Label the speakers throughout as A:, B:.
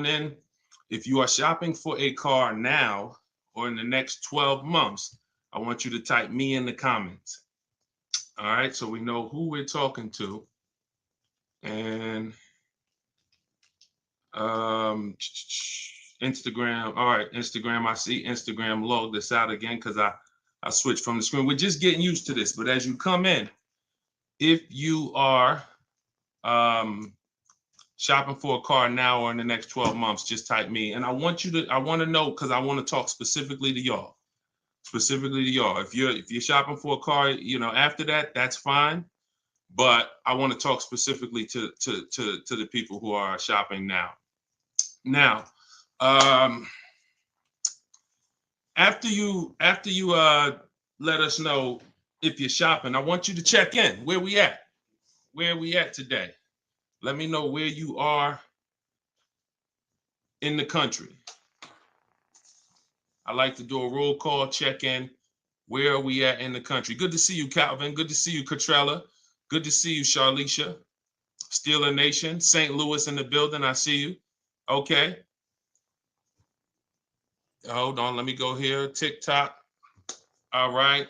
A: on in. If you are shopping for a car now or in the next 12 months, I want you to type me in the comments. All right, so we know who we're talking to. And Instagram. All right, Instagram. I see Instagram log this out again because I switched from the screen. We're just getting used to this. But as you come in, if you are shopping for a car now or in the next 12 months, just type me. And I want to know, because I want to talk specifically to y'all. If you're shopping for a car, after that, that's fine. But I want to talk specifically to the people who are shopping now. Now, after you let us know if you're shopping, I want you to check in. Where we at? Where are we at today? Let me know where you are in the country. I like to do a roll call, check in. Where are we at in the country? Good to see you, Calvin. Good to see you, Catrella. Good to see you, Charlicia. Steeler Nation, St. Louis in the building. I see you. Okay. Hold on. Let me go here. TikTok. All right.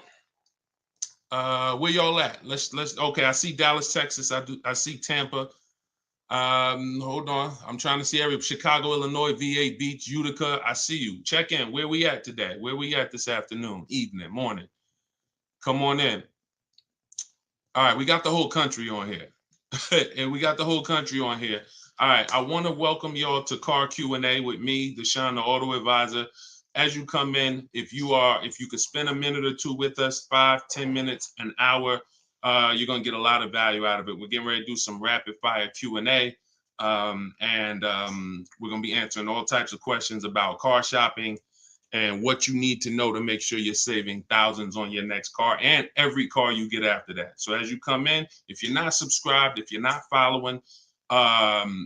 A: Where y'all at? Let's. Okay. I see Dallas, Texas. I see Tampa. Hold on. I'm trying to see Chicago, Illinois, VA Beach, Utica. I see you. Check in. Where we at today? Where we at this afternoon, evening, morning? Come on in. All right. We got the whole country on here. And we got the whole country on here. All right. I want to welcome y'all to Car Q&A with me, Deshone the Auto Advisor. As you come in, if you could spend a minute or two with us, 5-10 minutes, an hour, you're going to get a lot of value out of it. We're getting ready to do some rapid fire Q&A. And we're going to be answering all types of questions about car shopping and what you need to know to make sure you're saving thousands on your next car and every car you get after that. So as you come in, if you're not subscribed, if you're not following,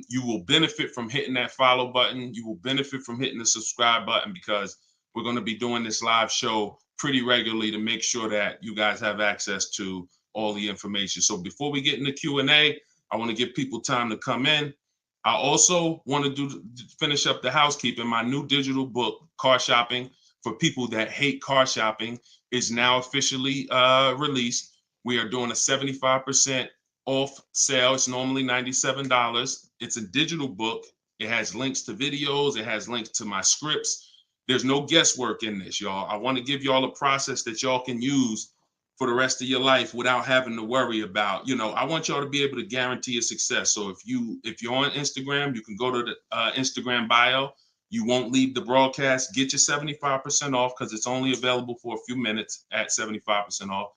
A: you will benefit from hitting that follow button. You will benefit from hitting the subscribe button, because we're going to be doing this live show pretty regularly to make sure that you guys have access to all the information. So before we get into Q&A, I want to give people time to come in. I also want to finish up the housekeeping. My new digital book, Car Shopping for People That Hate Car Shopping, is now officially released. We are doing a 75% off sale. It's normally $97. It's a digital book. It has links to videos. It has links to my scripts. There's no guesswork in this, y'all. I want to give y'all a process that y'all can use for the rest of your life without having to worry about, I want y'all to be able to guarantee your success. So if you're on Instagram, you can go to the Instagram bio. You won't leave the broadcast. Get your 75% off, because it's only available for a few minutes at 75% off.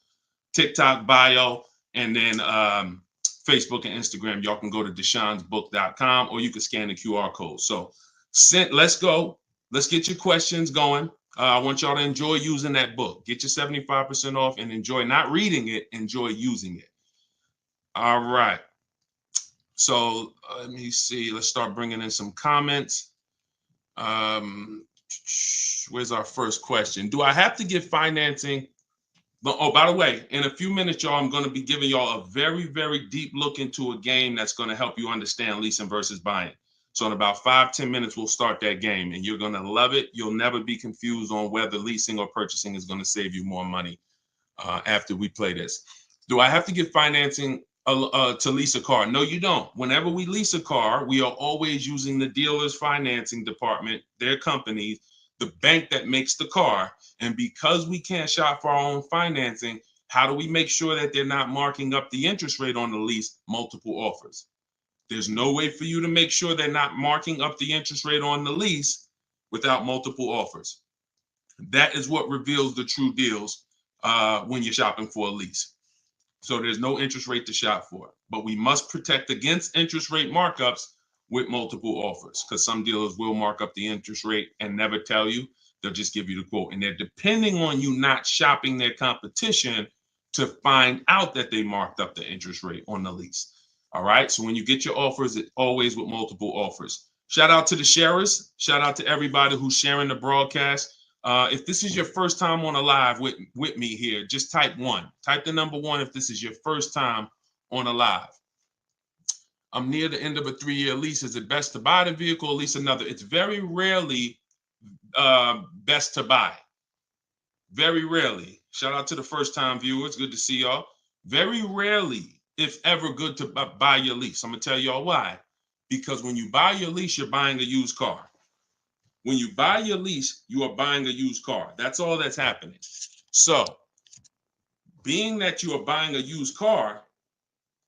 A: TikTok bio, and then Facebook and Instagram. Y'all can go to deshonsbook.com, or you can scan the QR code. So let's go. Let's get your questions going. I want y'all to enjoy using that book. Get your 75% off and enjoy not reading it, enjoy using it. All right. So let me see. Let's start bringing in some comments. Where's our first question? Do I have to get financing? Oh, by the way, in a few minutes, y'all, I'm going to be giving y'all a very, very deep look into a game that's going to help you understand leasing versus buying. So in about 5-10 minutes, we'll start that game, and you're going to love it. You'll never be confused on whether leasing or purchasing is going to save you more money after we play this. Do I have to get financing to lease a car? No, you don't. Whenever we lease a car, we are always using the dealer's financing department, their company, the bank that makes the car. And because we can't shop for our own financing, how do we make sure that they're not marking up the interest rate on the lease? Multiple offers. There's no way for you to make sure they're not marking up the interest rate on the lease without multiple offers. That is what reveals the true deals when you're shopping for a lease. So there's no interest rate to shop for, but we must protect against interest rate markups with multiple offers, because some dealers will mark up the interest rate and never tell you. They'll just give you the quote, and they're depending on you not shopping their competition to find out that they marked up the interest rate on the lease. All right. So when you get your offers, it's always with multiple offers. Shout out to the sharers. Shout out to everybody who's sharing the broadcast. If this is your first time on a live with me here, just type 1. Type the number 1 if this is your first time on a live. I'm near the end of a 3-year lease. Is it best to buy the vehicle or lease another? It's very rarely best to buy. Very rarely. Shout out to the first time viewers. Good to see y'all. Very rarely, if ever, good to buy your lease. I'm going to tell y'all why. Because when you buy your lease, you're buying a used car. When you buy your lease, you are buying a used car. That's all that's happening. So, being that you are buying a used car,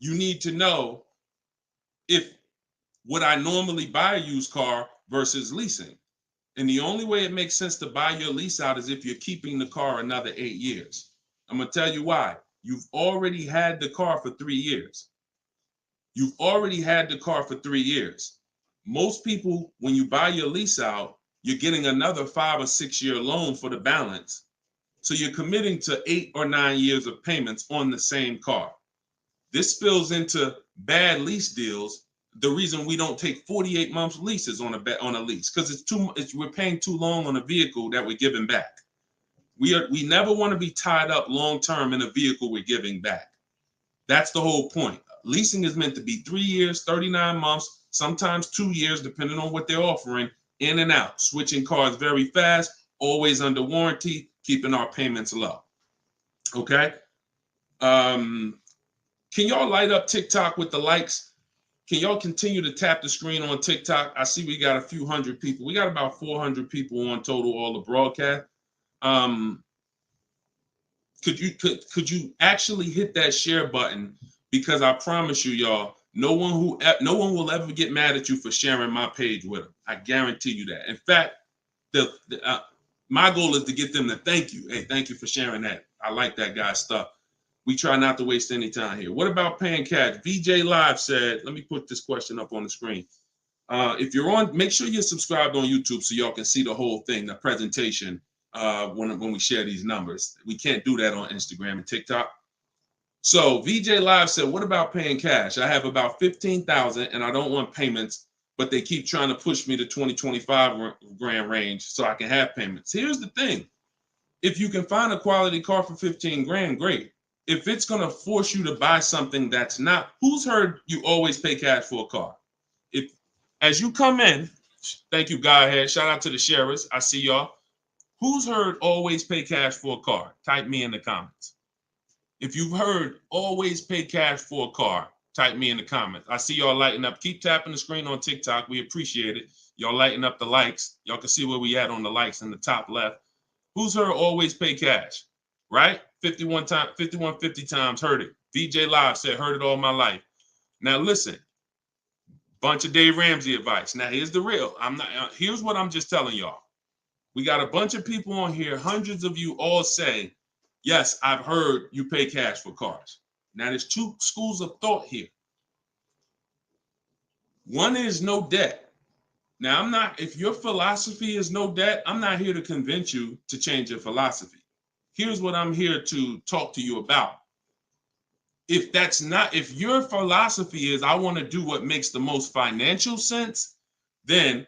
A: you need to know if would I normally buy a used car versus leasing. And the only way it makes sense to buy your lease out is if you're keeping the car another 8 years. I'm going to tell you why. You've already had the car for 3 years. You've already had the car for 3 years. Most people, when you buy your lease out, you're getting another 5 or 6 year loan for the balance. So you're committing to 8 or 9 years of payments on the same car. This spills into bad lease deals. The reason we don't take 48 months leases on a lease, because we're paying too long on a vehicle that we're giving back. We never want to be tied up long term in a vehicle we're giving back. That's the whole point. Leasing is meant to be 3 years, 39 months, sometimes 2 years, depending on what they're offering, in and out, switching cars very fast, always under warranty, keeping our payments low. Okay. Can y'all light up TikTok with the likes? Can y'all continue to tap the screen on TikTok? I see we got a few hundred people. We got about 400 people on total, all the broadcast. Could you actually hit that share button? Because I promise you, y'all, no one will ever get mad at you for sharing my page with them. I guarantee you that. In fact, my goal is to get them to thank you. Hey, thank you for sharing that. I like that guy's stuff. We try not to waste any time here. What about paying cash? VJ Live said, let me put this question up on the screen. If you're on, make sure you're subscribed on YouTube so y'all can see the whole thing, the presentation, when we share these numbers. We can't do that on Instagram and TikTok. So VJ Live said, what about paying cash? I have about 15,000 and I don't want payments, but they keep trying to push me to 25 grand range so I can have payments. Here's the thing. If you can find a quality car for 15 grand, great. If it's going to force you to buy something that's not, who's heard you always pay cash for a car? If, as you come in, thank you, Godhead. Shout out to the sharers. I see y'all. Who's heard always pay cash for a car? Type me in the comments. If you've heard always pay cash for a car, type me in the comments. I see y'all lighting up. Keep tapping the screen on TikTok. We appreciate it. Y'all lighting up the likes. Y'all can see where we at on the likes in the top left. Who's heard always pay cash? Right? 5150 times heard it. VJ Live said, heard it all my life. Now listen, bunch of Dave Ramsey advice. Now here's the real. Here's what I'm just telling y'all. We got a bunch of people on here, hundreds of you all say, yes, I've heard you pay cash for cars. Now there's two schools of thought here. One is no debt. Now if your philosophy is no debt, I'm not here to convince you to change your philosophy. Here's what I'm here to talk to you about. If your philosophy is I want to do what makes the most financial sense, then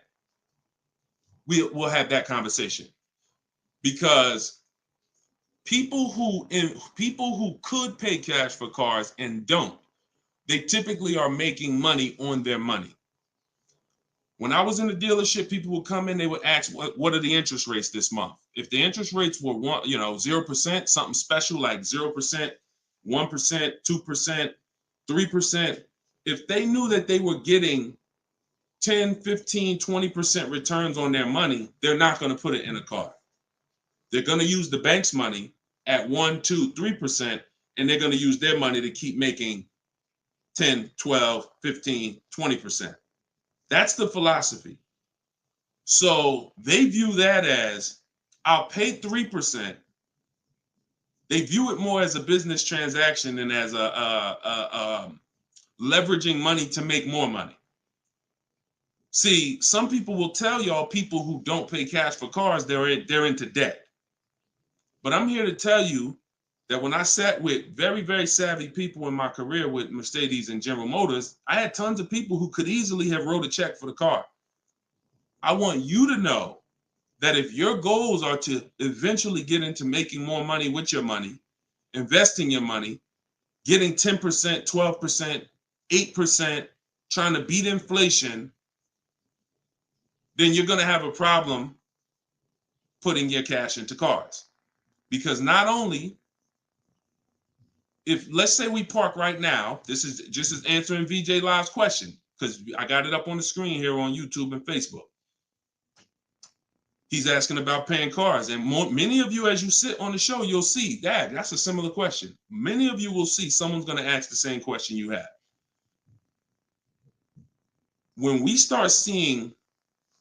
A: we'll have that conversation. Because people who could pay cash for cars and don't, they typically are making money on their money. When I was in the dealership, people would come in, they would ask, what are the interest rates this month? If the interest rates were 0%, something special like 0%, 1%, 2%, 3%, if they knew that they were getting 10, 15, 20% returns on their money, they're not going to put it in a car. They're going to use the bank's money at 1, 2, 3%, and they're going to use their money to keep making 10, 12, 15, 20%. That's the philosophy. So they view that as, I'll pay 3%. They view it more as a business transaction than as a leveraging money to make more money. See, some people will tell y'all people who don't pay cash for cars, they're into debt. But I'm here to tell you that when I sat with very, very savvy people in my career with Mercedes and General Motors, I had tons of people who could easily have wrote a check for the car. I want you to know that if your goals are to eventually get into making more money with your money, investing your money, getting 10%, 12%, 8%, trying to beat inflation, then you're going to have a problem putting your cash into cars. Because not only, if let's say we park right now, this is just as answering VJ Live's question, because I got it up on the screen here on YouTube and Facebook. He's asking about paying cars. And many of you, as you sit on the show, you'll see, Dad, that's a similar question. Many of you will see someone's going to ask the same question you have. When we start seeing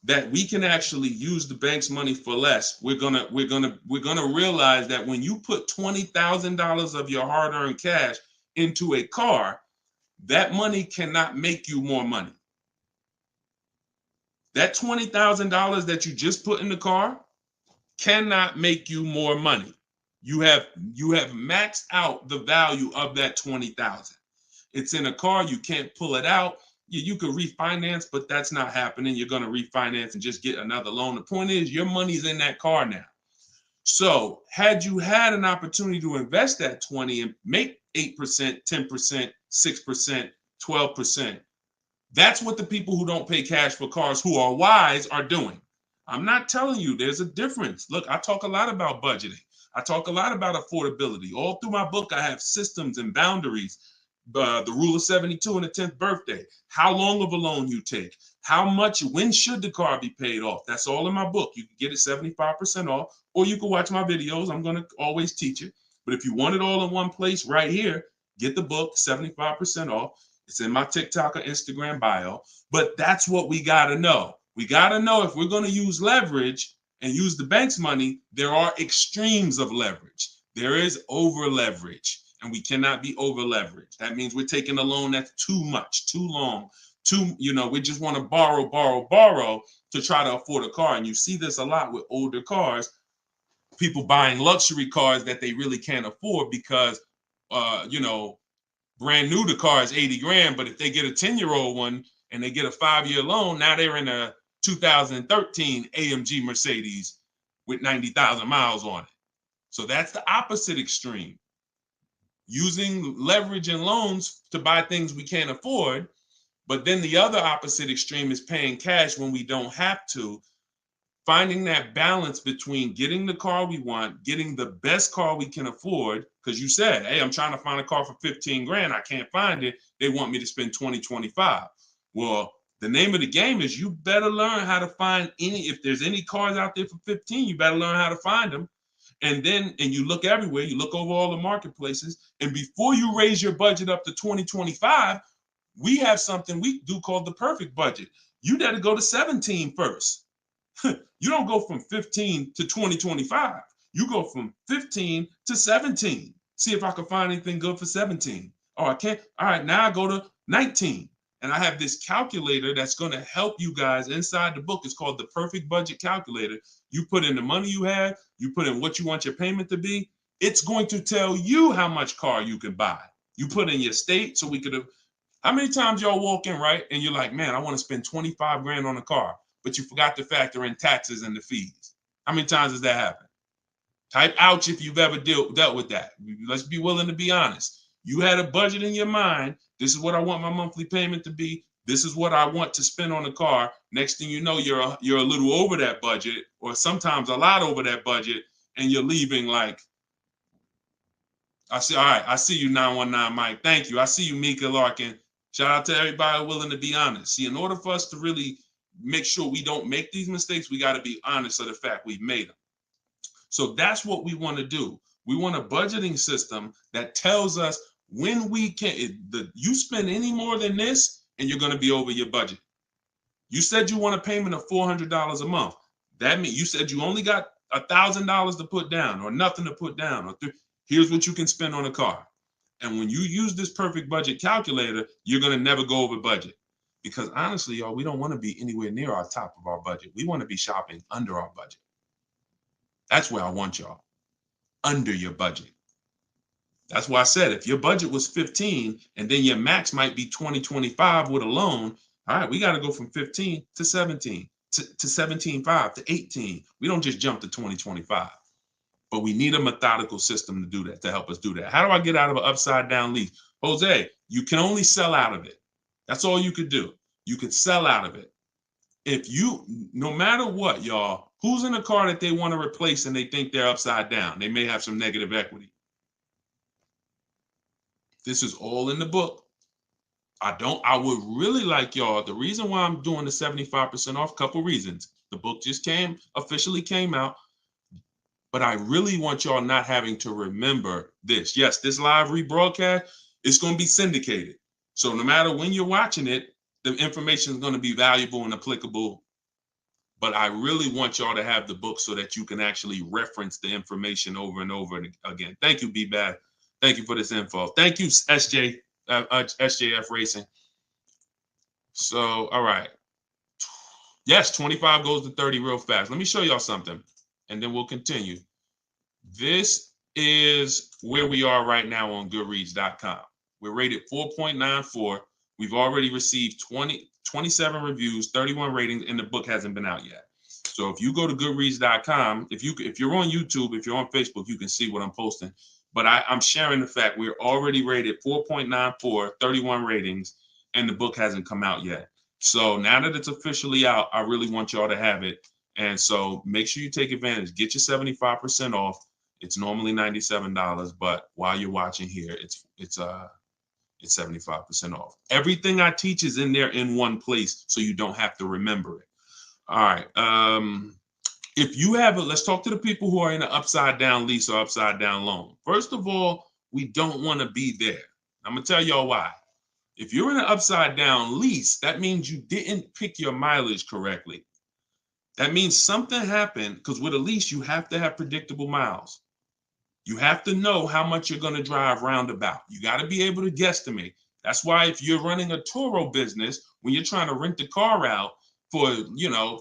A: that we can actually use the bank's money for less, we're gonna realize that when you put $20,000 of your hard-earned cash into a car, that money cannot make you more money. That $20,000 that you just put in the car cannot make you more money. You have maxed out the value of that $20,000. It's in a car, you can't pull it out. You could refinance, but that's not happening. You're going to refinance and just get another loan. The point is, your money's in that car now. So had you had an opportunity to invest that 20 and make 8%, 10%, 6%, 12%, that's what the people who don't pay cash for cars, who are wise, are doing. I'm not telling you there's a difference. Look, I talk a lot about budgeting. I talk a lot about affordability. All through my book, I have systems and boundaries. The rule of 72 and the 10th birthday, how long of a loan you take, how much, when should the car be paid off? That's all in my book. You can get it 75% off, or you can watch my videos. I'm going to always teach it. But if you want it all in one place right here, get the book, 75% off. It's in my TikTok or Instagram bio. But that's what we got to know. We got to know if we're going to use leverage and use the bank's money, there are extremes of leverage. There is over leverage. And we cannot be over leveraged. That means we're taking a loan that's too much, too long, we just want to borrow to try to afford a car. And you see this a lot with older cars, people buying luxury cars that they really can't afford because, brand new, the car is 80 grand. But if they get a 10-year-old one and they get a 5-year loan, now they're in a 2013 AMG Mercedes with 90,000 miles on it. So that's the opposite extreme. Using leverage and loans to buy things we can't afford. But then the other opposite extreme is paying cash when we don't have to. Finding that balance between getting the car we want, getting the best car we can afford. Because you said, hey, I'm trying to find a car for 15 grand. I can't find it. They want me to spend 20, 25. Well, the name of the game is you better learn how to find if there's any cars out there for 15, you better learn how to find them. And you look everywhere, you look over all the marketplaces, and before you raise your budget up to 2025, we have something we do called the perfect budget. You got to go to 17 first. You don't go from 15 to 2025. You go from 15 to 17. See if I can find anything good for 17. Oh, I can't. All right, now I go to 19. And I have this calculator that's going to help you guys inside the book. It's called the Perfect Budget Calculator. You put in the money you have, you put in what you want your payment to be. It's going to tell you how much car you can buy. You put in your state, so we could have. How many times y'all walk in, right? And you're like, man, I want to spend 25 grand on a car, but you forgot to factor in taxes and the fees. How many times does that happen? Type ouch if you've ever dealt with that. Let's be willing to be honest. You had a budget in your mind. This is what I want my monthly payment to be. This is what I want to spend on the car. Next thing you know, you're a little over that budget, or sometimes a lot over that budget, and you're leaving like, all right, I see you, 919 Mike. Thank you. I see you, Mika Larkin. Shout out to everybody willing to be honest. See, in order for us to really make sure we don't make these mistakes, we got to be honest of the fact we've made them. So that's what we want to do. We want a budgeting system that tells us when we can. You spend any more than this, and you're going to be over your budget. You said you want a payment of $400 a month. That means you said you only got $1,000 to put down, or nothing to put down. Here's what you can spend on a car. And when you use this perfect budget calculator, you're going to never go over budget. Because honestly, y'all, we don't want to be anywhere near our top of our budget. We want to be shopping under our budget. That's where I want y'all. Under your budget. That's why I said if your budget was 15 and then your max might be 20, 25 with a loan, all right, we got to go from 15 to 17, to 17.5 to 18. We don't just jump to 20, 25. But we need a methodical system to do that, to help us do that. How do I get out of an upside down lease? Jose, you can only sell out of it. That's all you could do. You could sell out of it. If you, no matter what, y'all, who's in a car that they want to replace and they think they're upside down? They may have some negative equity. This is all in the book. I would really like y'all, the reason why I'm doing the 75% off, couple reasons. The book just officially came out, but I really want y'all not having to remember this. Yes, this live rebroadcast is going to be syndicated. So no matter when you're watching it, the information is going to be valuable and applicable. But I really want y'all to have the book so that you can actually reference the information over and over again. Thank you, B-Bad. Thank you for this info. Thank you, SJF Racing. So, all right. Yes, 25 goes to 30 real fast. Let me show y'all something, and then we'll continue. This is where we are right now on Goodreads.com. We're rated 4.94. We've already received 27 reviews, 31 ratings, and the book hasn't been out yet. So if you go to Goodreads.com, if you're on YouTube, if you're on Facebook, you can see what I'm posting. But I'm sharing the fact we're already rated 4.94, 31 ratings, and the book hasn't come out yet. So now that it's officially out, I really want y'all to have it. And so make sure you take advantage. Get your 75% off. It's normally $97, but while you're watching here, it's 75% off. Everything I teach is in there in one place, so you don't have to remember it. All right. If you have let's talk to the people who are in an upside down lease or upside down loan. First of all, we don't want to be there. I'm gonna tell y'all why. If you're in an upside down lease, that means you didn't pick your mileage correctly. That means something happened, because with a lease, you have to have predictable miles. You have to know how much you're going to drive roundabout. You got to be able to guesstimate. That's why if you're running a Turo business, when you're trying to rent the car out for,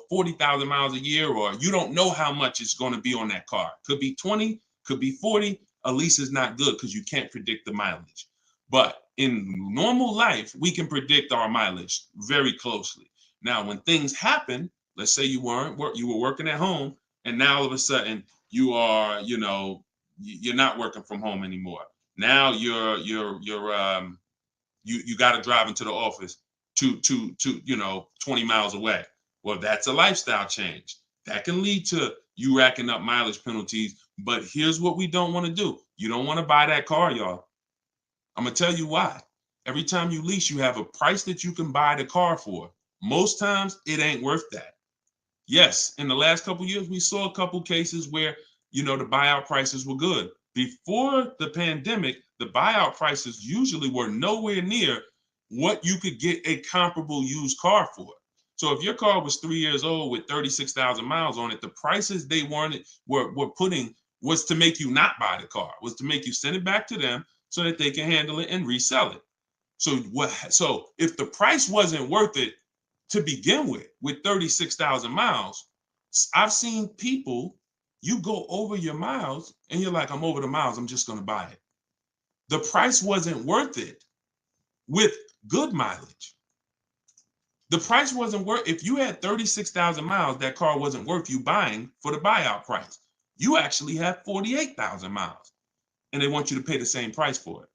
A: 40,000 miles a year, or you don't know how much it's going to be on that car. Could be 20, could be 40. A lease is not good because you can't predict the mileage. But in normal life, we can predict our mileage very closely. Now, when things happen, let's say you were working at home, and now all of a sudden you are, you're not working from home anymore. Now you got to drive into the office to 20 miles away. Well, that's a lifestyle change. That can lead to you racking up mileage penalties. But here's what we don't want to do. You don't want to buy that car, y'all. I'm going to tell you why. Every time you lease, you have a price that you can buy the car for. Most times it ain't worth that. Yes, in the last couple of years, we saw a couple cases where, the buyout prices were good. Before the pandemic, the buyout prices usually were nowhere near what you could get a comparable used car for. So if your car was 3 years old with 36,000 miles on it, the prices they were putting was to make you not buy the car, was to make you send it back to them so that they can handle it and resell it. So if the price wasn't worth it to begin with 36,000 miles, I've seen people, you go over your miles and you're like, I'm over the miles, I'm just going to buy it. The price wasn't worth it with good mileage. The price wasn't worth, if you had 36,000 miles, that car wasn't worth you buying for the buyout price. You actually have 48,000 miles and they want you to pay the same price for it.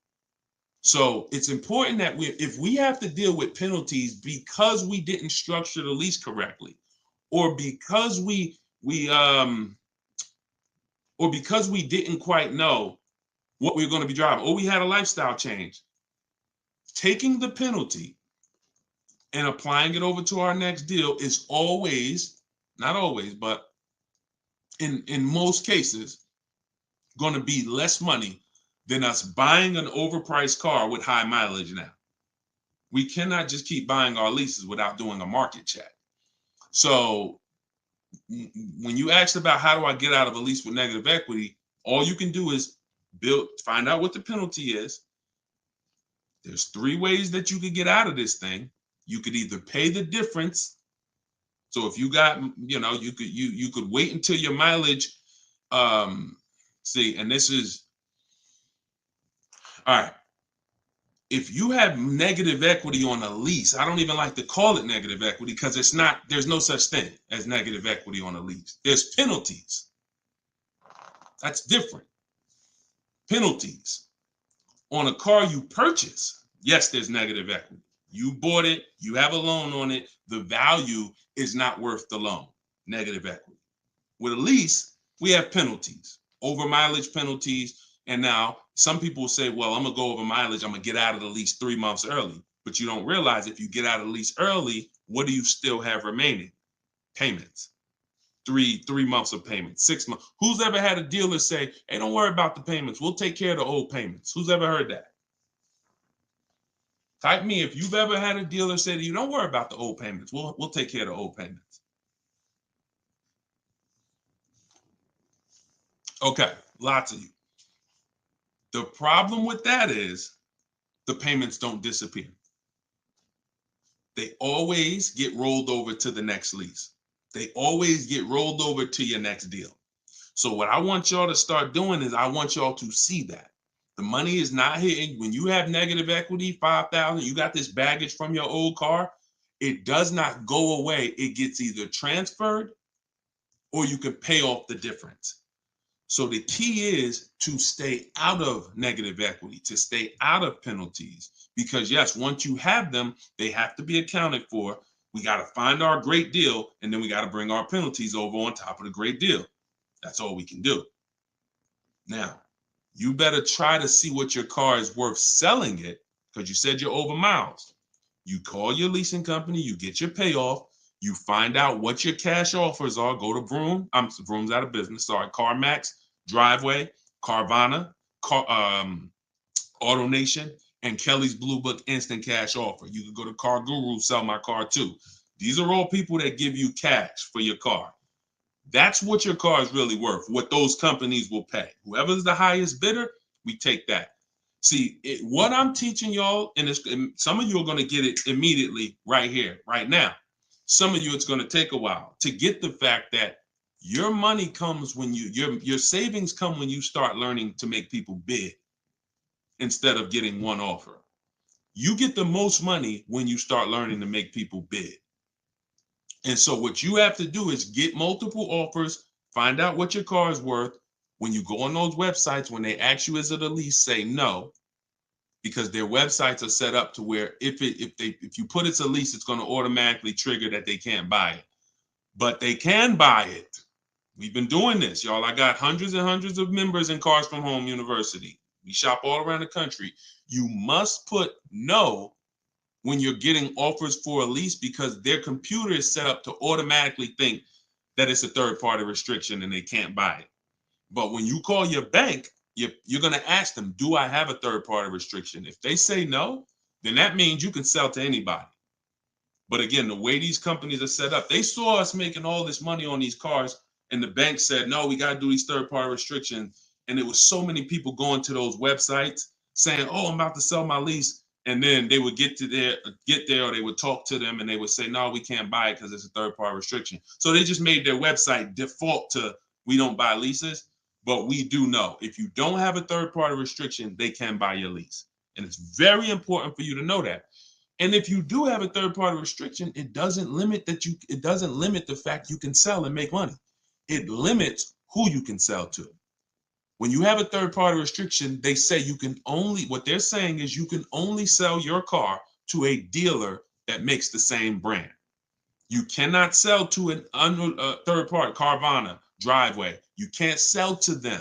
A: So it's important that if we have to deal with penalties because we didn't structure the lease correctly, or because we didn't quite know what we were going to be driving, or we had a lifestyle change, taking the penalty and applying it over to our next deal is always, not always, but in most cases, going to be less money than us buying an overpriced car with high mileage now. We cannot just keep buying our leases without doing a market check. So when you asked about how do I get out of a lease with negative equity, all you can do is find out what the penalty is. There's 3 ways that you could get out of this thing. You could either pay the difference. So if you got, you could wait until your mileage, and this is, all right. If you have negative equity on a lease, I don't even like to call it negative equity because there's no such thing as negative equity on a lease. There's penalties. That's different. Penalties on a car you purchase. Yes, there's negative equity. You bought it, you have a loan on it, the value is not worth the loan, negative equity. With a lease, we have penalties, over mileage penalties. And now some people say, well, I'm gonna go over mileage, I'm gonna get out of the lease 3 months early. But you don't realize if you get out of the lease early, what do you still have remaining? Payments. Three months of payments, 6 months. Who's ever had a dealer say, hey, don't worry about the payments, we'll take care of the old payments? Who's ever heard that? Type me if you've ever had a dealer say to you, don't worry about the old payments, we'll take care of the old payments. Okay, lots of you. The problem with that is the payments don't disappear. They always get rolled over to the next lease. They always get rolled over to your next deal. So what I want y'all to start doing is I want y'all to see that the money is not hitting. When you have negative equity, 5,000, you got this baggage from your old car, it does not go away. It gets either transferred or you can pay off the difference. So the key is to stay out of negative equity, to stay out of penalties, because yes, once you have them, they have to be accounted for. We got to find our great deal, and then we got to bring our penalties over on top of the great deal. That's all we can do. Now, you better try to see what your car is worth selling it, because you said you're over miles. You call your leasing company, you get your payoff, you find out what your cash offers are. Go to Vroom. Vroom's out of business. Sorry, CarMax, Driveway, Carvana, AutoNation, and Kelly's Blue Book Instant Cash Offer. You can go to Car Guru, Sell My Car Too. These are all people that give you cash for your car. That's what your car is really worth, what those companies will pay. Whoever's the highest bidder, we take that. See, what I'm teaching y'all, and some of you are going to get it immediately right here, right now. Some of you, it's going to take a while to get the fact that your money comes when your savings come when you start learning to make people bid instead of getting one offer. You get the most money when you start learning to make people bid. And so what you have to do is get multiple offers, find out what your car is worth. When you go on those websites, when they ask you is it a lease, say no, because their websites are set up to where if you put it's a lease, it's going to automatically trigger that they can't buy it. But they can buy it. We've been doing this, y'all. I got hundreds and hundreds of members in Cars from Home University. We shop all around the country. You must put no when you're getting offers for a lease, because their computer is set up to automatically think that it's a third-party restriction and they can't buy it. But when you call your bank, you're going to ask them, do I have a third-party restriction? If they say no, then that means you can sell to anybody. But again, the way these companies are set up, they saw us making all this money on these cars, and the bank said, no, we got to do these third-party restrictions. And it was so many people going to those websites saying, oh, I'm about to sell my lease. And then they would get there, or they would talk to them and they would say, no, we can't buy it because it's a third-party restriction. So they just made their website default to we don't buy leases, but we do know if you don't have a third-party restriction, they can buy your lease. And it's very important for you to know that. And if you do have a third-party restriction, it doesn't limit the fact you can sell and make money. It limits who you can sell to. When you have a third-party restriction, they say what they're saying is you can only sell your car to a dealer that makes the same brand. You cannot sell to a third party, Carvana, Driveway. You can't sell to them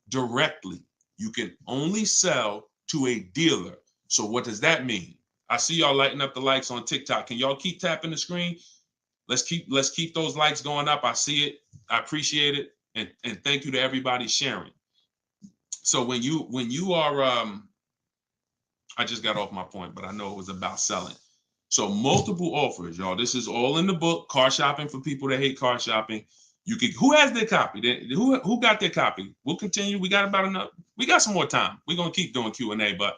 A: directly. You can only sell to a dealer. So what does that mean? I see y'all lighting up the likes on TikTok. Can y'all keep tapping the screen? Let's keep those likes going up. I see it. I appreciate it. And thank you to everybody sharing. So when you are, I just got off my point, but I know it was about selling. So multiple offers, y'all. This is all in the book, Car Shopping for People That Hate Car Shopping. Who has their copy? Who got their copy? We'll continue. We got some more time. We're gonna keep doing Q&A, but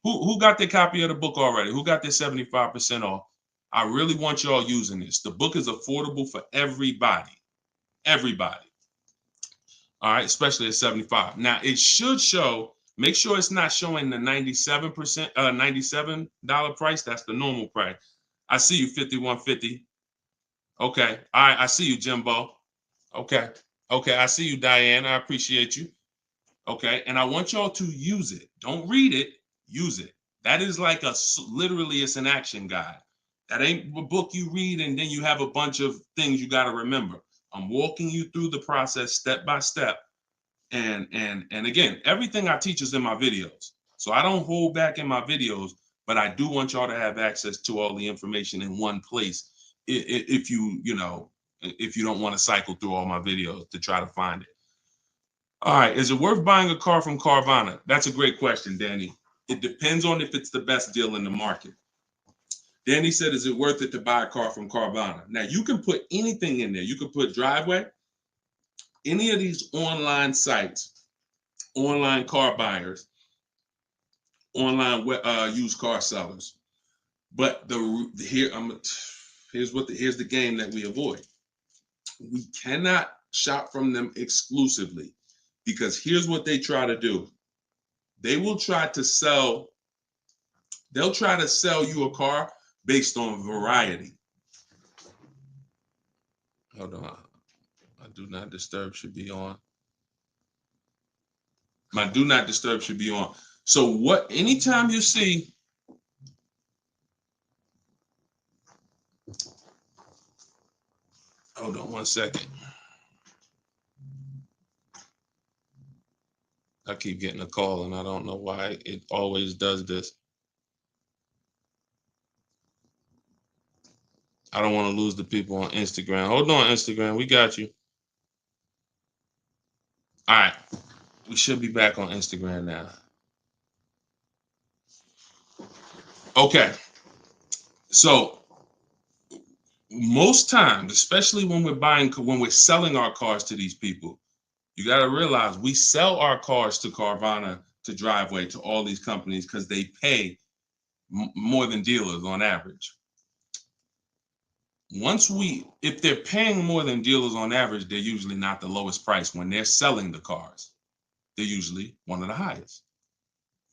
A: who got their copy of the book already? Who got their 75% off? I really want y'all using this. The book is affordable for everybody. Everybody. All right, especially at 75. Now it should show, make sure it's not showing the 97%, $97 price. That's the normal price. I see you, 5150. Okay. All right, I see you, Jimbo. Okay. Okay, I see you, Diane. I appreciate you. Okay, and I want y'all to use it. Don't read it, use it. That is like literally it's an action guide. That ain't a book you read and then you have a bunch of things you got to remember. I'm walking you through the process step by step. And again, everything I teach is in my videos. So I don't hold back in my videos, but I do want y'all to have access to all the information in one place. If if you don't want to cycle through all my videos to try to find it. All right, is it worth buying a car from Carvana? That's a great question, Danny. It depends on if it's the best deal in the market. Danny said, is it worth it to buy a car from Carvana? Now, you can put anything in there. You can put Driveway, any of these online sites, online car buyers, online used car sellers. But here's the game that we avoid. We cannot shop from them exclusively because here's what they try to do. They'll try to sell you a car based on variety. Hold on. My do not disturb should be on. My do not disturb should be on. So anytime you see, hold on one second. I keep getting a call and I don't know why it always does this. I don't want to lose the people on Instagram. Hold on, Instagram. We got you. All right. We should be back on Instagram now. Okay. So most times, especially when we're selling our cars to these people, you got to realize we sell our cars to Carvana, to Driveway, to all these companies because they pay more than dealers on average. If they're paying more than dealers on average, they're usually not the lowest price. When they're selling the cars, they're usually one of the highest.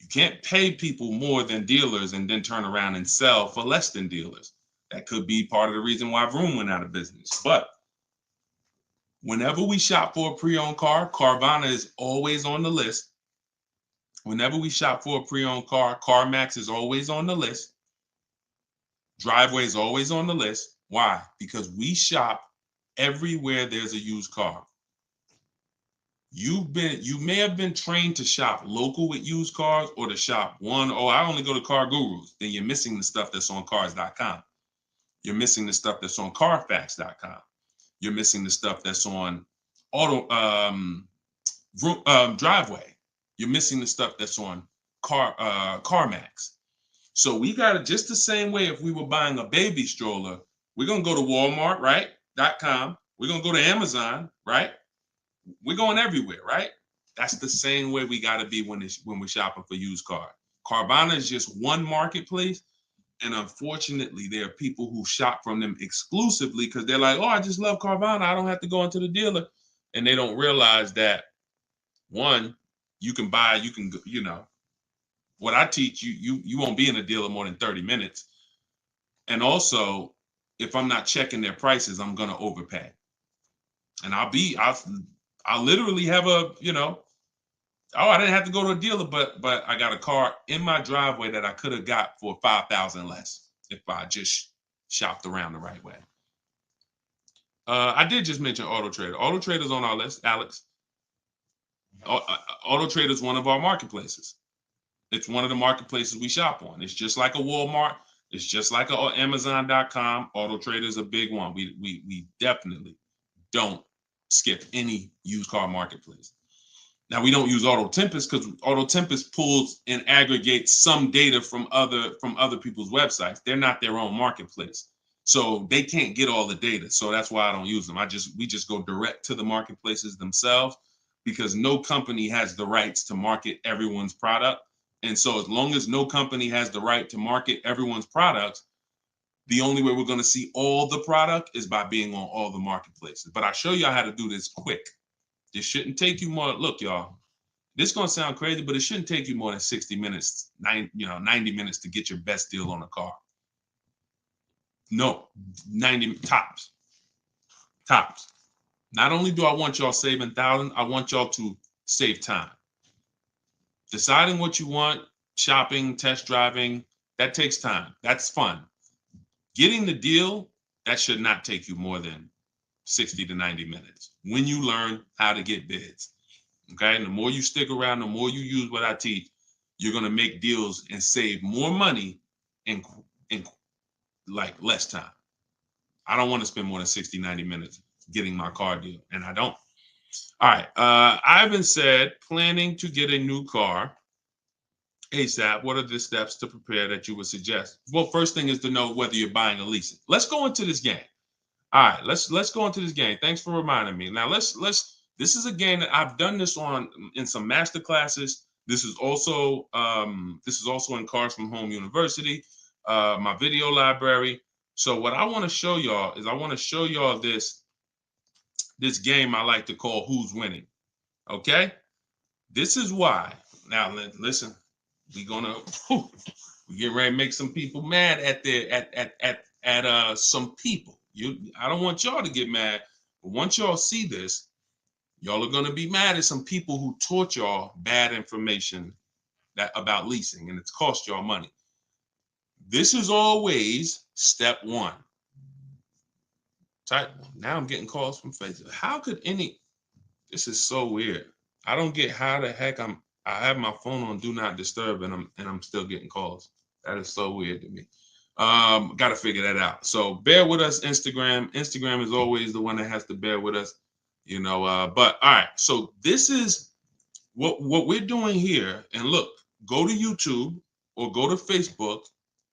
A: You can't pay people more than dealers and then turn around and sell for less than dealers. That could be part of the reason why Vroom went out of business. But whenever we shop for a pre-owned car, Carvana is always on the list. Whenever we shop for a pre-owned car, CarMax is always on the list. Driveway is always on the list. Why? Because we shop everywhere there's a used car. You may have been trained to shop local with used cars or to shop I only go to Car Gurus. Then you're missing the stuff that's on cars.com. You're missing the stuff that's on carfax.com. You're missing the stuff that's on Driveway. You're missing the stuff that's on CarMax. So we got it just the same way. If we were buying a baby stroller, we're going to go to Walmart, right? .com. We're going to go to Amazon, right? We're going everywhere, right? That's the same way we got to be when we're shopping for used cars. Carvana is just one marketplace. And unfortunately, there are people who shop from them exclusively because they're like, oh, I just love Carvana. I don't have to go into the dealer. And they don't realize that, one, what I teach you won't be in a dealer more than 30 minutes. And also, if I'm not checking their prices, I'm going to overpay. And I'll literally have I didn't have to go to a dealer, but I got a car in my driveway that I could have got for $5,000 less if I just shopped around the right way. I did just mention Auto Trader. Auto Trader's on our list, Alex. Auto Trader is one of our marketplaces. It's one of the marketplaces we shop on. It's just like a Walmart. It's just like a Amazon.com. Auto Trader is a big one. We definitely don't skip any used car marketplace. Now, we don't use Auto Tempest because Auto Tempest pulls and aggregates some data from other people's websites. They're not their own marketplace, so they can't get all the data. So that's why I don't use them. We just go direct to the marketplaces themselves because no company has the rights to market everyone's product. And so as long as no company has the right to market everyone's products, the only way we're going to see all the product is by being on all the marketplaces. But I'll show you how to do this quick. This shouldn't take you more. Look, y'all, this is going to sound crazy, but it shouldn't take you more than 60 minutes, 90 minutes to get your best deal on a car. No, 90 tops. Tops. Not only do I want y'all saving thousands, I want y'all to save time. Deciding what you want shopping, test driving, that takes time. That's fun. Getting the deal, that should not take you more than 60 to 90 minutes when you learn how to get bids. Okay. And the more you stick around, the more you use what I teach, you're going to make deals and save more money in like less time. I don't want to spend more than 60, 90 minutes getting my car deal, and I don't. All right. Ivan said, planning to get a new car ASAP. What are the steps to prepare that you would suggest? Well, first thing is to know whether you're buying or leasing. Let's go into this game. All right, let's go into this game. Thanks for reminding me. Now let's this is a game that I've done this on in some master classes. This is also in Cars from Home University, my video library. So what I want to show y'all is I want to show y'all this game I like to call Who's Winning. Okay? This is why. Now listen, we get ready to make some people mad at some people. I don't want y'all to get mad, but once y'all see this, y'all are gonna be mad at some people who taught y'all bad information about leasing, and it's cost y'all money. This is always step one. Now I'm getting calls from Facebook. How could this is so weird. I don't get how the heck I have my phone on do not disturb and I'm still getting calls. That is so weird to me. Got to figure that out. So bear with us, Instagram. Instagram is always the one that has to bear with us, you know. But all right, so this is what we're doing here. And look, go to YouTube or go to Facebook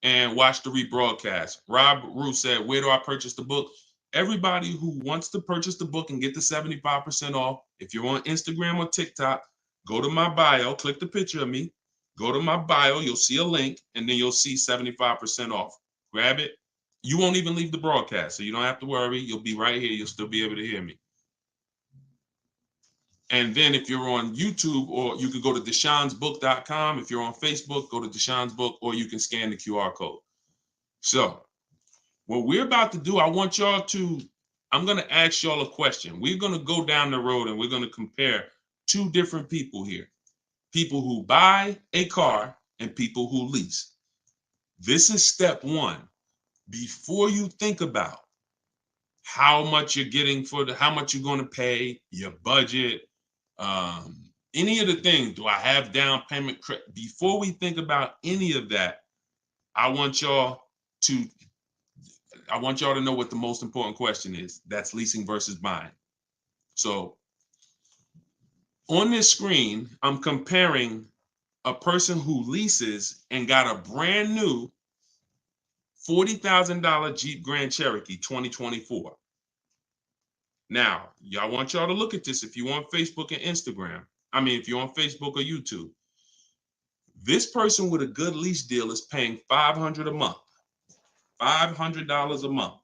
A: and watch the rebroadcast. Rob Rue said, "Where do I purchase the book?" Everybody who wants to purchase the book and get the 75% off, if you're on Instagram or TikTok, go to my bio, click the picture of me, go to my bio, you'll see a link, and then you'll see 75% off. Grab it. You won't even leave the broadcast, so you don't have to worry. You'll be right here. You'll still be able to hear me. And then if you're on YouTube, or you can go to deshonsbook.com. If you're on Facebook, go to Deshon's Book, or you can scan the QR code. So what we're about to do, I'm going to ask y'all a question. We're going to go down the road and we're going to compare two different people here. People who buy a car and people who lease. This is step one. Before you think about how much you're getting how much you're going to pay, your budget, any of the things, do I have down payment? Before we think about any of that, I want y'all to know what the most important question is. That's leasing versus buying. So on this screen, I'm comparing a person who leases and got a brand new $40,000 Jeep Grand Cherokee 2024. Now, I want y'all to look at this if you're on Facebook and Instagram. If you're on Facebook or YouTube. This person with a good lease deal is paying $500 a month. $500 a month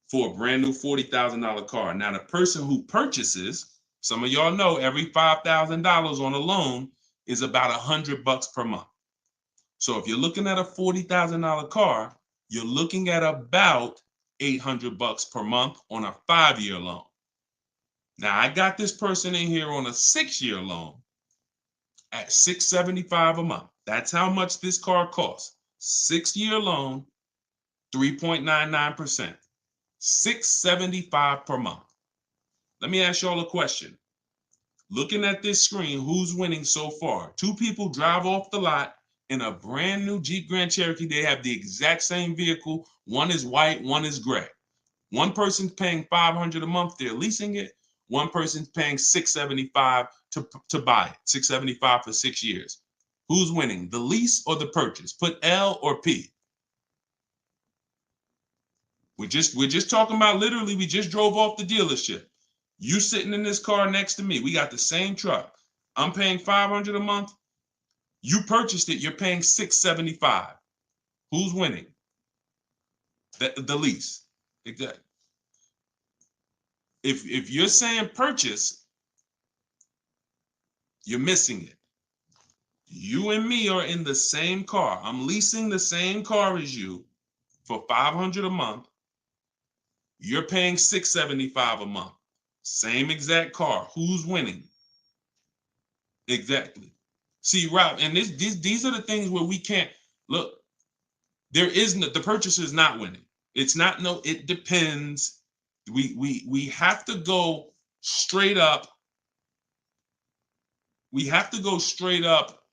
A: for a brand new $40,000 car. Now, the person who purchases, some of y'all know every $5,000 on a loan is about $100 per month. So if you're looking at a $40,000 car, you're looking at about $800 per month on a 5-year loan. Now, I got this person in here on a 6-year loan at $675 a month. That's how much this car costs. 6-year loan, 3.99%. $675 per month. Let me ask y'all a question. Looking at this screen, who's winning so far? Two people drive off the lot in a brand new Jeep Grand Cherokee. They have the exact same vehicle. One is white, one is gray. One person's paying $500 a month. They're leasing it. One person's paying $675 to buy it. $675 for 6 years. Who's winning, the lease or the purchase? Put L or P. We're just talking about, literally, we just drove off the dealership. You sitting in this car next to me. We got the same truck. I'm paying $500 a month. You purchased it. You're paying $675. Who's winning? The lease. Exactly. If you're saying purchase, you're missing it. You and me are in the same car. I'm leasing the same car as you for $500 a month. You're paying $675 a month. Same exact car. Who's winning? Exactly. See, Rob, and these are the things where we can't look. There is no, the purchaser is not winning. It's not no. It depends. We have to go straight up. We have to go straight up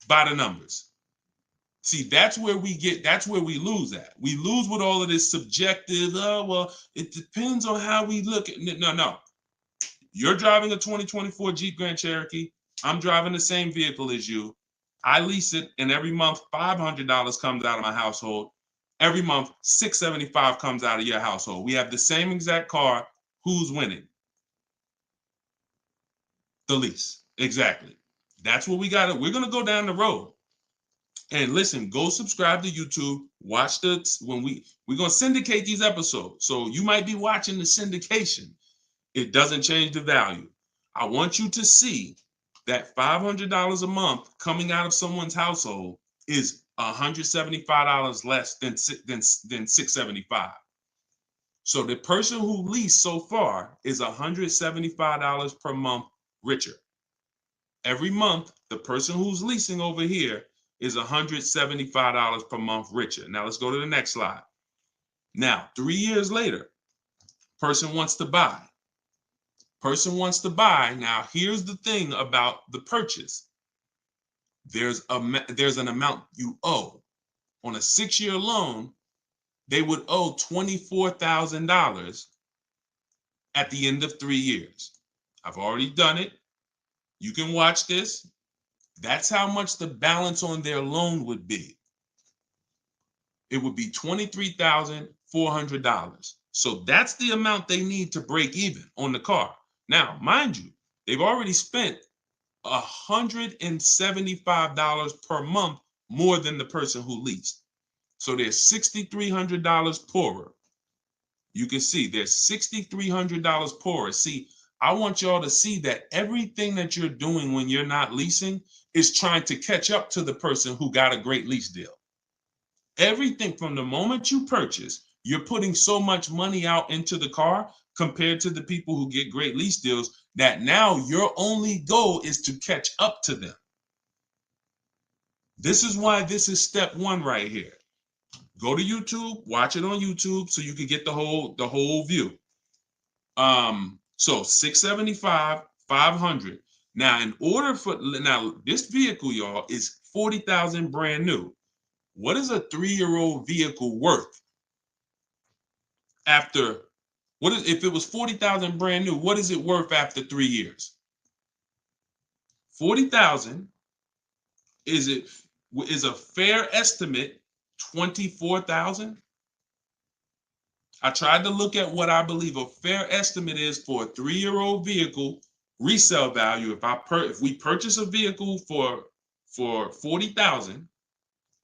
A: by the numbers. See, that's where we lose at. We lose with all of this subjective, oh, well, it depends on how we look at it. No. You're driving a 2024 Jeep Grand Cherokee. I'm driving the same vehicle as you. I lease it, and every month $500 comes out of my household. Every month $675 comes out of your household. We have the same exact car. Who's winning? The lease. Exactly. That's what we got. We're gonna go down the road. And listen, go subscribe to YouTube. Watch we're gonna syndicate these episodes. So you might be watching the syndication. It doesn't change the value. I want you to see that $500 a month coming out of someone's household is $175 less than $675. So the person who leased so far is $175 per month richer. Every month, the person who's leasing over here is $175 per month richer. Now let's go to the next slide. Now, 3 years later, person wants to buy. Person wants to buy. Now, here's the thing about the purchase. There's an amount you owe. On a 6-year loan, they would owe $24,000 at the end of 3 years. I've already done it. You can watch this. That's how much the balance on their loan would be. It would be $23,400. So that's the amount they need to break even on the car. Now, mind you, they've already spent $175 per month more than the person who leased. So they're $6,300 poorer. You can see they're $6,300 poorer. See, I want y'all to see that everything that you're doing when you're not leasing is trying to catch up to the person who got a great lease deal. Everything from the moment you purchase, you're putting so much money out into the car compared to the people who get great lease deals that now your only goal is to catch up to them. This is why this is step one right here. Go to YouTube, watch it on YouTube so you can get the whole view. So $675, $500. Now, this vehicle, y'all, is $40,000 brand new. What is a 3-year-old vehicle worth? If it was $40,000 brand new, what is it worth after 3 years? $40,000 is a fair estimate $24,000. I tried to look at what I believe a fair estimate is for a 3-year-old vehicle resale value. If we purchase a vehicle for $40,000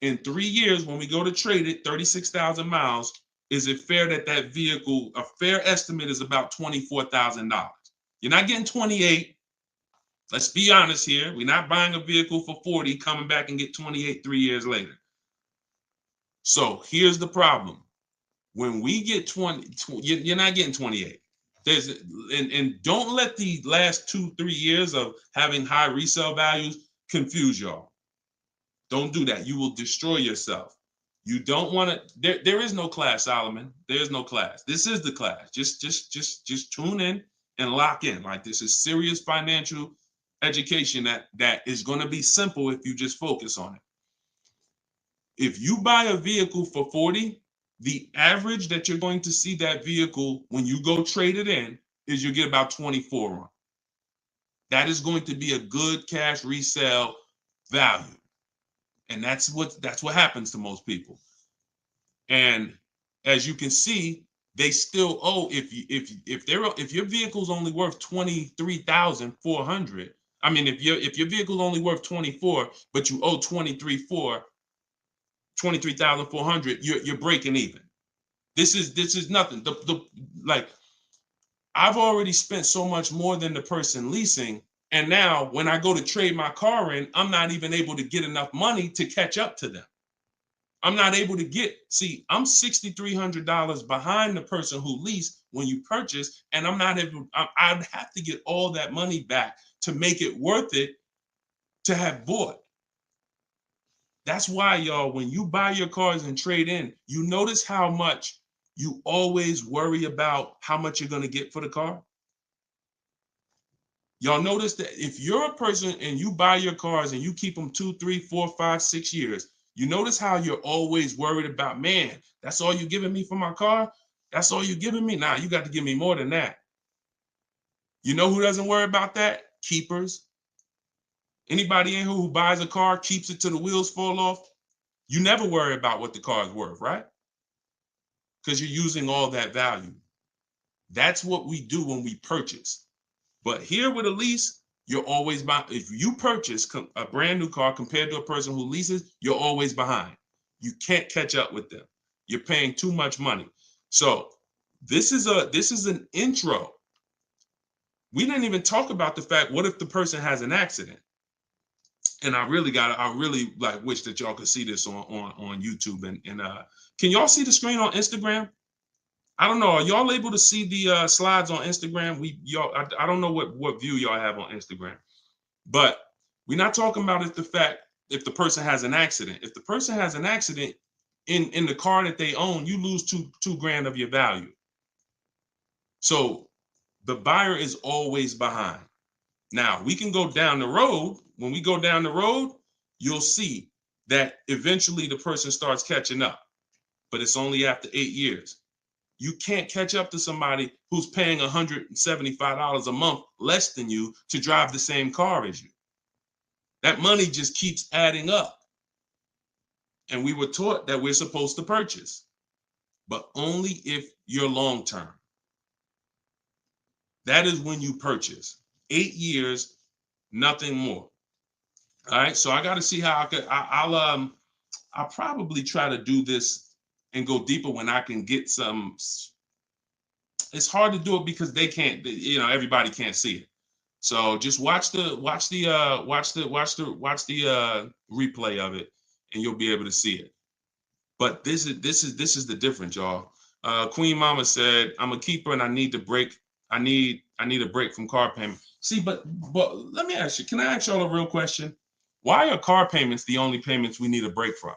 A: in 3 years, when we go to trade it, 36,000 miles, is it fair that vehicle, a fair estimate is about $24,000? You're not getting 28. Let's be honest here. We're not buying a vehicle for 40, coming back and get 28 3 years later. So here's the problem. When we get 20, you're not getting 28. And don't let the last 2-3 years of having high resale values confuse y'all. Don't do that. You will destroy yourself. You don't want to. There is no class, Solomon. There is no class. This is the class. Just tune in and lock in. Like, this is serious financial education that is going to be simple if you just focus on it. If you buy a vehicle for 40, the average that you're going to see that vehicle when you go trade it in is you get about 24 on. That is going to be a good cash resale value. And that's what happens to most people. And as you can see, they still owe, if your vehicle's only worth $23,400, I mean, if your vehicle's only worth 24, but you owe 23,400, you're breaking even. This is nothing. Like, I've already spent so much more than the person leasing. And now when I go to trade my car in, I'm not even able to get enough money to catch up to them. I'm not able to I'm $6,300 behind the person who leased when you purchase, and I'd have to get all that money back to make it worth it to have bought. That's why, y'all, when you buy your cars and trade in, you notice how much you always worry about how much you're going to get for the car. Y'all notice that if you're a person and you buy your cars and you keep them 2, 3, 4, 5, 6 years, you notice how you're always worried about, man, that's all you're giving me for my car? That's all you're giving me? Nah, you got to give me more than that. You know who doesn't worry about that? Keepers. Anybody in here who buys a car, keeps it till the wheels fall off, you never worry about what the car is worth, right? Because you're using all that value. That's what we do when we purchase. But here with a lease, you're always behind. If you purchase a brand new car compared to a person who leases, you're always behind. You can't catch up with them. You're paying too much money. So this is an intro. We didn't even talk about the fact, what if the person has an accident? And I really like wish that y'all could see this on YouTube. And can y'all see the screen on Instagram? I don't know. Are y'all able to see the slides on Instagram? I don't know what view y'all have on Instagram, but we're not talking about if the person has an accident. If the person has an accident in the car that they own, you lose two grand of your value. So the buyer is always behind. Now we can go down the road. When we go down the road, you'll see that eventually the person starts catching up, but it's only after 8 years. You can't catch up to somebody who's paying $175 a month less than you to drive the same car as you. That money just keeps adding up. And we were taught that we're supposed to purchase, but only if you're long term. That is when you purchase. 8 years, nothing more. All right, so I got to see how I'll probably try to do this and go deeper when I can get some. It's hard to do it because they can't, everybody can't see it. So just watch the replay of it, and you'll be able to see it. But this is the difference, y'all. Queen Mama said, "I'm a keeper and I need to break. I need a break from car payment." See, but let me ask you. Can I ask y'all a real question? Why are car payments the only payments we need a break from?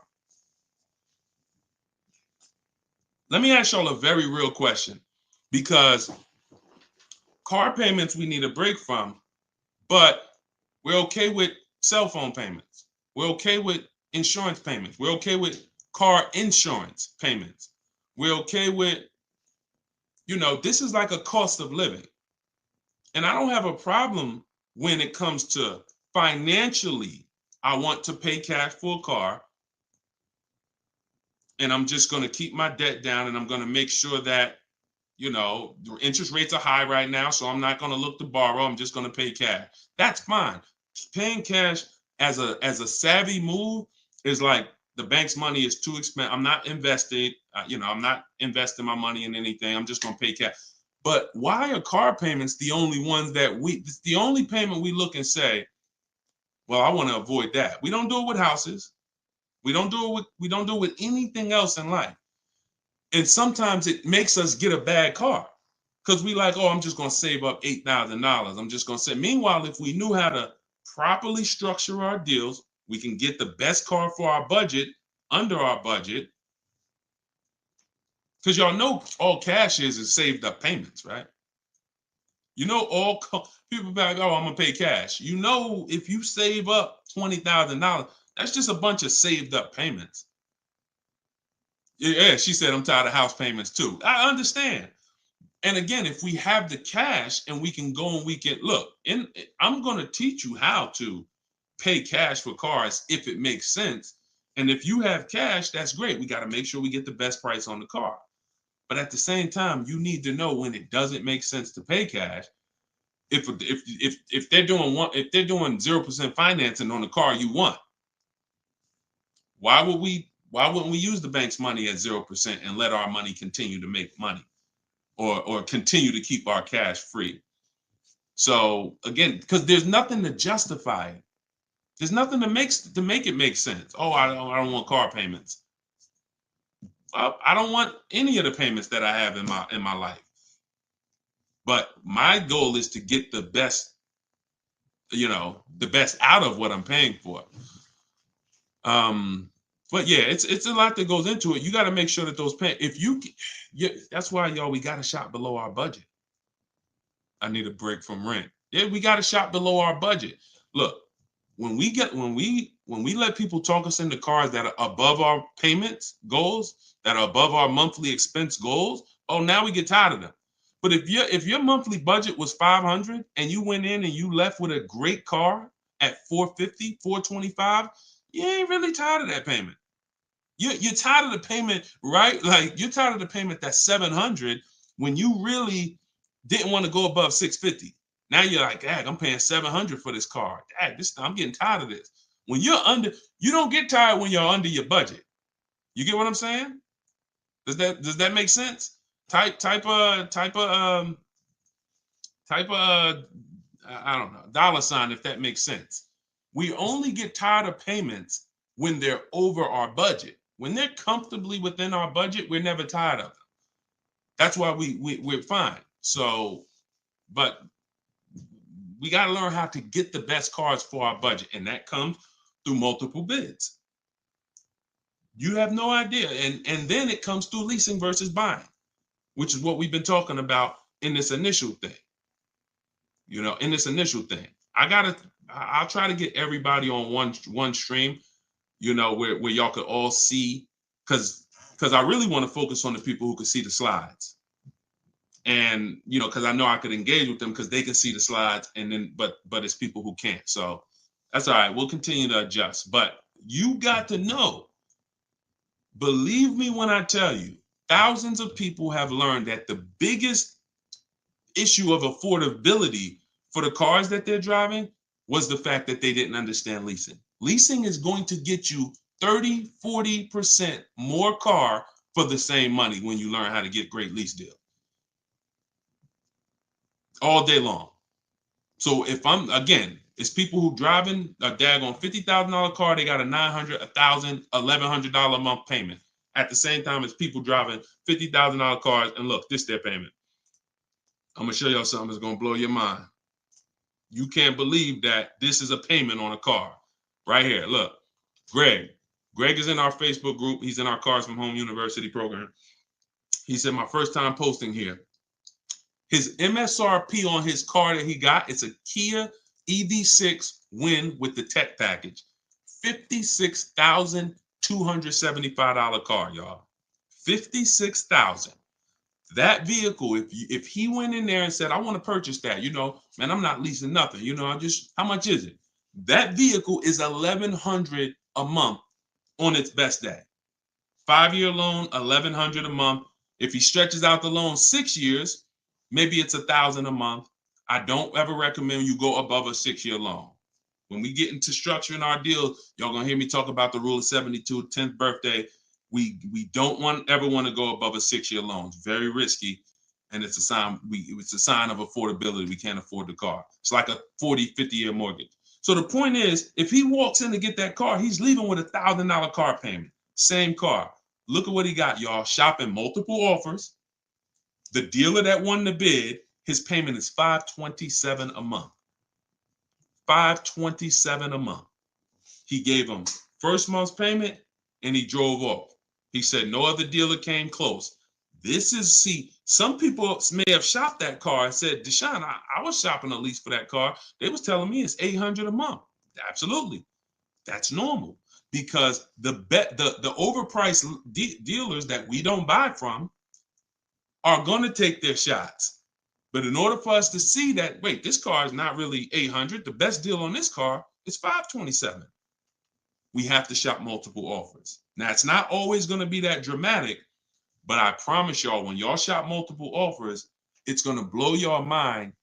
A: Let me ask y'all a very real question, because car payments we need a break from, but we're okay with cell phone payments. We're okay with insurance payments. We're okay with car insurance payments. We're okay with, this is like a cost of living. And I don't have a problem when it comes to financially, I want to pay cash for a car, and I'm just going to keep my debt down, and I'm going to make sure that, the interest rates are high right now, so I'm not going to look to borrow. I'm just going to pay cash. That's fine. Paying cash as a savvy move is like, the bank's money is too expensive. I'm not invested. I'm not investing my money in anything. I'm just going to pay cash. But why are car payments the only ones it's the only payment we look and say, well, I want to avoid that. We don't do it with houses. We don't do it with anything else in life. And sometimes it makes us get a bad car because we like, oh, I'm just going to save up $8,000. I'm just going to say. Meanwhile, if we knew how to properly structure our deals, we can get the best car for our budget, under our budget. Because y'all know all cash is saved up payments, right? All people be like, oh, I'm going to pay cash. If you save up $20,000, that's just a bunch of saved up payments. Yeah, she said, I'm tired of house payments too. I understand. And again, if we have the cash and we can go and we can look, I'm going to teach you how to pay cash for cars if it makes sense. And if you have cash, that's great. We got to make sure we get the best price on the car. But at the same time, you need to know when it doesn't make sense to pay cash. If they're doing 0% financing on the car you want, why wouldn't we use the bank's money at 0% and let our money continue to make money, or continue to keep our cash free? So again, because there's nothing to justify it. There's nothing to make it make sense. Oh, I don't want car payments. I don't want any of the payments that I have in my life. But my goal is to get the best the best out of what I'm paying for. But yeah, it's a lot that goes into it. You got to make sure that those that's why, y'all, we got to shop below our budget. I need a break from rent. Yeah, we got to shop below our budget. Look, when we let people talk us into cars that are above our payments goals, that are above our monthly expense goals, oh, now we get tired of them. But if your monthly budget was 500 and you went in and you left with a great car at 450, 425, you ain't really tired of that payment. You're tired of the payment, right? Like, you're tired of the payment that's 700 when you really didn't want to go above 650. Now you're like, dang, I'm paying 700 for this car. Dang, I'm getting tired of this. When you're under, you don't get tired when you're under your budget. You get what I'm saying? Does that make sense? Type I don't know, $, if that makes sense. We only get tired of payments when they're over our budget. When they're comfortably within our budget, we're never tired of them. That's why we're fine. So, but we got to learn how to get the best cars for our budget, and that comes through multiple bids. You have no idea. And then it comes through leasing versus buying, which is what we've been talking about in this initial thing. In this initial thing. I'll try to get everybody on one stream, where y'all could all see, because I really want to focus on the people who can see the slides. And because I know I could engage with them because they can see the slides, and then but it's people who can't. So that's all right. We'll continue to adjust. But you got to know, believe me when I tell you, thousands of people have learned that the biggest issue of affordability for the cars that they're driving was the fact that they didn't understand leasing. Leasing is going to get you 30, 40% more car for the same money when you learn how to get great lease deals. All day long. So it's people who driving a daggone $50,000 car, they got a $900, $1,000, $1,100 a month payment. At the same time as people driving $50,000 cars, and look, this is their payment. I'm gonna show y'all something that's gonna blow your mind. You can't believe that this is a payment on a car. Right here, look. Greg is in our Facebook group. He's in our Cars from Home University program. He said, my first time posting here. His MSRP on his car that he got, it's a Kia EV6 Win with the tech package. $56,275 car, y'all. $56,000. That vehicle, if he went in there and said, I want to purchase that, man, I'm not leasing nothing. How much is it? That vehicle is $1,100 a month on its best day. 5-year loan, $1,100 a month. If he stretches out the loan 6 years, maybe it's $1,000 a month. I don't ever recommend you go above a 6-year loan. When we get into structuring our deal, y'all gonna hear me talk about the rule of 72, 10th birthday. We don't ever want to go above a 6-year loan. It's very risky, and it's a sign. It's a sign of affordability. We can't afford the car. It's like a 40, 50-year mortgage. So the point is, if he walks in to get that car, he's leaving with $1,000 car payment. Same car. Look at what he got, y'all. Shopping multiple offers. The dealer that won the bid, his payment is $527 a month. $527 a month. He gave him first month's payment, and he drove off. He said no other dealer came close. Some people may have shopped that car and said, Deshone, I was shopping a lease for that car. They was telling me it's $800 a month. Absolutely. That's normal, because the overpriced dealers that we don't buy from are going to take their shots. But in order for us to see that, wait, this car is not really $800. The best deal on this car is $527. We have to shop multiple offers. Now, it's not always going to be that dramatic, but I promise y'all, when y'all shop multiple offers, it's going to blow your mind.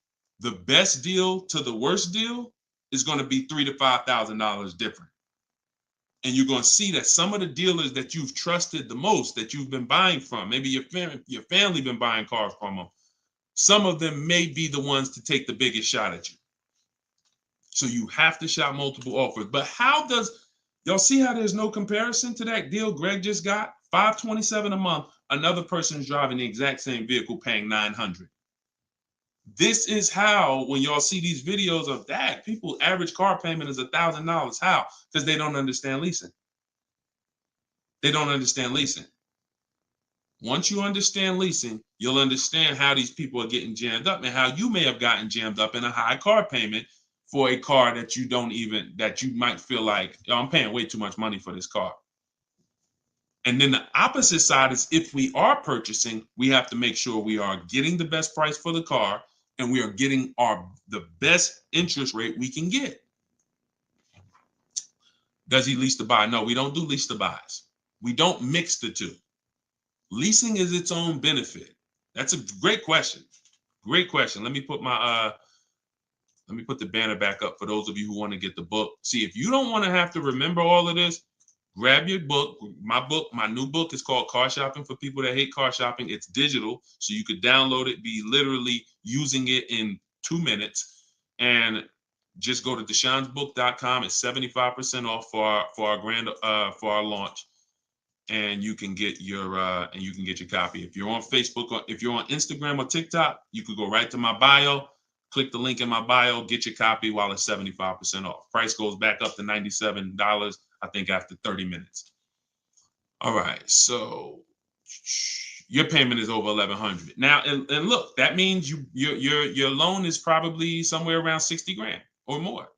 A: The best deal to the worst deal is going to be $3,000 to $5,000 different. And you're going to see that some of the dealers that you've trusted the most, that you've been buying from, maybe your family been buying cars from them, some of them may be the ones to take the biggest shot at you. So you have to shop multiple offers. But y'all see how there's no comparison to that deal Greg just got? $527 a month. Another person's driving the exact same vehicle paying $900. This is how, when y'all see these videos of that, people average car payment is $1,000. How? Because they don't understand leasing. They don't understand leasing. Once you understand leasing, you'll understand how these people are getting jammed up and how you may have gotten jammed up in a high car payment for a car that you might feel like, oh, I'm paying way too much money for this car. And then the opposite side is, if we are purchasing, we have to make sure we are getting the best price for the car and we are getting the best interest rate we can get. Does he lease to buy? No, we don't do lease to buys. We don't mix the two. Leasing is its own benefit. That's a great question. Great question. Let me put the banner back up for those of you who want to get the book. See, if you don't want to have to remember all of this, grab your book. My new book is called Car Shopping for People That Hate Car Shopping. It's digital, so you could download it, be literally using it in 2 minutes, and just go to deshonsbook.com. It's 75% off for our launch, and you can get your copy. If you're on Facebook or if you're on Instagram or TikTok, you could go right to my bio. Click the link in my bio, get your copy while it's 75% off. Price goes back up to $97, I think, after 30 minutes. All right, so your payment is over $1,100 now, and look, that means your loan is probably somewhere around 60 grand or more.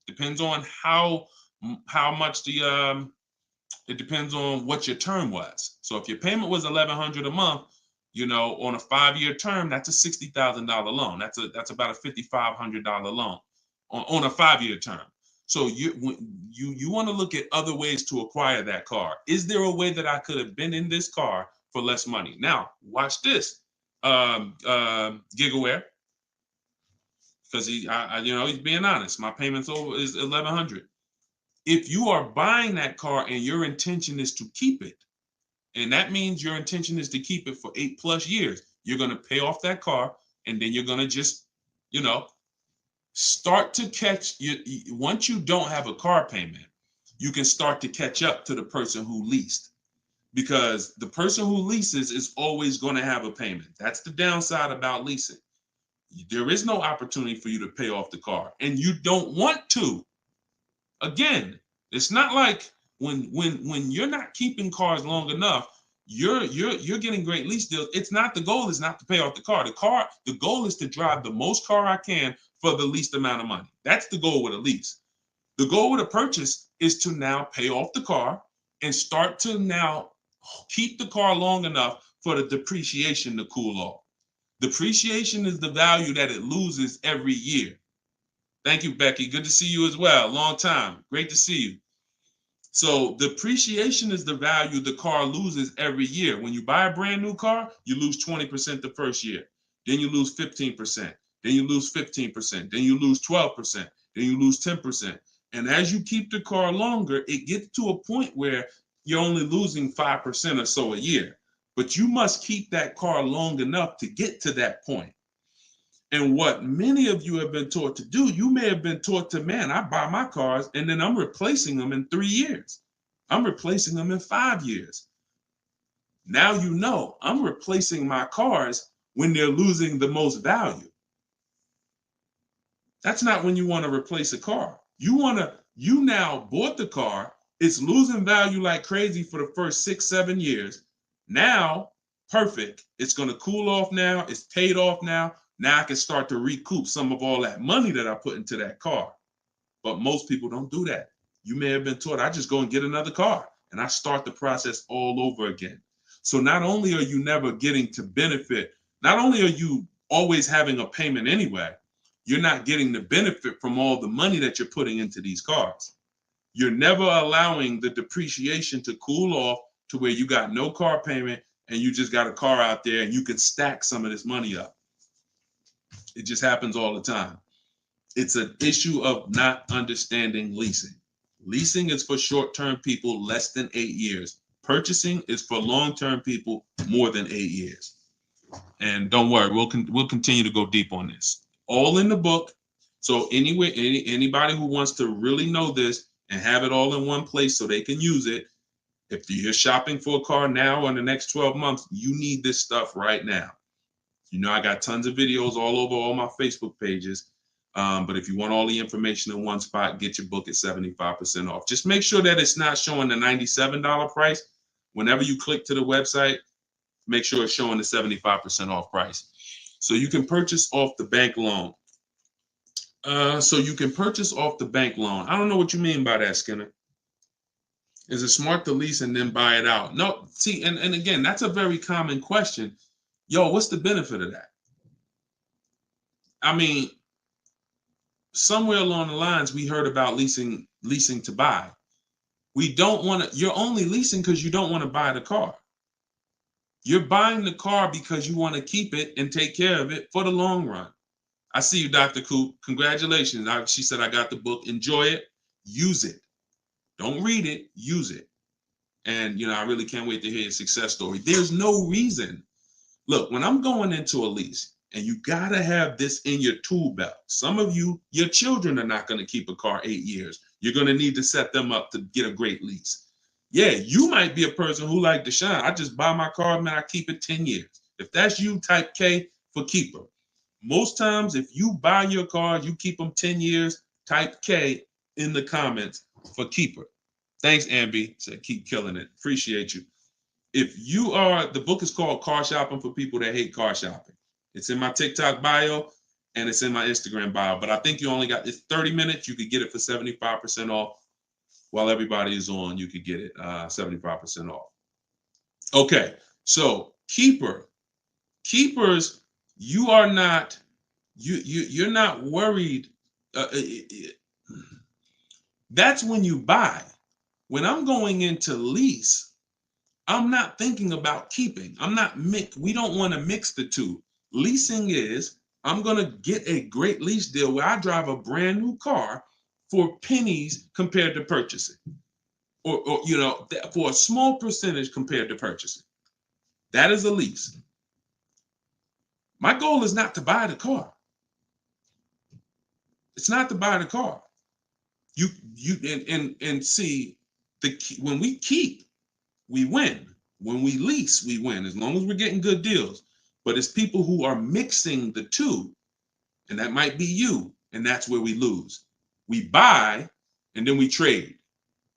A: Depends on how much it depends on what your term was. So if your payment was $1,100 a month, on a 5-year term, that's a $60,000 loan. That's about a $5,500 loan on a 5-year term. So you want to look at other ways to acquire that car. Is there a way that I could have been in this car for less money? Now, watch this, Gigaware, because he's being honest. My payment's is $1,100. If you are buying that car and your intention is to keep it, and that means your intention is to keep it for 8+ years, you're going to pay off that car, and then you're going to just, start to catch once you don't have a car payment, you can start to catch up to the person who leased, because the person who leases is always going to have a payment. That's the downside about leasing. There is no opportunity for you to pay off the car, and you don't want to. Again, it's not like when you're not keeping cars long enough, you're getting great lease deals. The goal is not to pay off the car. The goal is to drive the most car I can for the least amount of money. That's the goal with a lease. The goal with a purchase is to now pay off the car and start to now keep the car long enough for the depreciation to cool off. Depreciation is the value that it loses every year. Thank you, Becky. Good to see you as well. Long time. Great to see you. So depreciation is the value the car loses every year. When you buy a brand new car, you lose 20% the first year. Then you lose 15%. Then you lose 15%. Then you lose 12%. Then you lose 10%. And as you keep the car longer, it gets to a point where you're only losing 5% or so a year. But you must keep that car long enough to get to that point. And what many of you have been taught to do, you may have been taught to, man, I buy my cars and then I'm replacing them in 3 years. I'm replacing them in 5 years. Now I'm replacing my cars when they're losing the most value. That's not when you want to replace a car. You now bought the car, it's losing value like crazy for the first 6-7 years. Now, perfect. It's going to cool off now. It's paid off now. Now I can start to recoup some of all that money that I put into that car. But most people don't do that. You may have been taught, I just go and get another car and I start the process all over again. So not only are you never getting to benefit, not only are you always having a payment anyway, you're not getting the benefit from all the money that you're putting into these cars. You're never allowing the depreciation to cool off to where you got no car payment and you just got a car out there and you can stack some of this money up. It just happens all the time. It's an issue of not understanding leasing. Leasing is for short-term people less than 8 years. Purchasing is for long-term people more than 8 years. And don't worry, we'll continue to go deep on this. All in the book. So anyway, anybody who wants to really know this and have it all in one place so they can use it, if you're shopping for a car now or in the next 12 months, you need this stuff right now. You know, I got tons of videos all over all my Facebook pages. But if you want all the information in one spot, get your book at 75% off. Just make sure that it's not showing the $97 price. Whenever you click to the website, make sure it's showing the 75% off price. So you can purchase off the bank loan. I don't know what you mean by that, Skinner. Is it smart to lease and then buy it out? No, see, and again, that's a very common question. Yo, what's the benefit of that? I mean, somewhere along the lines, we heard about leasing to buy. We don't want to, you're only leasing because you don't want to buy the car. You're buying the car because you want to keep it and take care of it for the long run. I see you, Dr. Coop. Congratulations. She said, I got the book. Enjoy it. Use it. Don't read it. Use it. And, I really can't wait to hear your success story. There's no reason. Look, when I'm going into a lease, and you got to have this in your tool belt. Some of you, your children are not going to keep a car 8 years. You're going to need to set them up to get a great lease. Yeah, you might be a person who like Deshone. I just buy my car, man, I keep it 10 years. If that's you, type K for keeper. Most times, if you buy your car, you keep them 10 years, type K in the comments for keeper. Thanks, Ambi. Said keep killing it. Appreciate you. If you are, the book is called Car Shopping for People That Hate Car Shopping. It's in my TikTok bio and it's in my Instagram bio. But I think you only got, it's 30 minutes. You could get it for 75% off. While everybody is on, you could get it 75% off. Okay, so keepers, you are not, you're not worried. That's when you buy. When I'm going into lease, I'm not thinking about keeping. We don't want to mix the two. Leasing is, I'm going to get a great lease deal where I drive a brand new car for pennies compared to purchasing. Or for a small percentage compared to purchasing. That is a lease. My goal is not to buy the car. It's not to buy the car. You see, when we keep, we win. When we lease, we win, as long as we're getting good deals. But it's people who are mixing the two, and that might be you, and that's where we lose. We buy, and then we trade.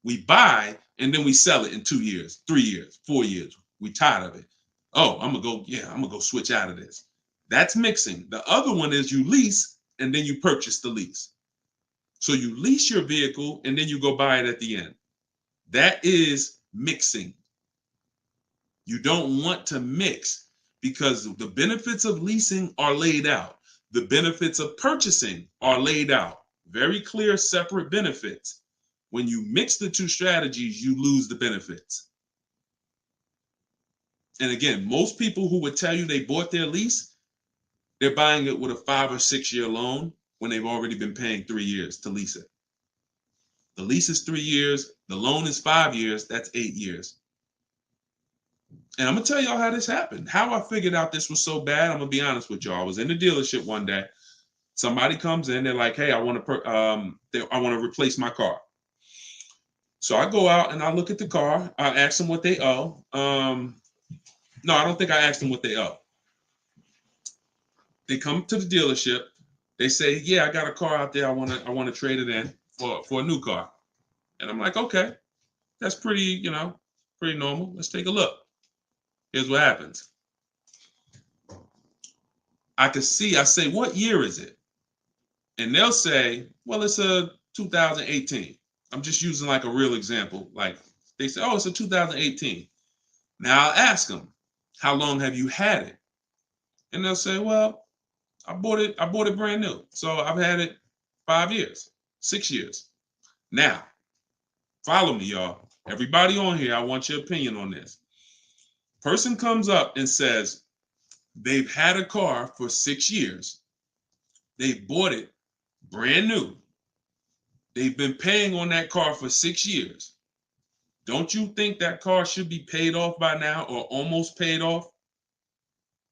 A: We buy, and then we sell it in 2 years, 3 years, 4 years. We tired of it. Oh, I'm gonna go switch out of this. That's mixing. The other one is you lease, and then you purchase the lease. So you lease your vehicle, and then you go buy it at the end. That is mixing. You don't want to mix because the benefits of leasing are laid out. The benefits of purchasing are laid out. Very clear, separate benefits. When you mix the two strategies, you lose the benefits. And again, most people who would tell you they bought their lease, they're buying it with a 5 or 6 year loan when they've already been paying 3 years to lease it. The lease is 3 years. The loan is 5 years. That's 8 years. And I'm going to tell y'all how this happened. How I figured out this was so bad, I'm going to be honest with y'all. I was in the dealership one day. Somebody comes in. They're like, hey, I want to replace my car. So I go out and I look at the car. I ask them what they owe. No, I don't think I asked them what they owe. They come to the dealership. They say, yeah, I got a car out there. I want to trade it in for a new car. And I'm like, okay, that's pretty normal. Let's take a look. Here's what happens. I say, what year is it? And they'll say, well, it's a 2018. I'm just using like a real example. Like they say, oh, it's a 2018. Now I'll ask them, how long have you had it? And they'll say, well, I bought it brand new. So I've had it 5 years, 6 years. Now, follow me, y'all. Everybody on here, I want your opinion on this. Person comes up and says they've had a car for 6 years. They bought it brand new. They've been paying on that car for 6 years. Don't you think that car should be paid off by now or almost paid off?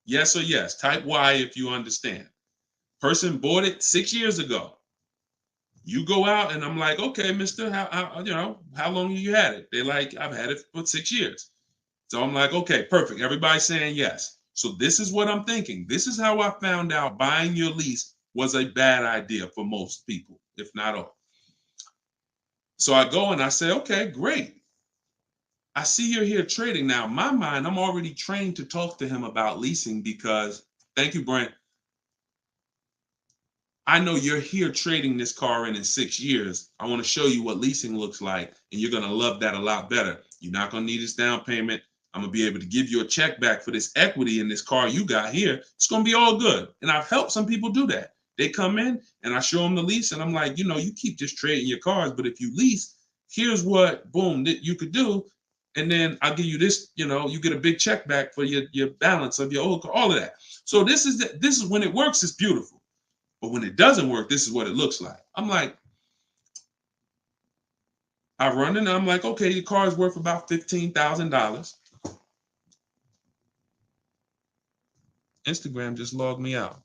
A: Yes or yes. Type Y if you understand. Person bought it 6 years ago. You go out and I'm like, okay, mister, how long have you had it? They're like, I've had it for 6 years. So I'm like, okay, perfect. Everybody's saying yes. So this is what I'm thinking. This is how I found out buying your lease was a bad idea for most people, if not all. So I go and I say, okay, great. I see you're here trading. Now, in my mind, I'm already trained to talk to him about leasing because, thank you, Brent. I know you're here trading this car in 6 years. I want to show you what leasing looks like, and you're going to love that a lot better. You're not going to need this down payment. I'm going to be able to give you a check back for this equity in this car you got here. It's going to be all good. And I've helped some people do that. They come in and I show them the lease, and I'm like, you know, you keep just trading your cars, but if you lease, here's what, boom, that you could do. And then I'll give you this, you know, you get a big check back for your balance of your old car, all of that. So this is when it works, it's beautiful. But when it doesn't work, this is what it looks like. I'm like, I run in and I'm like, okay, your car is worth about $15,000. Instagram just logged me out.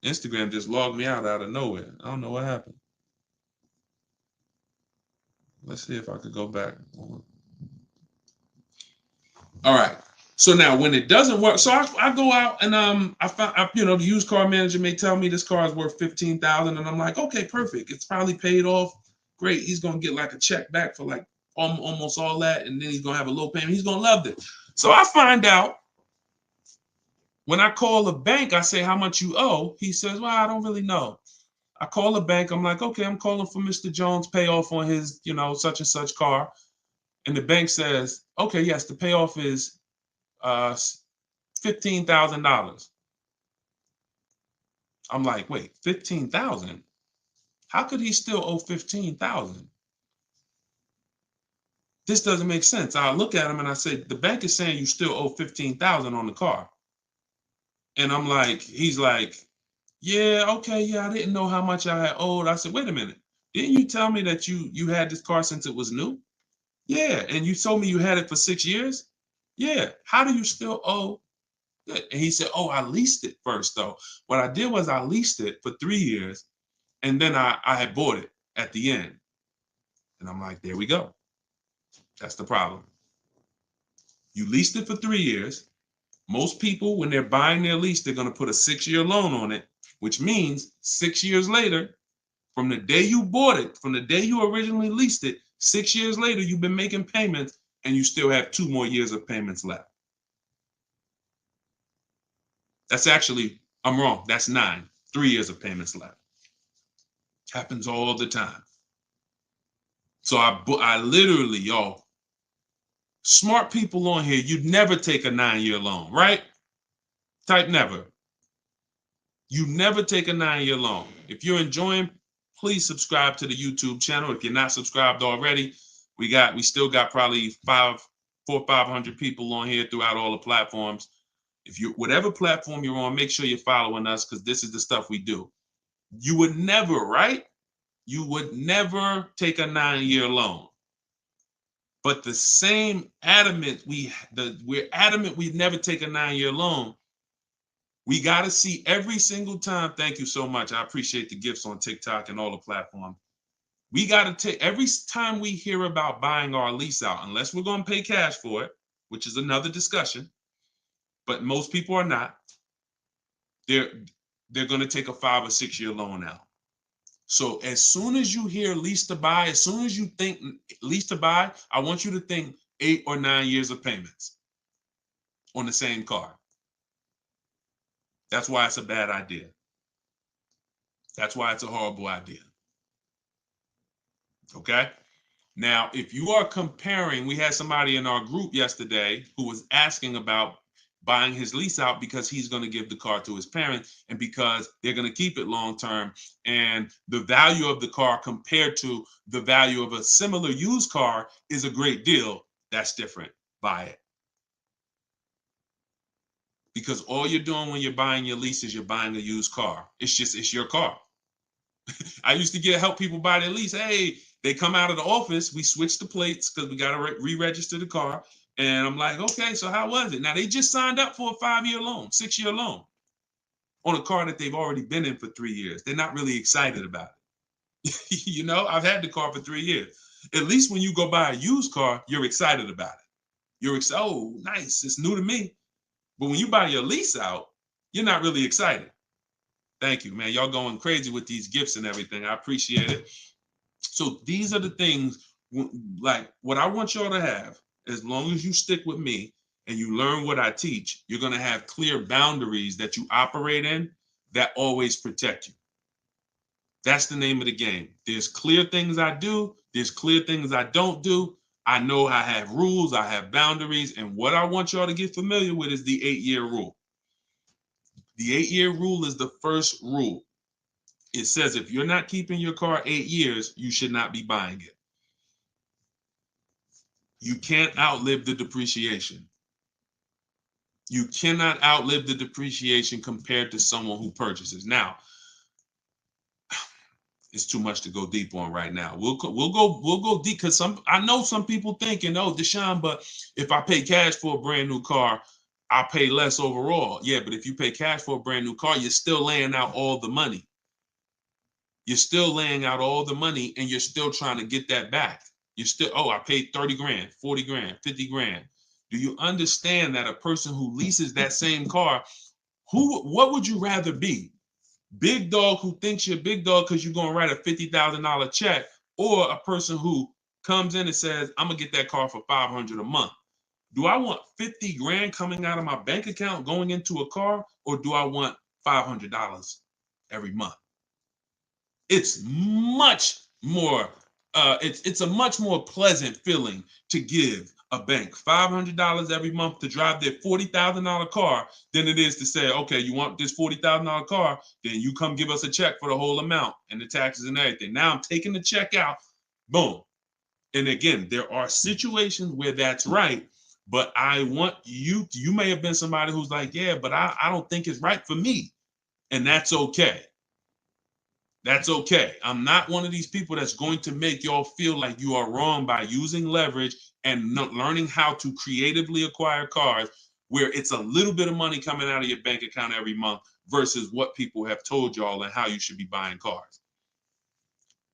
A: Instagram just logged me out of nowhere. I don't know what happened. Let's see if I could go back. All right. So now when it doesn't work, so I go out and I find, you know, the used car manager may tell me this car is worth $15,000, and I'm like, okay, perfect. It's probably paid off. Great. He's gonna get like a check back for like almost all that, and then he's gonna have a low payment. He's gonna love it. So I find out when I call the bank, I say how much you owe. He says, well, I don't really know. I call the bank. I'm like, okay, I'm calling for Mr. Jones' payoff on his, you know, such and such car. And the bank says, okay, yes, the payoff is $15,000. I'm like, wait, 15,000? How could he still owe 15,000? This doesn't make sense. I look at him and I say, the bank is saying you still owe 15,000 on the car. And I'm like, he's like, yeah, okay, yeah, I didn't know how much I had owed. I said, wait a minute. Didn't you tell me that you had this car since it was new? Yeah, and you told me you had it for 6 years? Yeah. How do you still owe? And he said, oh, I leased it first, though. What I did was I leased it for 3 years, and then I had bought it at the end. And I'm like, there we go. That's the problem. You leased it for 3 years. Most people, when they're buying their lease, they're going to put a 6-year loan on it, which means 6 years later, from the day you bought it, from the day you originally leased it, 6 years later, you've been making payments and you still have 2 more years of payments left. That's actually, I'm wrong. That's 9, 3 years of payments left. Happens all the time. So I literally, y'all, smart people on here, you'd never take a 9-year loan, right? Type never. You never take a 9-year loan. If you're enjoying, please subscribe to the YouTube channel. If you're not subscribed already, we still got probably 400 or 500 people on here throughout all the platforms. If you, whatever platform you're on, make sure you're following us, because this is the stuff we do. You would never, right? You would never take a 9-year loan. But the same adamant, we're adamant we'd never take a 9-year loan. We got to see every single time. Thank you so much. I appreciate the gifts on TikTok and all the platforms. We got to take every time we hear about buying our lease out, unless we're going to pay cash for it, which is another discussion. But most people are not. They're going to take a 5 or 6 year loan out. So as soon as you hear lease to buy, as soon as you think lease to buy, I want you to think 8 or 9 years of payments on the same car. That's why it's a bad idea. That's why it's a horrible idea. Okay? Now, if you are comparing, we had somebody in our group yesterday who was asking about buying his lease out because he's going to give the car to his parents and because they're going to keep it long term. And the value of the car compared to the value of a similar used car is a great deal. That's different. Buy it. Because all you're doing when you're buying your lease is you're buying a used car. It's your car. I used to help people buy their lease. Hey, they come out of the office. We switch the plates because we got to re-register the car. And I'm like, okay, so how was it? Now, they just signed up for a 5-year loan, 6-year loan on a car that they've already been in for 3 years. They're not really excited about it. You know, I've had the car for 3 years. At least when you go buy a used car, you're excited about it. You're excited. Oh, nice. It's new to me. But when you buy your lease out, you're not really excited. Thank you, man. Y'all going crazy with these gifts and everything. I appreciate it. So these are the things, like what I want y'all to have, as long as you stick with me and you learn what I teach, you're going to have clear boundaries that you operate in that always protect you. That's the name of the game. There's clear things I do. There's clear things I don't do. I know I have rules. I have boundaries. And what I want y'all to get familiar with is the 8-year rule. The 8-year rule is the first rule. It says if you're not keeping your car 8 years, you should not be buying it. You can't outlive the depreciation. You cannot outlive the depreciation compared to someone who purchases. Now, it's too much to go deep on right now. We'll go deep because I know some people thinking, oh, Deshone, but if I pay cash for a brand new car, I'll pay less overall. Yeah, but if you pay cash for a brand new car, you're still laying out all the money. You're still laying out all the money and you're still trying to get that back. You're still, oh, I paid 30 grand, 40 grand, 50 grand. Do you understand that a person who leases that same car, what would you rather be? Big dog who thinks you're big dog because you're going to write a $50,000 check, or a person who comes in and says, I'm going to get that car for $500 a month. Do I want 50 grand coming out of my bank account going into a car, or do I want $500 every month? It's much more, it's a much more pleasant feeling to give a bank $500 every month to drive their $40,000 car than it is to say, okay, you want this $40,000 car, then you come give us a check for the whole amount and the taxes and everything. Now I'm taking the check out, boom. And again, there are situations where that's right, but I want you may have been somebody who's like, yeah, but I don't think it's right for me. And that's okay. That's okay. I'm not one of these people that's going to make y'all feel like you are wrong by using leverage and learning how to creatively acquire cars where it's a little bit of money coming out of your bank account every month versus what people have told y'all and how you should be buying cars.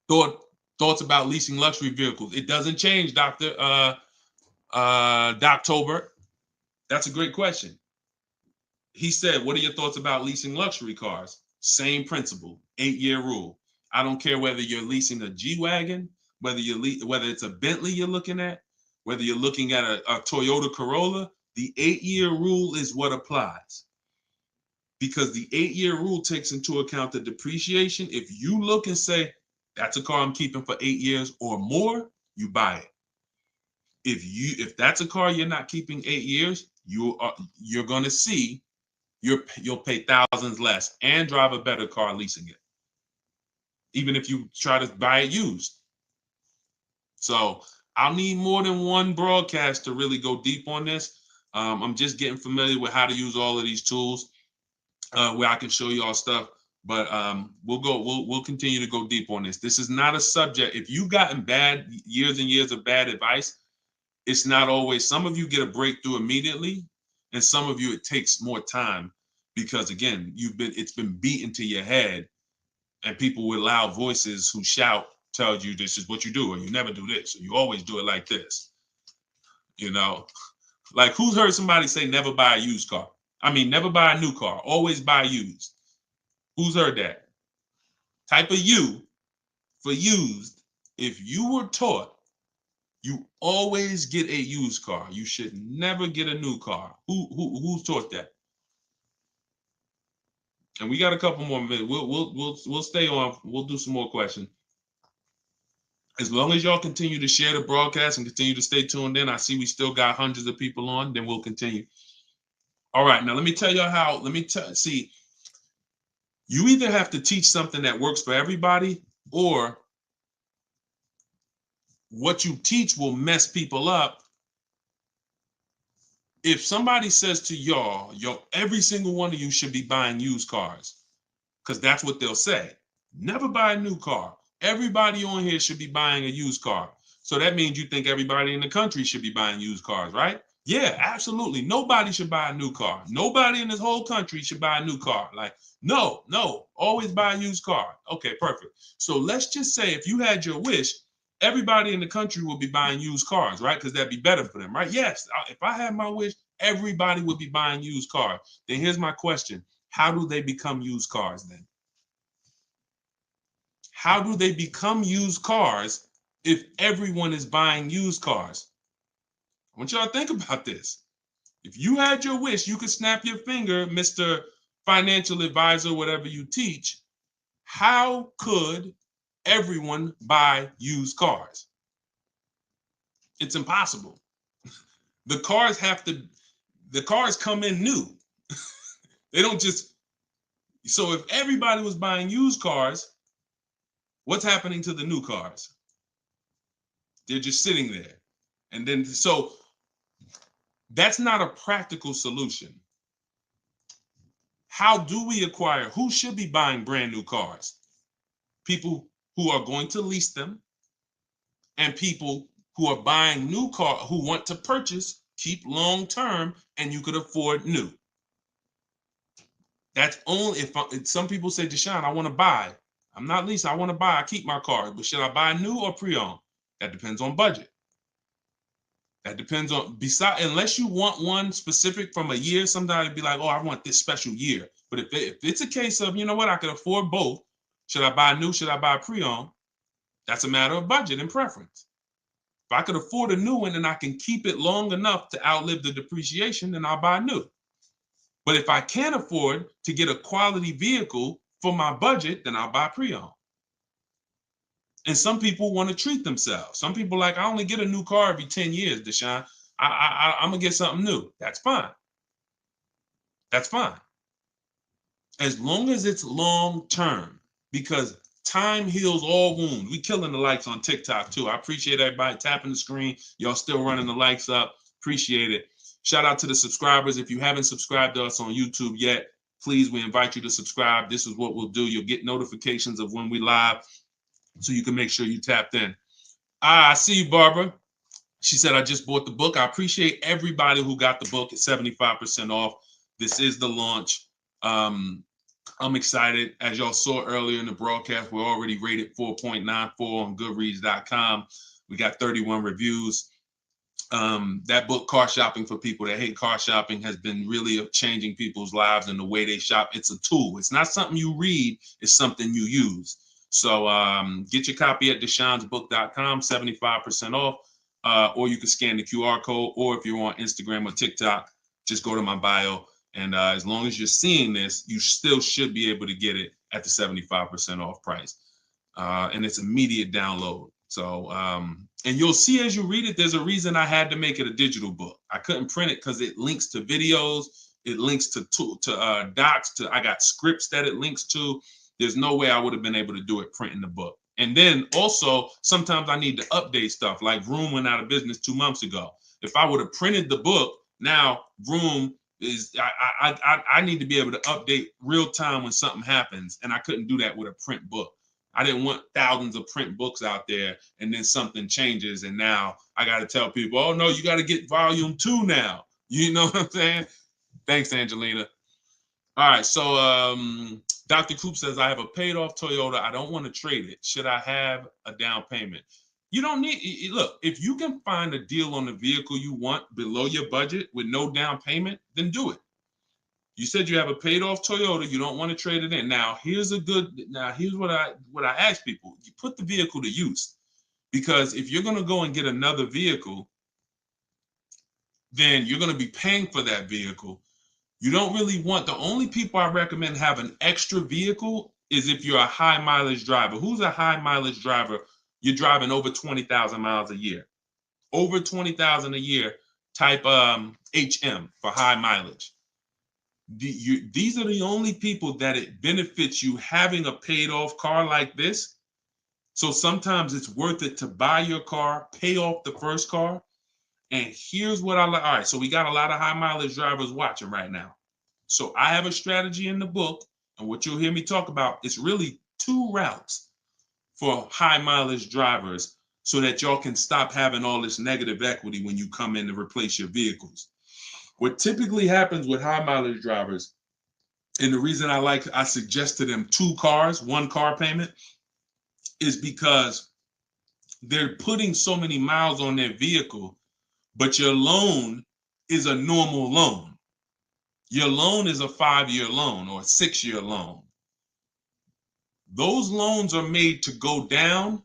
A: Thoughts about leasing luxury vehicles. It doesn't change, Dr. Doctober. That's a great question. He said, what are your thoughts about leasing luxury cars? Same principle, 8-year rule. I don't care whether you're leasing a G-Wagon, whether it's a Bentley you're looking at, whether you're looking at a Toyota Corolla, the 8-year rule is what applies. Because the 8-year rule takes into account the depreciation. If you look and say, that's a car I'm keeping for 8 years or more, you buy it. If that's a car you're not keeping 8 years, you're going to see you'll pay thousands less and drive a better car leasing it, even if you try to buy it used. So I'll need more than one broadcast to really go deep on this. I'm just getting familiar with how to use all of these tools where I can show you all stuff. But we'll continue to go deep on this. This is not a subject. If you've gotten years and years of bad advice, it's not always. Some of you get a breakthrough immediately, and some of you it takes more time because again, it's been beaten to your head, and people with loud voices who shout tell you this is what you do, or you never do this, or you always do it like this. You know, like who's heard somebody say never buy a used car? I mean, never buy a new car, always buy used. Who's heard that? Type of U for used. If you were taught you always get a used car, you should never get a new car. Who's taught that? And we got a couple more minutes. We'll stay on. We'll do some more questions. As long as y'all continue to share the broadcast and continue to stay tuned in, I see we still got hundreds of people on. Then we'll continue. All right, now let me tell you how. See. You either have to teach something that works for everybody, or what you teach will mess people up. If somebody says to y'all, every single one of you should be buying used cars, because that's what they'll say. Never buy a new car. Everybody on here should be buying a used car. So that means you think everybody in the country should be buying used cars, right? Yeah, absolutely. Nobody should buy a new car. Nobody in this whole country should buy a new car. Like, no, always buy a used car. Okay, perfect. So let's just say if you had your wish, everybody in the country will be buying used cars, right? Because that'd be better for them, right? Yes, if I had my wish, everybody would be buying used cars. Then here's my question. How do they become used cars then? How do they become used cars if everyone is buying used cars? I want y'all to think about this. If you had your wish, you could snap your finger, Mr. Financial Advisor, whatever you teach. How could everyone buy used cars? It's impossible. The cars come in new. They don't just, so if everybody was buying used cars, what's happening to the new cars? They're just sitting there. And then, so that's not a practical solution. How do we acquire? Who should be buying brand new cars? People who are going to lease them, and people who are buying new cars, who want to purchase, keep long term, and you could afford new. That's only if some people say, Deshone, I want to buy. I'm not leasing, I want to buy. I keep my car, but should I buy new or pre-owned? That depends on budget. That depends on, unless you want one specific from a year, sometimes it'd be like, oh, I want this special year. But if it's a case of, you know what, I can afford both. Should I buy new? Should I buy pre-owned? That's a matter of budget and preference. If I could afford a new one and I can keep it long enough to outlive the depreciation, then I'll buy new. But if I can't afford to get a quality vehicle for my budget, then I'll buy pre-owned. And some people want to treat themselves. Some people like, I only get a new car every 10 years, Deshone. I'm going to get something new. That's fine. That's fine. As long as it's long term, because time heals all wounds. We killing the likes on TikTok too. I appreciate everybody tapping the screen. Y'all still running the likes up. Appreciate it. Shout out to the subscribers. If you haven't subscribed to us on YouTube yet, please, we invite you to subscribe. This is what we'll do. You'll get notifications of when we live, so you can make sure you tapped in. I see you, Barbara. She said, I just bought the book. I appreciate everybody who got the book at 75% off. This is the launch. I'm excited. As y'all saw earlier in the broadcast, we're already rated 4.94 on Goodreads.com. We got 31 reviews. That book, Car Shopping for People That Hate Car Shopping, has been really changing people's lives and the way they shop. It's a tool. It's not something you read. It's something you use. So get your copy at deshonesbook.com, 75% off, or you can scan the QR code, or if you're on Instagram or TikTok, just go to my bio. And as long as you're seeing this, you still should be able to get it at the 75% off price. And it's immediate download. So, and you'll see as you read it, there's a reason I had to make it a digital book. I couldn't print it because it links to videos, it links to docs, I got scripts that it links to. There's no way I would have been able to do it printing the book. And then also, sometimes I need to update stuff, like Vroom went out of business 2 months ago. If I would have printed the book, now Vroom is, I need to be able to update real time when something happens, and I couldn't do that with a print book. I didn't want thousands of print books out there, and then something changes, and now I got to tell people, oh no, you got to get volume 2 now. You know what I'm saying? Thanks, Angelina. All right, so Dr. Coop says, I have a paid off Toyota. I don't want to trade it. Should I have a down payment? You don't need, look, if you can find a deal on the vehicle you want below your budget with no down payment, then do it. You said you have a paid off Toyota. You don't want to trade it in. Now, here's what I ask people. You put the vehicle to use, because if you're going to go and get another vehicle, then you're going to be paying for that vehicle. You don't really want, the only people I recommend have an extra vehicle is if you're a high mileage driver. Who's a high mileage driver? You're driving over 20,000 miles a year. Over 20,000 a year, type HM for high mileage. These are the only people that it benefits you having a paid off car like this. So sometimes it's worth it to buy your car, pay off the first car. And here's what I like. All right, so we got a lot of high mileage drivers watching right now. So I have a strategy in the book, and what you'll hear me talk about is really 2 routes for high mileage drivers, so that y'all can stop having all this negative equity when you come in to replace your vehicles. What typically happens with high mileage drivers, and the reason I suggest to them 2 cars, 1 car payment, is because they're putting so many miles on their vehicle, but your loan is a normal loan. Your loan is a 5-year loan or a 6-year loan. Those loans are made to go down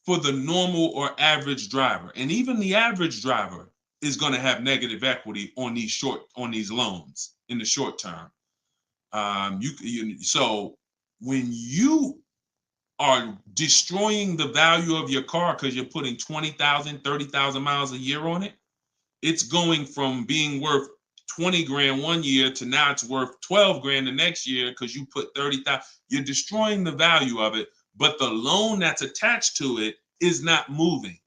A: for the normal or average driver. And even the average driver is going to have negative equity on these loans in the short term. So when you are destroying the value of your car because you're putting 20,000, 30,000 miles a year on it, it's going from being worth 20 grand one year to now it's worth 12 grand the next year because you put 30,000. You're destroying the value of it, but the loan that's attached to it is not moving.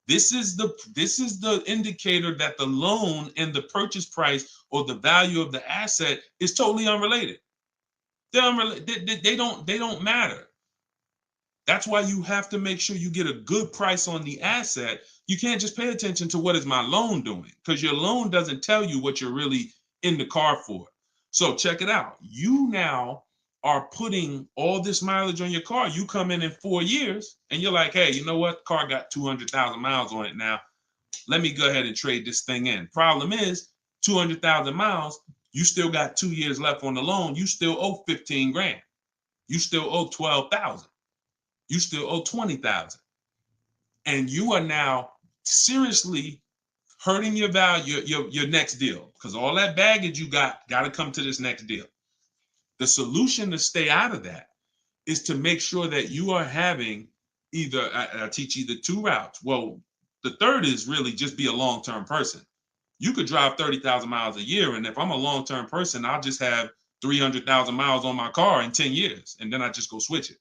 A: This is the indicator that the loan and the purchase price or the value of the asset is totally unrelated. They're unrelated. They don't matter. That's why you have to make sure you get a good price on the asset. You can't just pay attention to what is my loan doing, because your loan doesn't tell you what you're really in the car for. So check it out. You now are putting all this mileage on your car. You come in 4 years and you're like, hey, you know what? Car got 200,000 miles on it now. Let me go ahead and trade this thing in. Problem is 200,000 miles. You still got 2 years left on the loan. You still owe 15 grand. You still owe 12,000. You still owe 20,000. And you are now seriously hurting your value, your next deal, because all that baggage you got to come to this next deal. The solution to stay out of that is to make sure that you are having either, I teach either 2 routes. Well, the third is really just be a long-term person. You could drive 30,000 miles a year. And if I'm a long-term person, I'll just have 300,000 miles on my car in 10 years. And then I just go switch it.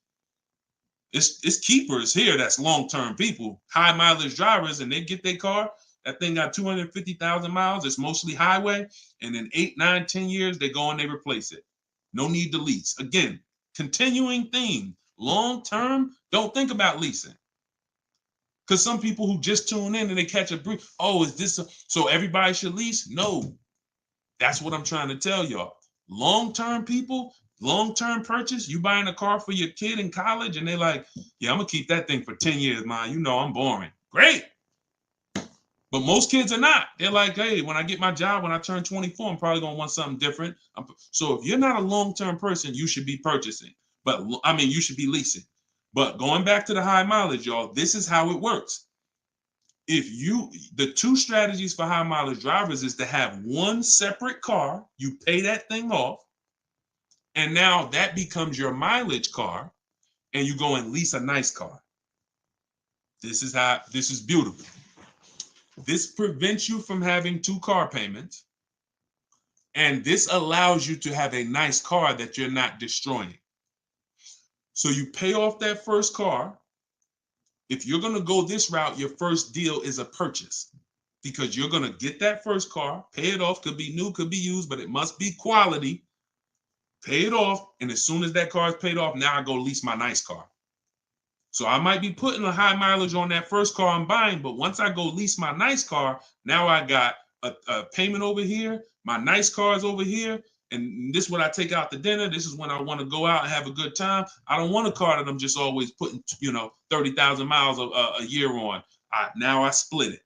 A: It's keepers here that's long-term people, high mileage drivers, and they get their car. That thing got 250,000 miles. It's mostly highway. And in 8, 9, 10 years, they go and they replace it. No need to lease. Again, continuing theme. Long-term, don't think about leasing. Because some people who just tune in and they catch a brief, oh, is this so everybody should lease? No. That's what I'm trying to tell y'all. Long-term people, long-term purchase, you buying a car for your kid in college and they're like, yeah, I'm going to keep that thing for 10 years, man. You know I'm boring. Great. But most kids are not. They're like, hey, when I get my job, when I turn 24, I'm probably going to want something different. So if you're not a long-term person, you should be purchasing. But I mean, you should be leasing. But going back to the high mileage, y'all, this is how it works. The 2 strategies for high mileage drivers is to have one separate car. You pay that thing off. And now that becomes your mileage car. And you go and lease a nice car. This is beautiful. This prevents you from having 2 car payments. And this allows you to have a nice car that you're not destroying. So you pay off that first car. If you're going to go this route, your first deal is a purchase, because you're going to get that first car, pay it off, could be new, could be used, but it must be quality. Pay it off. And as soon as that car is paid off, now I go lease my nice car. So I might be putting a high mileage on that first car I'm buying, but once I go lease my nice car, now I got a payment over here. My nice car is over here. And this is when I take out to dinner. This is when I want to go out and have a good time. I don't want a car that I'm just always putting, 30,000 miles a year on. Now I split it.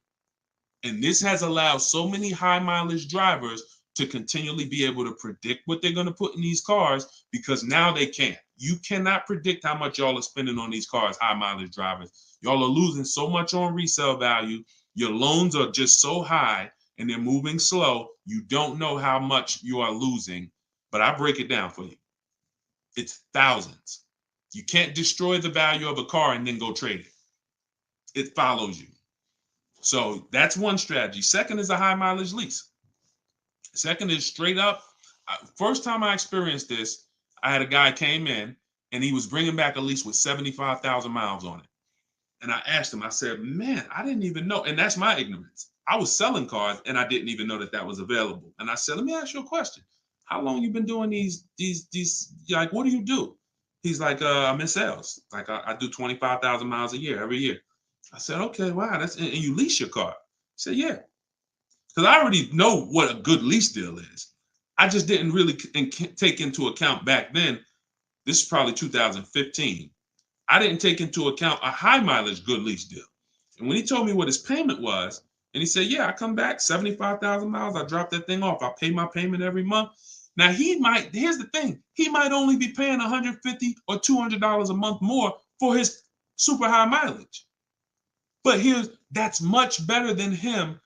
A: And this has allowed so many high mileage drivers to continually be able to predict what they're going to put in these cars, because now they can't. You cannot predict how much y'all are spending on these cars, high mileage drivers. Y'all are losing so much on resale value. Your loans are just so high and they're moving slow. You don't know how much you are losing, but I break it down for you. It's thousands. You can't destroy the value of a car and then go trade it. It follows you. So that's one strategy. Second is a high mileage lease. Second is straight up. First time I experienced this, I had a guy came in and he was bringing back a lease with 75,000 miles on it. And I asked him, I said, man, I didn't even know. And that's my ignorance. I was selling cars and I didn't even know that was available. And I said, let me ask you a question. How long you been doing these, like, what do you do? He's like, I'm in sales. Like I do 25,000 miles a year, every year. I said, okay, wow. And you lease your car? He said, yeah. Because I already know what a good lease deal is. I just didn't really take into account back then. This is probably 2015. I didn't take into account a high mileage good lease deal. And when he told me what his payment was, And he said, yeah, I come back 75,000 miles. I drop that thing off. I pay my payment every month. Now here's the thing. He might only be paying $150 or $200 a month more for his super high mileage. But that's much better than him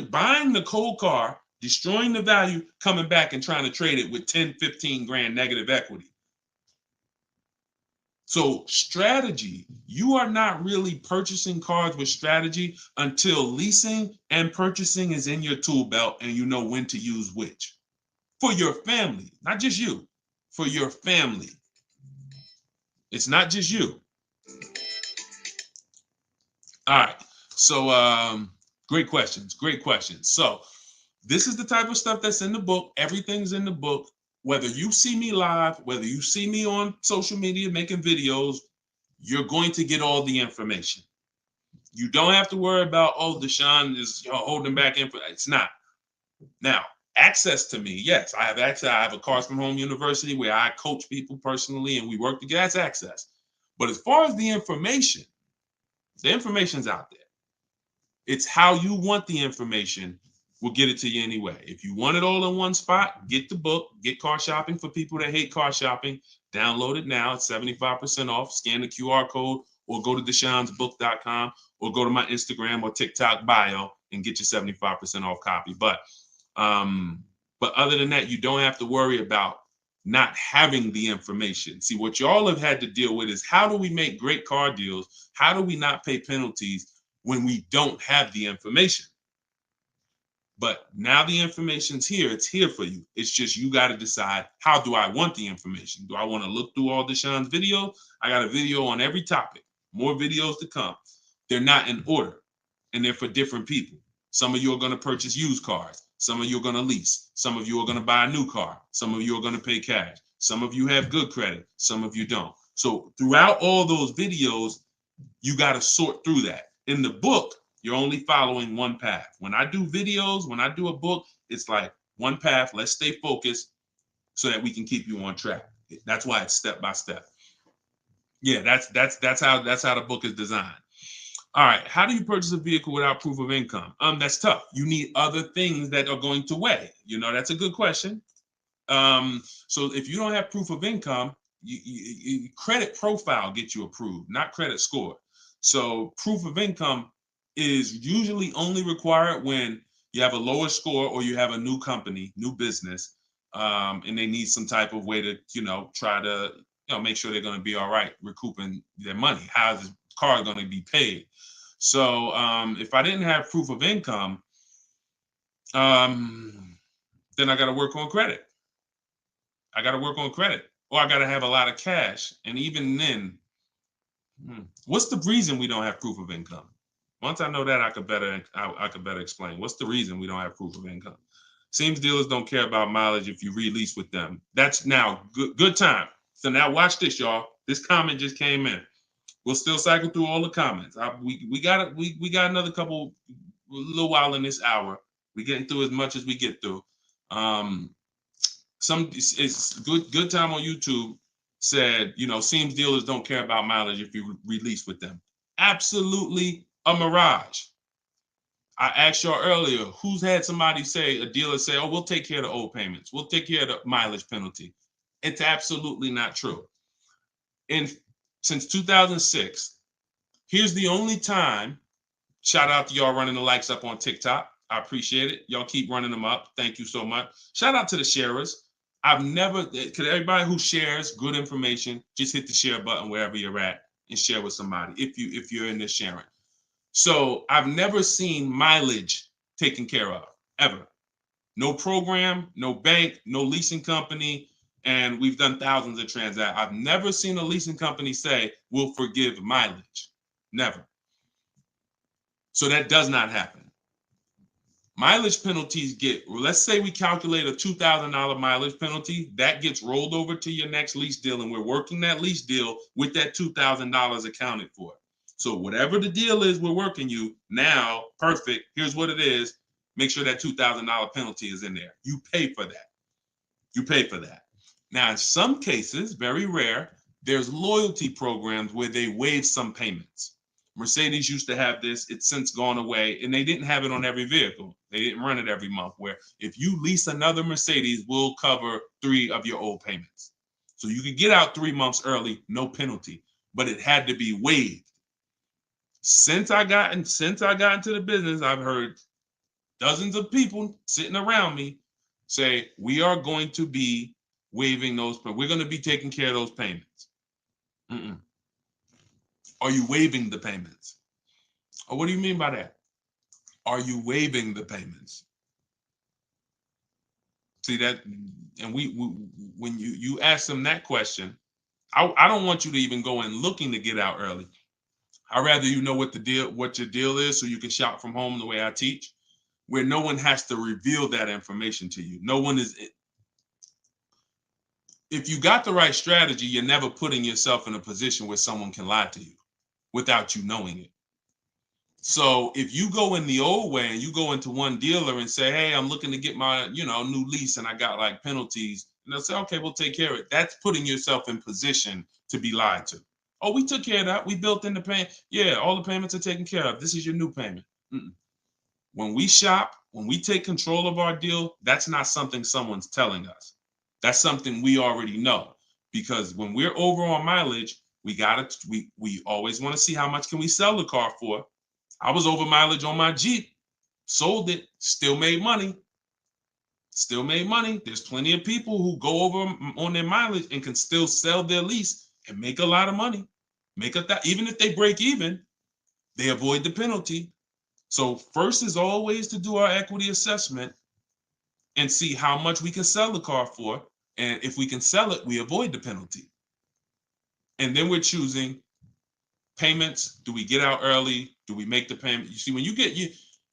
A: buying the cold car, destroying the value, coming back and trying to trade it with 10, 15 grand negative equity. So strategy, you are not really purchasing cars with strategy until leasing and purchasing is in your tool belt and you know when to use which. For your family, not just you, for your family. It's not just you. All right. So great questions. So this is the type of stuff that's in the book. Everything's in the book. Whether you see me live, whether you see me on social media making videos, you're going to get all the information. You don't have to worry about, oh, Deshone is holding back info. It's not. Now, access to me, yes, I have access. I have a Cars from Home University where I coach people personally and we work together. That's access. But as far as the information's out there. It's how you want the information. We'll get it to you anyway. If you want it all in one spot, get the book, get Car Shopping for people that hate car shopping. Download it now. It's 75% off. Scan the QR code or go to deshonesbook.com or go to my Instagram or TikTok bio and get your 75% off copy. But other than that, you don't have to worry about not having the information. See, what y'all have had to deal with is how do we make great car deals? How do we not pay penalties when we don't have the information? But now the information's here. It's here for you. It's just you got to decide, how do I want the information? Do I want to look through all Deshone's videos? I got a video on every topic. More videos to come. They're not in order, and they're for different people. Some of you are going to purchase used cars. Some of you are going to lease. Some of you are going to buy a new car. Some of you are going to pay cash. Some of you have good credit. Some of you don't. So throughout all those videos, you got to sort through that. In the book, you're only following one path. When I do videos, when I do a book, it's like one path. Let's stay focused so that we can keep you on track. That's why it's step by step. Yeah, that's how the book is designed. All right, how do you purchase a vehicle without proof of income? That's tough. You need other things that are going to weigh. That's a good question. So if you don't have proof of income, credit profile gets you approved, not credit score. So proof of income is usually only required when you have a lower score or you have a new company, new business, and they need some type of way to, try to, make sure they're going to be all right recouping their money. How is the car going to be paid? So if I didn't have proof of income, then I got to work on credit. Or I got to have a lot of cash. And even then, what's the reason we don't have proof of income? Once I know that, I could better explain. What's the reason we don't have proof of income? Seems dealers don't care about mileage if you release with them. That's now good time. So now watch this, y'all. This comment just came in. We'll still cycle through all the comments. We got another little while in this hour. We're getting through as much as we get through. It's good time on YouTube said, seems dealers don't care about mileage if you release with them. Absolutely a mirage. I asked y'all earlier, who's had somebody a dealer say, oh, we'll take care of the old payments. We'll take care of the mileage penalty. It's absolutely not true. Since 2006, here's the only time, shout out to y'all running the likes up on TikTok. I appreciate it. Y'all keep running them up. Thank you so much. Shout out to the sharers. Everybody who shares good information, just hit the share button wherever you're at and share with somebody if you're in this sharing. So I've never seen mileage taken care of, ever. No program, no bank, no leasing company, and we've done thousands of transactions. I've never seen a leasing company say, we'll forgive mileage. Never. So that does not happen. Mileage penalties let's say we calculate a $2,000 mileage penalty, that gets rolled over to your next lease deal, and we're working that lease deal with that $2,000 accounted for. So whatever the deal is we're working you now, perfect, here's what it is. Make sure that $2,000 penalty is in there. You pay for that. Now, in some cases, very rare, there's loyalty programs where they waive some payments. Mercedes used to have this. It's since gone away, and they didn't have it on every vehicle. They didn't run it every month, where if you lease another Mercedes, we'll cover 3 of your old payments. So you could get out 3 months early, no penalty, but it had to be waived. Since I got into the business, I've heard dozens of people sitting around me say, we are going to be waiving those, but we're going to be taking care of those payments. Mm-mm. Are you waiving the payments? Oh, what do you mean by that? Are you waiving the payments? See that, and we when you ask them that question, I don't want you to even go in looking to get out early. I'd rather you know what your deal is, so you can shop from home the way I teach, where no one has to reveal that information to you. No one is. If you got the right strategy, you're never putting yourself in a position where someone can lie to you without you knowing it. So if you go in the old way and you go into one dealer and say, hey, I'm looking to get my, new lease and I got like penalties, and they'll say, okay, we'll take care of it. That's putting yourself in position to be lied to. Oh, we took care of that. We built in the payment. Yeah, all the payments are taken care of. This is your new payment. Mm-mm. When we shop, when we take control of our deal, that's not something someone's telling us. That's something we already know. Because when we're over on mileage, we always want to see how much can we sell the car for. I was over mileage on my Jeep, sold it, still made money. Still made money. There's plenty of people who go over on their mileage and can still sell their lease and make a lot of money. Even if they break even, they avoid the penalty. So first is always to do our equity assessment and see how much we can sell the car for. And if we can sell it, we avoid the penalty. And then we're choosing payments. Do we get out early? Do we make the payment? You see, when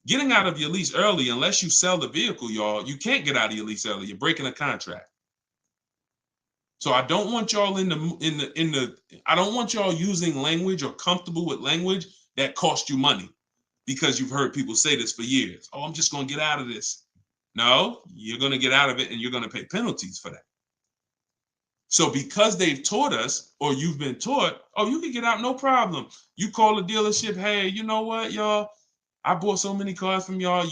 A: getting out of your lease early, unless you sell the vehicle, y'all, you can't get out of your lease early. You're breaking a contract. So I don't want y'all I don't want y'all using language or comfortable with language that cost you money, because you've heard people say this for years. Oh, I'm just going to get out of this. No, you're going to get out of it and you're going to pay penalties for that. So because they've taught us, or you've been taught, oh, you can get out, no problem. You call the dealership, hey, you know what, y'all? I bought so many cars from y'all.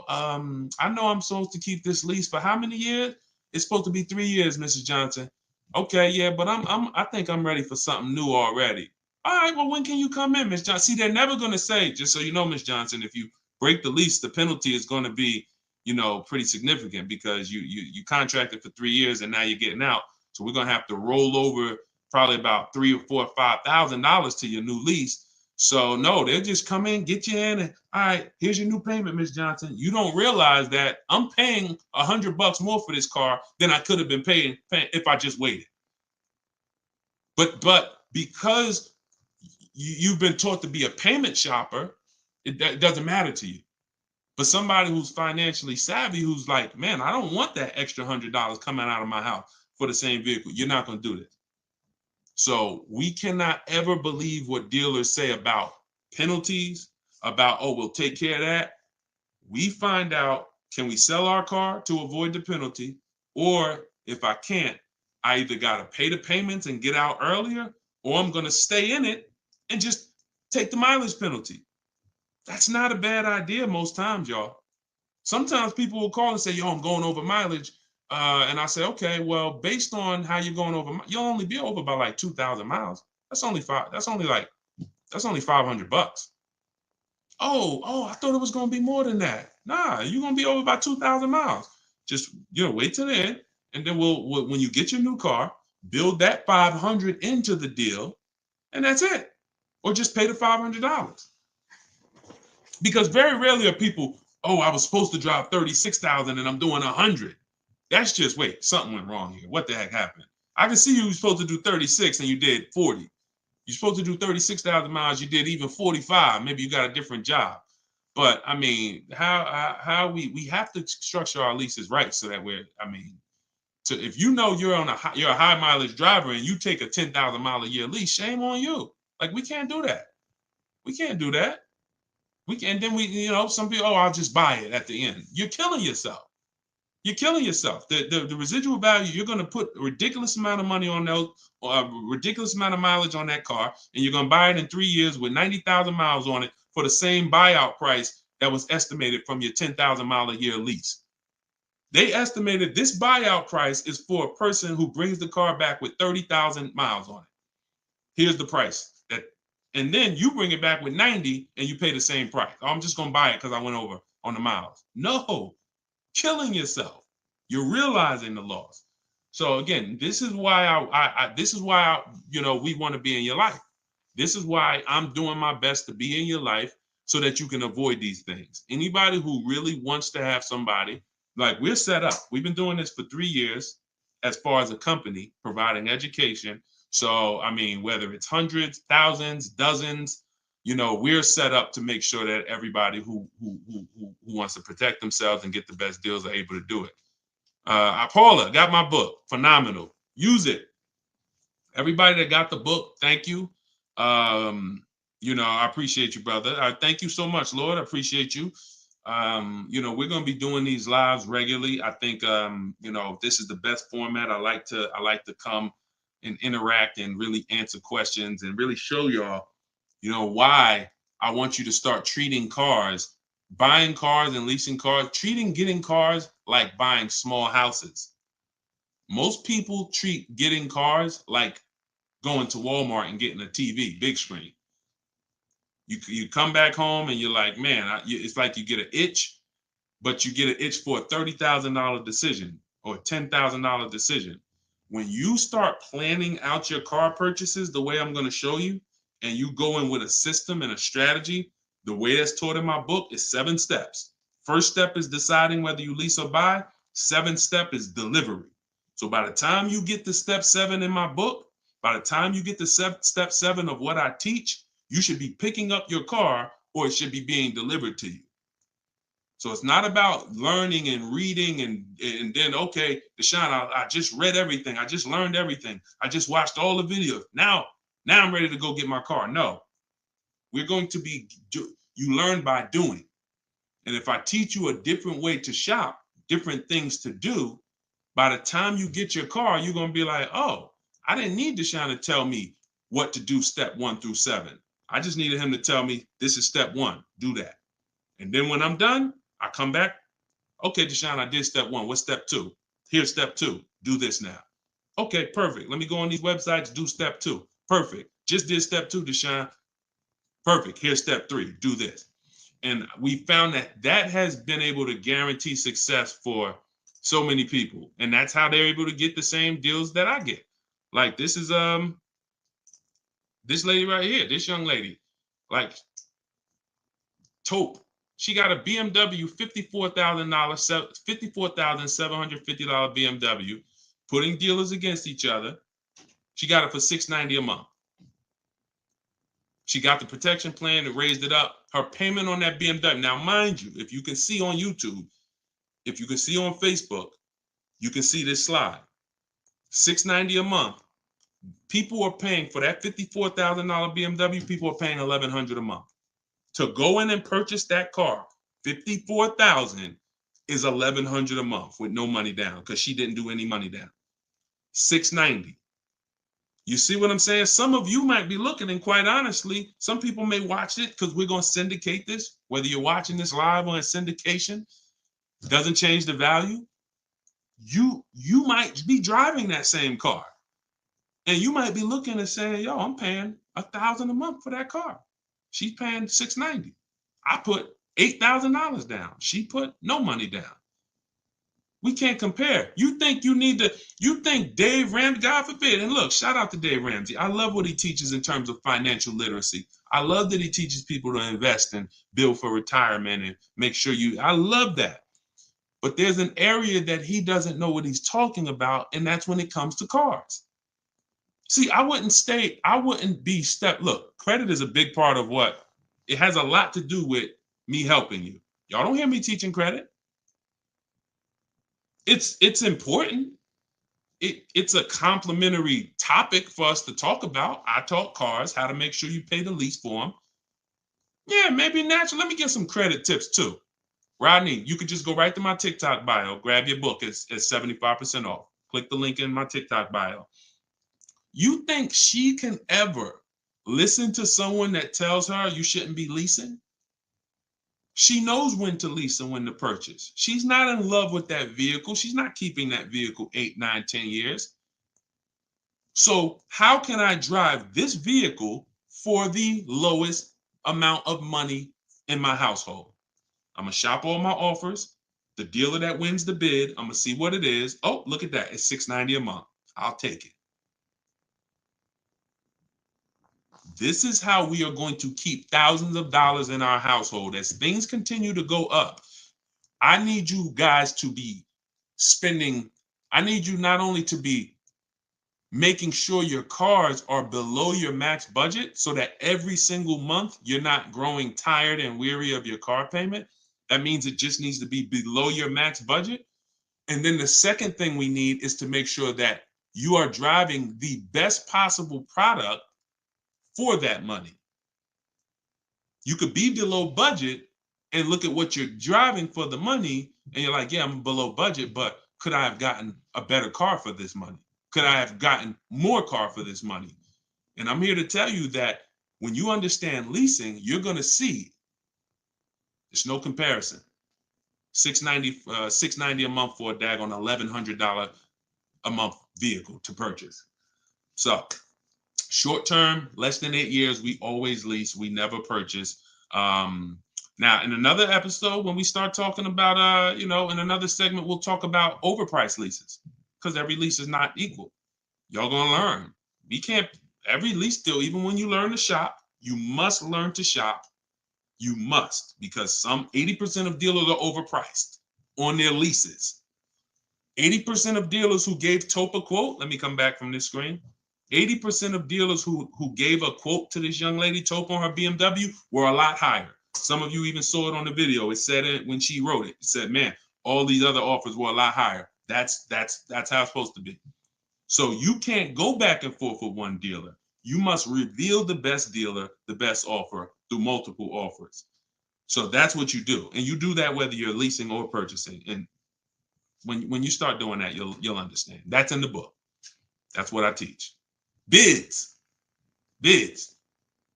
A: I know I'm supposed to keep this lease for how many years? It's supposed to be 3 years, Mrs. Johnson. Okay, yeah, but I think I'm ready for something new already. All right, well, when can you come in, Miss Johnson? See, they're never going to say, just so you know, Miss Johnson, if you break the lease, the penalty is going to be, pretty significant, because you contracted for 3 years and now you're getting out. So we're going to have to roll over probably about $3,000 or $4,000 or $5,000 to your new lease. So no, they'll just come in, get you in, and all right, here's your new payment, Miss Johnson. You don't realize that I'm paying $100 more for this car than I could have been paying if I just waited. But because you've been taught to be a payment shopper, it doesn't matter to you. But somebody who's financially savvy, who's like, man, I don't want that extra $100 coming out of my house for the same vehicle. You're not going to do this. So we cannot ever believe what dealers say about penalties, about, oh, we'll take care of that. We find out, can we sell our car to avoid the penalty? Or if I can't, I either got to pay the payments and get out earlier, or I'm going to stay in it and just take the mileage penalty. That's not a bad idea most times, y'all. Sometimes people will call and say, yo, I'm going over mileage. And I say, okay, well, based on how you're going over, you'll only be over by like 2,000 miles. That's only $500. Oh, I thought it was going to be more than that. Nah, you're going to be over by 2,000 miles. Just, wait till the end. And then when you get your new car, build that 500 into the deal, and that's it. Or just pay the $500. Because very rarely are people, oh, I was supposed to drive 36,000 and I'm doing 100. That's just, wait, something went wrong here. What the heck happened? I can see you were supposed to do 36 and you did 40. You're supposed to do 36,000 miles, you did even 45. Maybe you got a different job. But I mean, how we have to structure our leases right, so that if you know you're a high mileage driver and you take a 10,000 mile a year lease, shame on you. Like, we can't do that. We can't do that. Some people, oh, I'll just buy it at the end. You're killing yourself. You're killing yourself. The residual value, you're going to put a ridiculous amount of money on those, or a ridiculous amount of mileage on that car, and you're going to buy it in 3 years with 90,000 miles on it for the same buyout price that was estimated from your 10,000 mile a year lease. They estimated this buyout price is for a person who brings the car back with 30,000 miles on it. Here's the price. And then you bring it back with 90 and you pay the same price. Oh, I'm just going to buy it because I went over on the miles. No, killing yourself. You're realizing the loss. So again, this is why we want to be in your life. This is why I'm doing my best to be in your life so that you can avoid these things. Anybody who really wants to have somebody, like we're set up. We've been doing this for 3 years as far as a company, providing education. So, I mean, whether it's hundreds, thousands, dozens, we're set up to make sure that everybody who wants to protect themselves and get the best deals are able to do it. Paula, got my book. Phenomenal. Use it. Everybody that got the book, thank you. I appreciate you, brother. Thank you so much, Lord. I appreciate you. We're going to be doing these lives regularly. I think, this is the best format. I like to come and interact and really answer questions and really show y'all, why I want you to start treating cars, buying cars and leasing cars, getting cars like buying small houses. Most people treat getting cars like going to Walmart and getting a TV, big screen. You come back home and you're like, man, it's like you get an itch, but you get an itch for a $30,000 decision or a $10,000 decision. When you start planning out your car purchases the way I'm going to show you, and you go in with a system and a strategy, the way that's taught in my book is 7 steps. First step is deciding whether you lease or buy. 7th step is delivery. So by the time you get to step 7 in my book, by the time you get to step 7 of what I teach, you should be picking up your car or it should be being delivered to you. So it's not about learning and reading and then, okay, Deshone, I just read everything. I just learned everything. I just watched all the videos. Now I'm ready to go get my car. No, we're going to you learn by doing. And if I teach you a different way to shop, different things to do, by the time you get your car, you're going to be like, oh, I didn't need Deshone to tell me what to do step 1 through 7. I just needed him to tell me this is step 1, do that. And then when I'm done, I come back. Okay, Deshone, I did step 1. What's step 2? Here's step 2. Do this now. Okay, perfect. Let me go on these websites, do step 2. Perfect. Just did step 2, Deshone. Perfect. Here's step 3. Do this. And we found that has been able to guarantee success for so many people. And that's how they're able to get the same deals that I get. Like this is this lady right here, this young lady, like Taupe. She got a BMW $54,750 BMW, putting dealers against each other. She got it for $690 a month. She got the protection plan and raised it up. Her payment on that BMW. Now, mind you, if you can see on YouTube, if you can see on Facebook, you can see this slide. $690 a month. People are paying for that $54,000 BMW. People are paying $1,100 a month. To go in and purchase that car, $54,000 is $1,100 a month with no money down because she didn't do any money down. $690. You see what I'm saying? Some of you might be looking, and quite honestly, some people may watch it because we're going to syndicate this. Whether you're watching this live or in syndication, doesn't change the value. You might be driving that same car, and you might be looking and saying, "Yo, I'm paying $1,000 a month for that car. She's paying $690. I put $8,000 down. She put no money down. We can't compare. You think Dave Ramsey, God forbid, and look, shout out to Dave Ramsey. I love what he teaches in terms of financial literacy. I love that he teaches people to invest and build for retirement and make sure I love that. But there's an area that he doesn't know what he's talking about, and that's when it comes to cars. See, look, credit is a big part of it has a lot to do with me helping you. Y'all don't hear me teaching credit. It's important. It's a complimentary topic for us to talk about. I talk cars, how to make sure you pay the lease for them. Yeah, maybe naturally. Let me get some credit tips too. Rodney, you could just go right to my TikTok bio, grab your book. It's 75% off. Click the link in my TikTok bio. You think she can ever listen to someone that tells her you shouldn't be leasing? She knows when to lease and when to purchase. She's not in love with that vehicle. She's not keeping that vehicle 8, 9, 10 years. So how can I drive this vehicle for the lowest amount of money in my household? I'm gonna shop all my offers. The dealer that wins the bid, I'm gonna see what it is. Oh, look at that. It's $690 a month. I'll take it. This is how we are going to keep thousands of dollars in our household. As things continue to go up, I need you guys to be spending, I need you not only to be making sure your cars are below your max budget so that every single month you're not growing tired and weary of your car payment. That means it just needs to be below your max budget. And then the second thing we need is to make sure that you are driving the best possible product for that money. You could be below budget and look at what you're driving for the money, and you're like, yeah, I'm below budget, but could I have gotten a better car for this money? Could I have gotten more car for this money? And I'm here to tell you that when you understand leasing, you're going to see there's no comparison. $690 a month for a daggone $1,100 a month vehicle to purchase. So short term, less than 8 years, we always lease. We never purchase. Now, in another episode, when we start talking about, in another segment, we'll talk about overpriced leases because every lease is not equal. Y'all gonna learn. We can't, every lease deal, even when you learn to shop, you must learn to shop. You must, because some 80% of dealers are overpriced on their leases. 80% of dealers who gave Tope a quote, let me come back from this screen. 80% of dealers who gave a quote to this young lady, Tope, on her BMW, were a lot higher. Some of you even saw it on the video. It said it when she wrote it. It said, man, all these other offers were a lot higher. That's how it's supposed to be. So you can't go back and forth with one dealer. You must reveal the best dealer, the best offer through multiple offers. So that's what you do. And you do that whether you're leasing or purchasing. And when you start doing that, you'll understand. That's in the book. That's what I teach. Bids.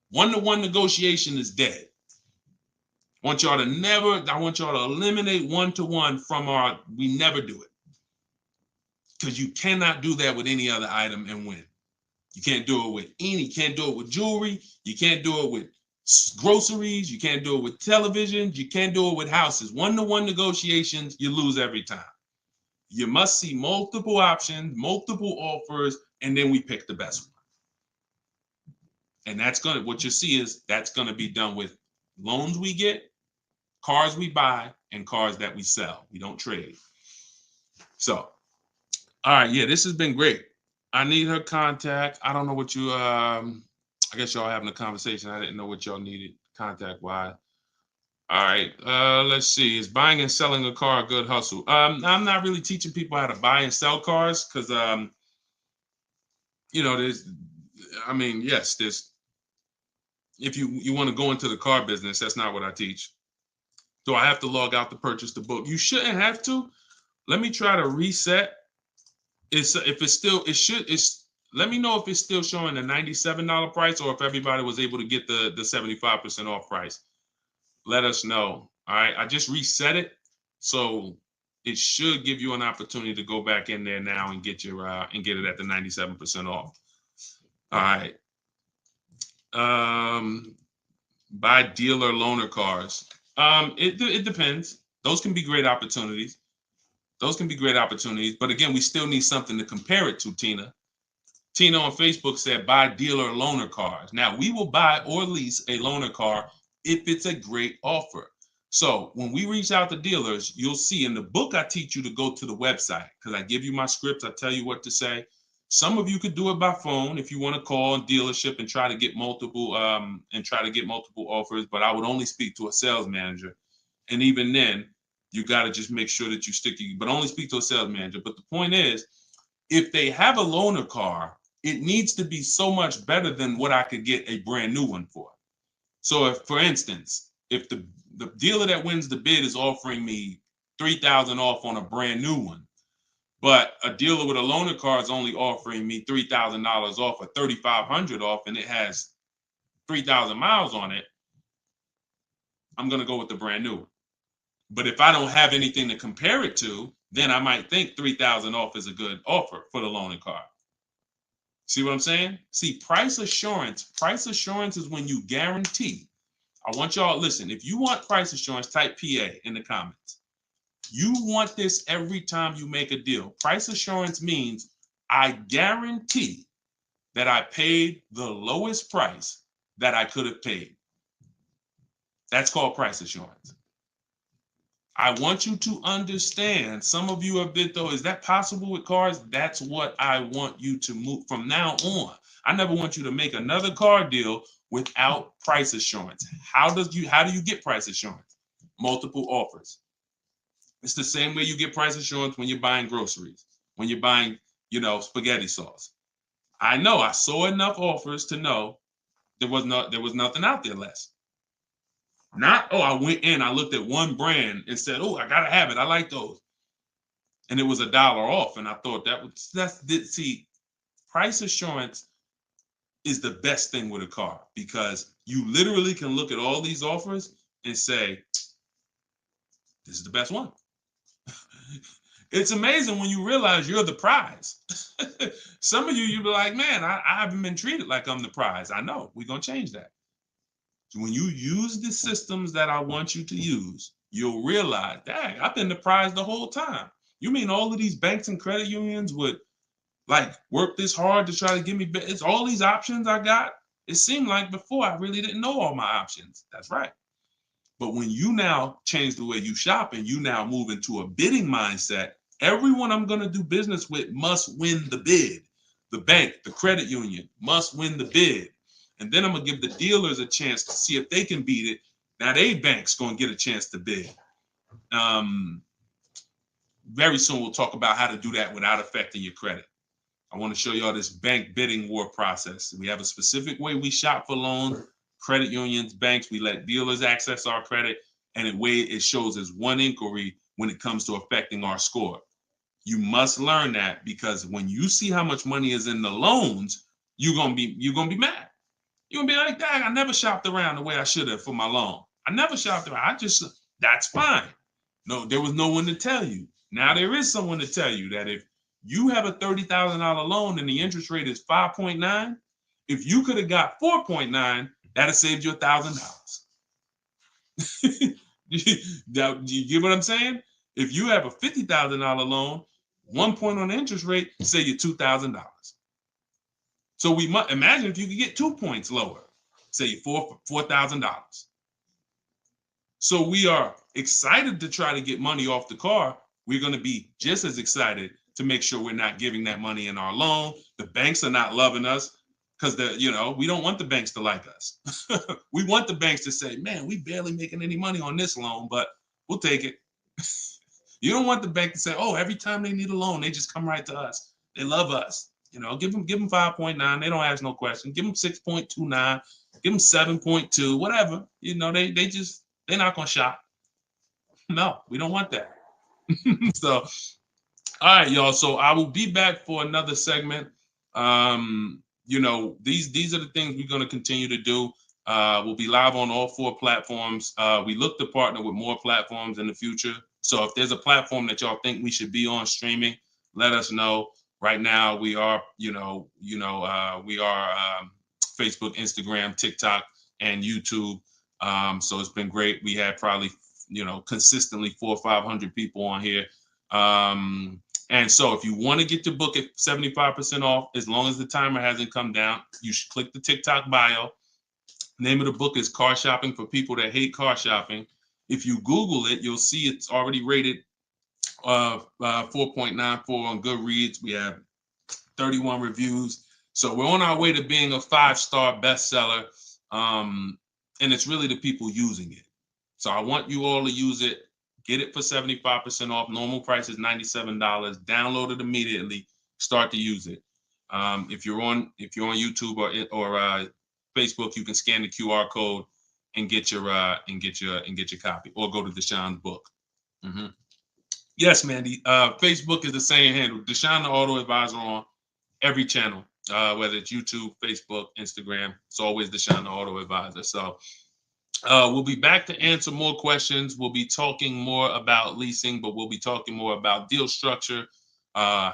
A: One-to-one negotiation is dead. I want y'all to eliminate one-to-one from we never do it. Because you cannot do that with any other item and win. You can't do it with jewelry. You can't do it with groceries. You can't do it with televisions. You can't do it with houses. One-to-one negotiations, you lose every time. You must see multiple options, multiple offers, and then we pick the best one. And what you see is that's gonna be done with loans we get, cars we buy, and cars that we sell. We don't trade. So, all right, yeah, this has been great. I need her contact. I don't know what you, I guess y'all having a conversation. I didn't know what y'all needed contact-wise. All right, let's see. Is buying and selling a car a good hustle? I'm not really teaching people how to buy and sell cars because, there's, if you want to go into the car business, that's not what I teach. Do I have to log out to purchase the book? You shouldn't have to. Let me try to reset. Let me know if it's still showing a $97 price or if everybody was able to get the 75% off price. Let us know. All right, I just reset it, so it should give you an opportunity to go back in there now and get your and get it at the 97% off. All right. Buy dealer loaner cars. It depends. Those can be great opportunities. But again, we still need something to compare it to, Tina. Tina on Facebook said, buy dealer loaner cars. Now, we will buy or lease a loaner car if it's a great offer. So when we reach out to dealers, you'll see in the book, I teach you to go to the website because I give you my scripts. I tell you what to say. Some of you could do it by phone if you want to call a dealership and try to get multiple offers, but I would only speak to a sales manager. And even then, you got to just make sure that you but only speak to a sales manager. But the point is, if they have a loaner car, it needs to be so much better than what I could get a brand new one for. So if, for instance, if the dealer that wins the bid is offering me $3,000 off on a brand new one, but a dealer with a loaner car is only offering me $3,000 off or $3,500 off, and it has 3,000 miles on it, I'm going to go with the brand new. But if I don't have anything to compare it to, then I might think 3,000 off is a good offer for the loaner car. See what I'm saying? See, price assurance is when you guarantee. I want y'all, listen, if you want price assurance, type PA in the comments. You want this every time you make a deal. Price assurance means I guarantee that I paid the lowest price that I could have paid. That's called price assurance. I want you to understand, some of you have been, though, is that possible with cars? That's what I want you to move from now on. I never want you to make another car deal without price assurance. How do you get price assurance? Multiple offers. It's the same way you get price assurance when you're buying groceries, when you're buying, spaghetti sauce. I know I saw enough offers to know there was nothing out there less. Not, I went in, I looked at one brand and said, I gotta have it. I like those. And it was $1 off. And I thought see, price assurance is the best thing with a car, because you literally can look at all these offers and say, this is the best one. It's amazing when you realize you're the prize. Some of you be like, man, I haven't been treated like I'm the prize. I know, we're gonna change that. When you use the systems that I want you to use, you'll realize, dang, I've been the prize the whole time. You mean all of these banks and credit unions would work this hard to try to give me, it's all these options I got? It seemed like before I really didn't know all my options. That's right. But when you now change the way you shop and you now move into a bidding mindset, everyone I'm going to do business with must win the bid. The bank, the credit union must win the bid. And then I'm going to give the dealers a chance to see if they can beat it. Now they bank's going to get a chance to bid. Very soon we'll talk about how to do that without affecting your credit. I want to show y'all this bank bidding war process. We have a specific way we shop for loans, credit unions, banks. We let dealers access our credit, and the way it shows as one inquiry when it comes to affecting our score. You must learn that, because when you see how much money is in the loans, you're gonna be mad. You're gonna be like, dang, I never shopped around the way I should have for my loan. I never shopped around. That's fine. No, there was no one to tell you. Now there is someone to tell you that if you have a $30,000 loan and the interest rate is 5.9, if you could have got 4.9, that'd have saved you $1,000. You get what I'm saying? If you have a $50,000 loan, 1 point on the interest rate, save you $2,000. So we must imagine if you could get 2 points lower, say you $4,000. So we are excited to try to get money off the car. We're going to be just as excited to make sure we're not giving that money in our loan. The banks are not loving us because we don't want the banks to like us. We want the banks to say, man, we barely making any money on this loan, but we'll take it. You don't want the bank to say, every time they need a loan, they just come right to us. They love us. Give them 5.9. They don't ask no question. Give them 6.29. Give them 7.2. Whatever. They're not gonna shop. No, we don't want that. So, all right, y'all. So I will be back for another segment. These are the things we're gonna continue to do. We'll be live on all 4 platforms. We look to partner with more platforms in the future. So if there's a platform that y'all think we should be on streaming, let us know. Right now, we are, Facebook, Instagram, TikTok, and YouTube. So it's been great. We had probably, consistently 400 or 500 people on here. And so if you want to get your book at 75% off, as long as the timer hasn't come down, you should click the TikTok bio. Name of the book is Car Shopping for People That Hate Car Shopping. If you Google it, you'll see it's already rated 4.94 on Goodreads. We have 31 reviews. So we're on our way to being a 5-star bestseller. And it's really the people using it. So I want you all to use it. Get it for 75% off. Normal price is $97. Download it immediately. Start to use it. If you're on YouTube or Facebook, you can scan the QR code and get your copy, or go to Deshone's book. Yes, Mandy. Facebook is the same handle, Deshone the Auto Advisor, on every channel, whether it's YouTube, Facebook, Instagram. It's always Deshone the Auto Advisor. So we'll be back to answer more questions. We'll be talking more about leasing, but we'll be talking more about deal structure,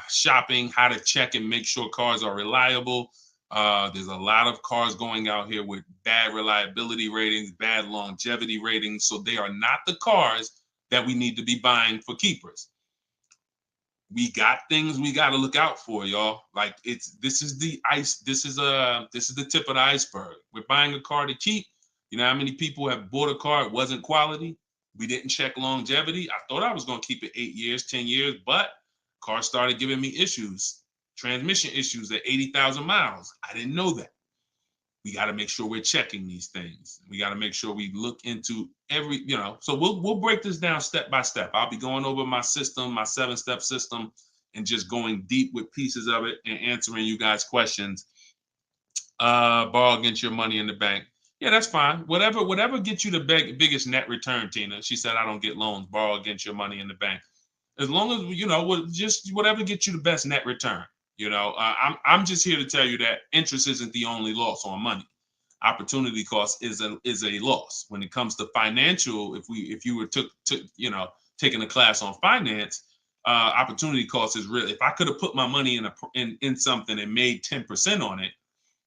A: shopping, how to check and make sure cars are reliable. There's a lot of cars going out here with bad reliability ratings, bad longevity ratings. So they are not the cars that we need to be buying for keepers. We got things we got to look out for, y'all. Like, this is the tip of the iceberg. We're buying a car to keep. You know how many people have bought a car, it wasn't quality, we didn't check longevity. I thought I was going to keep it 8 years, 10 years, but car started giving me issues, transmission issues at 80,000 miles. I didn't know that. We got to make sure we're checking these things. We got to make sure we look into every, so we'll break this down step by step. I'll be going over my system, my 7-step system, and just going deep with pieces of it and answering you guys' questions. Borrow against your money in the bank. Yeah, that's fine. Whatever gets you the biggest net return, Tina. She said, I don't get loans. Borrow against your money in the bank. As long as, just whatever gets you the best net return. I'm just here to tell you that interest isn't the only loss on money. Opportunity cost is a loss when it comes to financial. If you were taking a class on finance, opportunity cost is real. If I could have put my money in something and made 10% on it,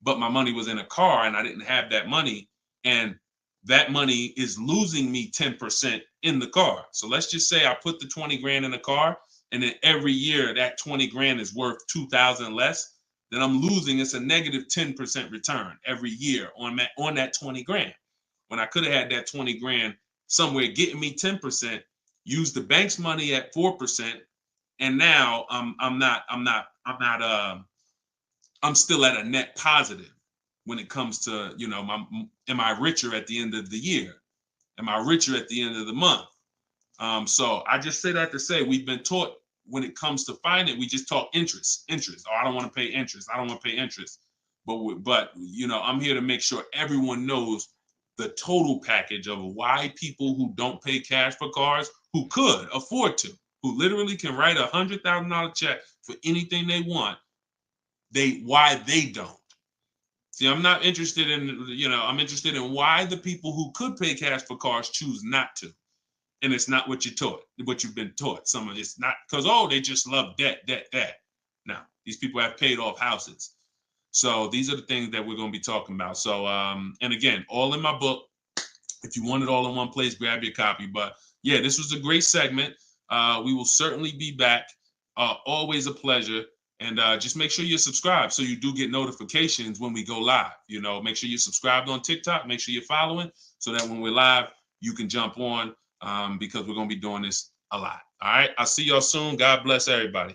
A: but my money was in a car and I didn't have that money, and that money is losing me 10% in the car. So let's just say I put the 20 grand in the car, and then every year that 20 grand is worth 2,000 less, then I'm losing. It's a negative 10% return every year on that 20 grand. When I could have had that 20 grand somewhere getting me 10%, use the bank's money at 4%, and now I'm still at a net positive when it comes to, am I richer at the end of the year? Am I richer at the end of the month? So I just say that to say we've been taught when it comes to finance, we just talk interest. Oh, I don't want to pay interest. I don't want to pay interest. But I'm here to make sure everyone knows the total package of why people who don't pay cash for cars, who could afford to, who literally can write $100,000 check for anything they want, why they don't. See, I'm not interested in, I'm interested in why the people who could pay cash for cars choose not to. And it's not what you've been taught. Some of it's not because, they just love debt. Now, these people have paid off houses. So these are the things that we're going to be talking about. So, and again, all in my book. If you want it all in one place, grab your copy. But yeah, this was a great segment. We will certainly be back. Always a pleasure. And just make sure you're subscribed so you do get notifications when we go live. Make sure you're subscribed on TikTok. Make sure you're following so that when we're live, you can jump on because we're going to be doing this a lot. All right. I'll see y'all soon. God bless everybody.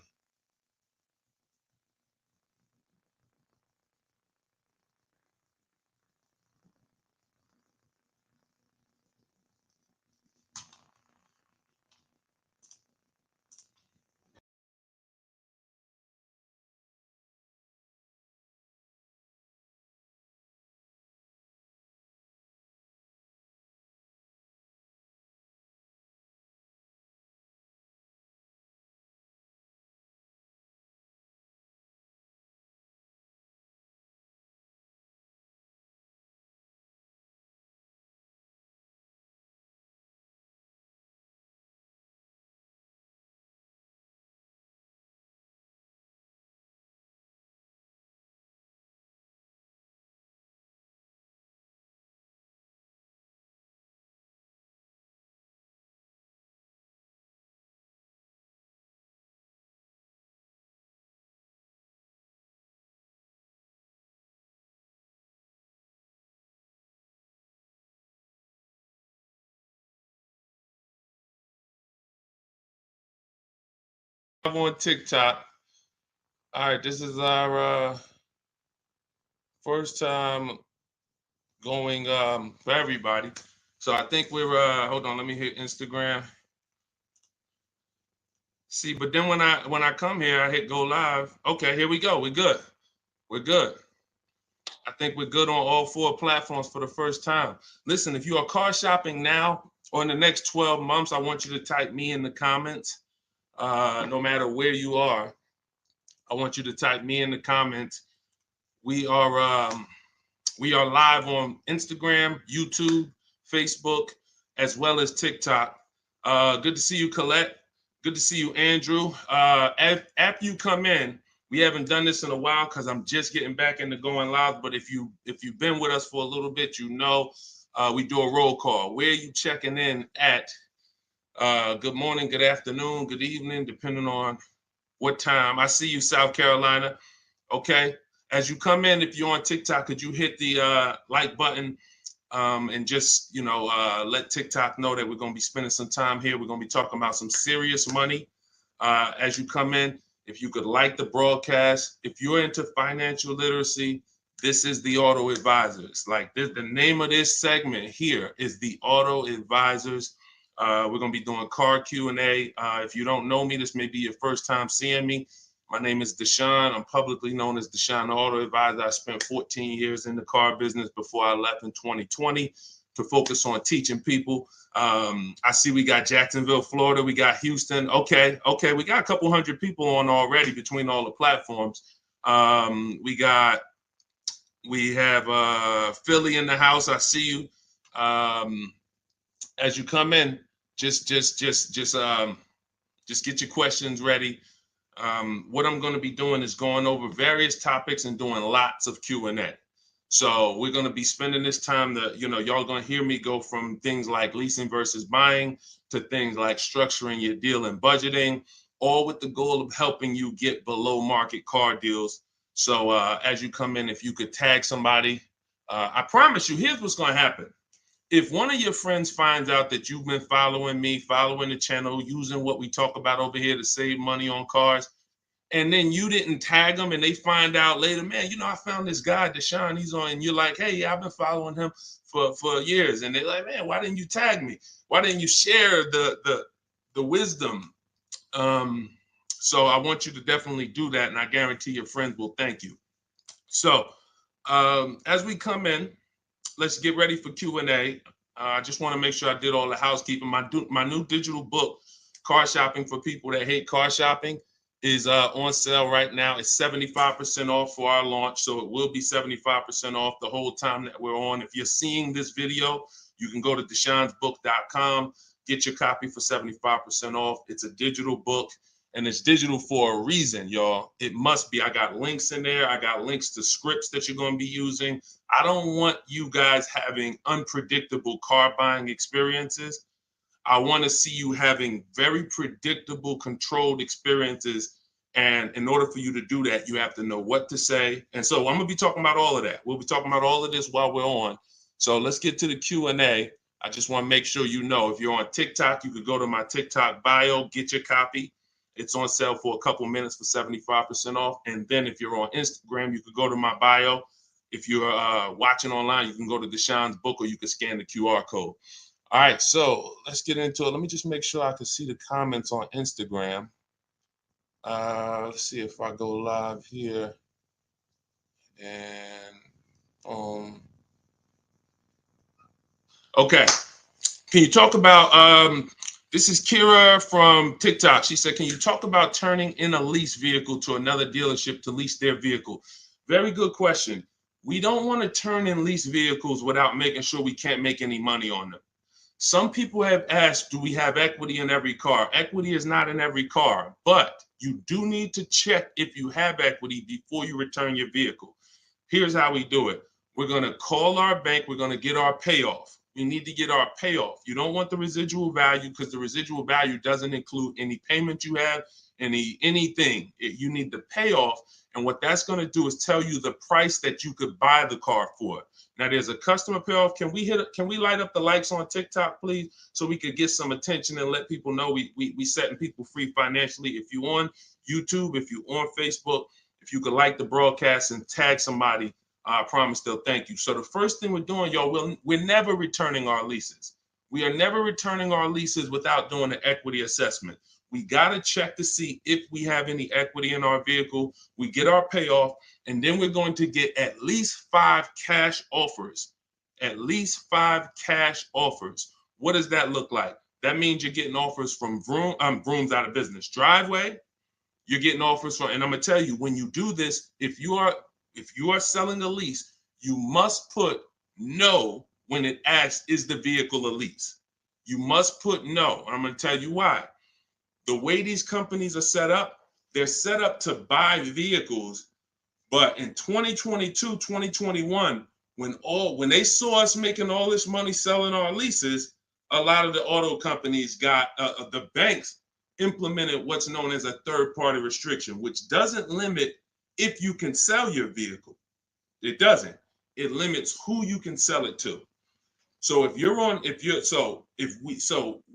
A: I'm on TikTok. All right. This is our first time going for everybody. So I think we're hold on, let me hit Instagram. See, but then when I come here, I hit go live. Okay, here we go. We're good. We're good. I think we're good on all 4 platforms for the first time. Listen, if you are car shopping now or in the next 12 months, I want you to type me in the comments. No matter where you are, I want you to type me in the comments. We are live on Instagram, YouTube, Facebook, as well as TikTok. Good to see you, Colette. Good to see you, Andrew. After you come in, we haven't done this in a while because I'm just getting back into going live. But if you've been with us for a little bit, you know we do a roll call. Where are you checking in at? Good morning, good afternoon, good evening, depending on what time. I see you, South Carolina. Okay. As you come in, if you're on TikTok, could you hit the like button and just, let TikTok know that we're going to be spending some time here. We're going to be talking about some serious money as you come in. If you could like the broadcast, if you're into financial literacy, this is the Auto Advisors. Like this, the name of this segment here is the Auto Advisors. We're going to be doing car Q&A. If you don't know me, this may be your first time seeing me. My name is Deshone. I'm publicly known as Deshone the Auto Advisor. I spent 14 years in the car business before I left in 2020 to focus on teaching people. I see we got Jacksonville, Florida. We got Houston. Okay. We got a couple hundred people on already between all the platforms. We have Philly in the house. I see you. As you come in, just get your questions ready. What I'm going to be doing is going over various topics and doing lots of Q&A. So we're going to be spending this time that, y'all going to hear me go from things like leasing versus buying to things like structuring your deal and budgeting, all with the goal of helping you get below market car deals. So as you come in, if you could tag somebody, I promise you, here's what's going to happen. If one of your friends finds out that you've been following me, following the channel, using what we talk about over here to save money on cars, and then you didn't tag them and they find out later, man, I found this guy, Deshone, he's on, and you're like, hey, yeah, I've been following him for years. And they're like, man, why didn't you tag me? Why didn't you share the wisdom? So I want you to definitely do that. And I guarantee your friends will thank you. So as we come in, let's get ready for Q&A. I just want to make sure I did all the housekeeping. My new digital book, Car Shopping for People That Hate Car Shopping, is on sale right now. It's 75% off for our launch, so it will be 75% off the whole time that we're on. If you're seeing this video, you can go to deshonsbook.com, get your copy for 75% off. It's a digital book, and it's digital for a reason, y'all. It must be. I got links in there. I got links to scripts that you're going to be using. I don't want you guys having unpredictable car buying experiences. I want to see you having very predictable, controlled experiences. And in order for you to do that, you have to know what to say. And so I'm going to be talking about all of that. We'll be talking about all of this while we're on. So let's get to the Q&A. I just want to make sure you know, if you're on TikTok, you could go to my TikTok bio, get your copy. It's on sale for a couple minutes for 75% off. And then if you're on Instagram, you could go to my bio. If you're watching online, you can go to Deshone's book, or you can scan the QR code. All right, so let's get into it. Let me just make sure I can see the comments on Instagram. Let's see if I go live here. And okay. Can you talk about, this is Kira from TikTok. She said, can you talk about turning in a lease vehicle to another dealership to lease their vehicle? Very good question. We don't want to turn in lease vehicles without making sure we can't make any money on them. Some people have asked, do we have equity in every car? Equity is not in every car, but you do need to check if you have equity before you return your vehicle. Here's how we do it. We're going to call our bank. We're going to get our payoff. We need to get our payoff. You don't want the residual value, because the residual value doesn't include any payment you have, anything. You need the payoff. And what that's going to do is tell you the price that you could buy the car for. Now there's a customer payoff. Can we light up the likes on TikTok, please, so we could get some attention and let people know we setting people free financially. If you on YouTube, if you on Facebook, if you could like the broadcast and tag somebody, I promise they'll thank you. So the first thing we're doing, y'all, we're never returning our leases. We are never returning our leases without doing an equity assessment. We got to check to see if we have any equity in our vehicle. We get our payoff. And then we're going to get at least 5 cash offers. At least 5 cash offers. What does that look like? That means you're getting offers from Vroom's out of business. Driveway, you're getting offers from, and I'm gonna tell you, when you do this, if you are selling a lease, you must put no when it asks, is the vehicle a lease? You must put no. And I'm gonna tell you why. The way these companies are set up, they're set up to buy vehicles. But in 2022, 2021, when they saw us making all this money selling our leases, a lot of the auto companies got the banks implemented what's known as a third-party restriction, which doesn't limit if you can sell your vehicle. It doesn't. It limits who you can sell it to. So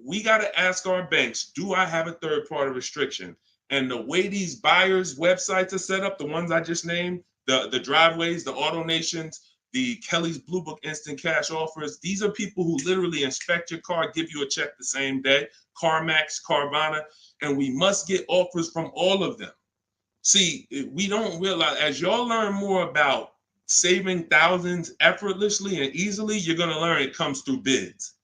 A: we got to ask our banks, do I have a third-party restriction? And the way these buyers' websites are set up, the ones I just named, the Driveways, the AutoNations, the Kelly's Blue Book Instant Cash Offers, these are people who literally inspect your car, give you a check the same day, CarMax, Carvana, and we must get offers from all of them. See, we don't realize, as y'all learn more about saving thousands effortlessly and easily, you're going to learn it comes through bids.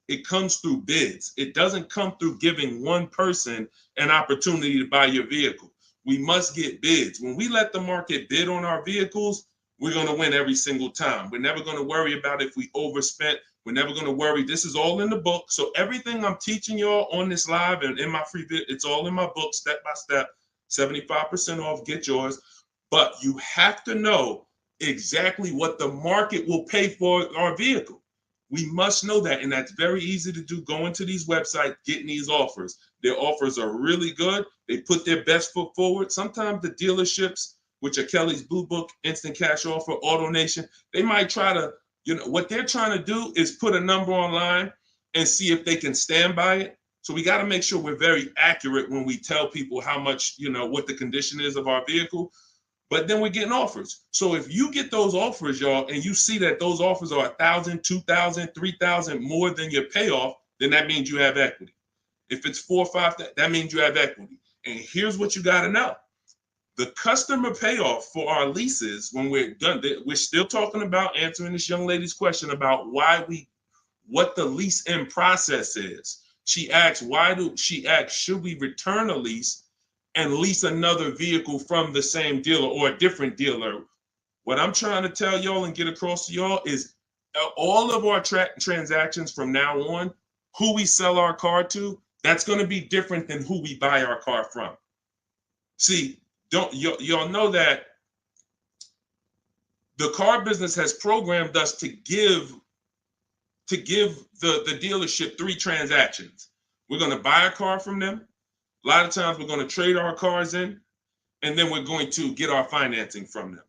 A: It comes through bids. It doesn't come through giving one person an opportunity to buy your vehicle. We must get bids. When we let the market bid on our vehicles, we're going to win every single time. We're never going to worry about if we overspent. We're never going to worry. This is all in the book. So everything I'm teaching y'all on this live and in my free vid, it's all in my book, step by step, 75% off, get yours. But you have to know exactly what the market will pay for our vehicle. We must know that, and that's very easy to do. Going to these websites, getting these offers. Their offers are really good. They put their best foot forward. Sometimes the dealerships, which are Kelly's Blue Book, Instant Cash Offer, AutoNation, they might try to, what they're trying to do is put a number online and see if they can stand by it. So we got to make sure we're very accurate when we tell people how much, what the condition is of our vehicle. But then we're getting offers. So if you get those offers, y'all, and you see that those offers are $1,000, $2,000, $3,000 more than your payoff, then that means you have equity. If it's $4,000 or $5,000, that means you have equity. And here's what you got to know. The customer payoff for our leases, when we're done, we're still talking about answering this young lady's question about what the lease in process is. She asks, should we return a lease and lease another vehicle from the same dealer or a different dealer? What I'm trying to tell y'all and get across to y'all is all of our transactions from now on, who we sell our car to, that's going to be different than who we buy our car from. See, y'all know that the car business has programmed us to give the dealership 3 transactions. We're going to buy a car from them. A lot of times we're going to trade our cars in, and then we're going to get our financing from them.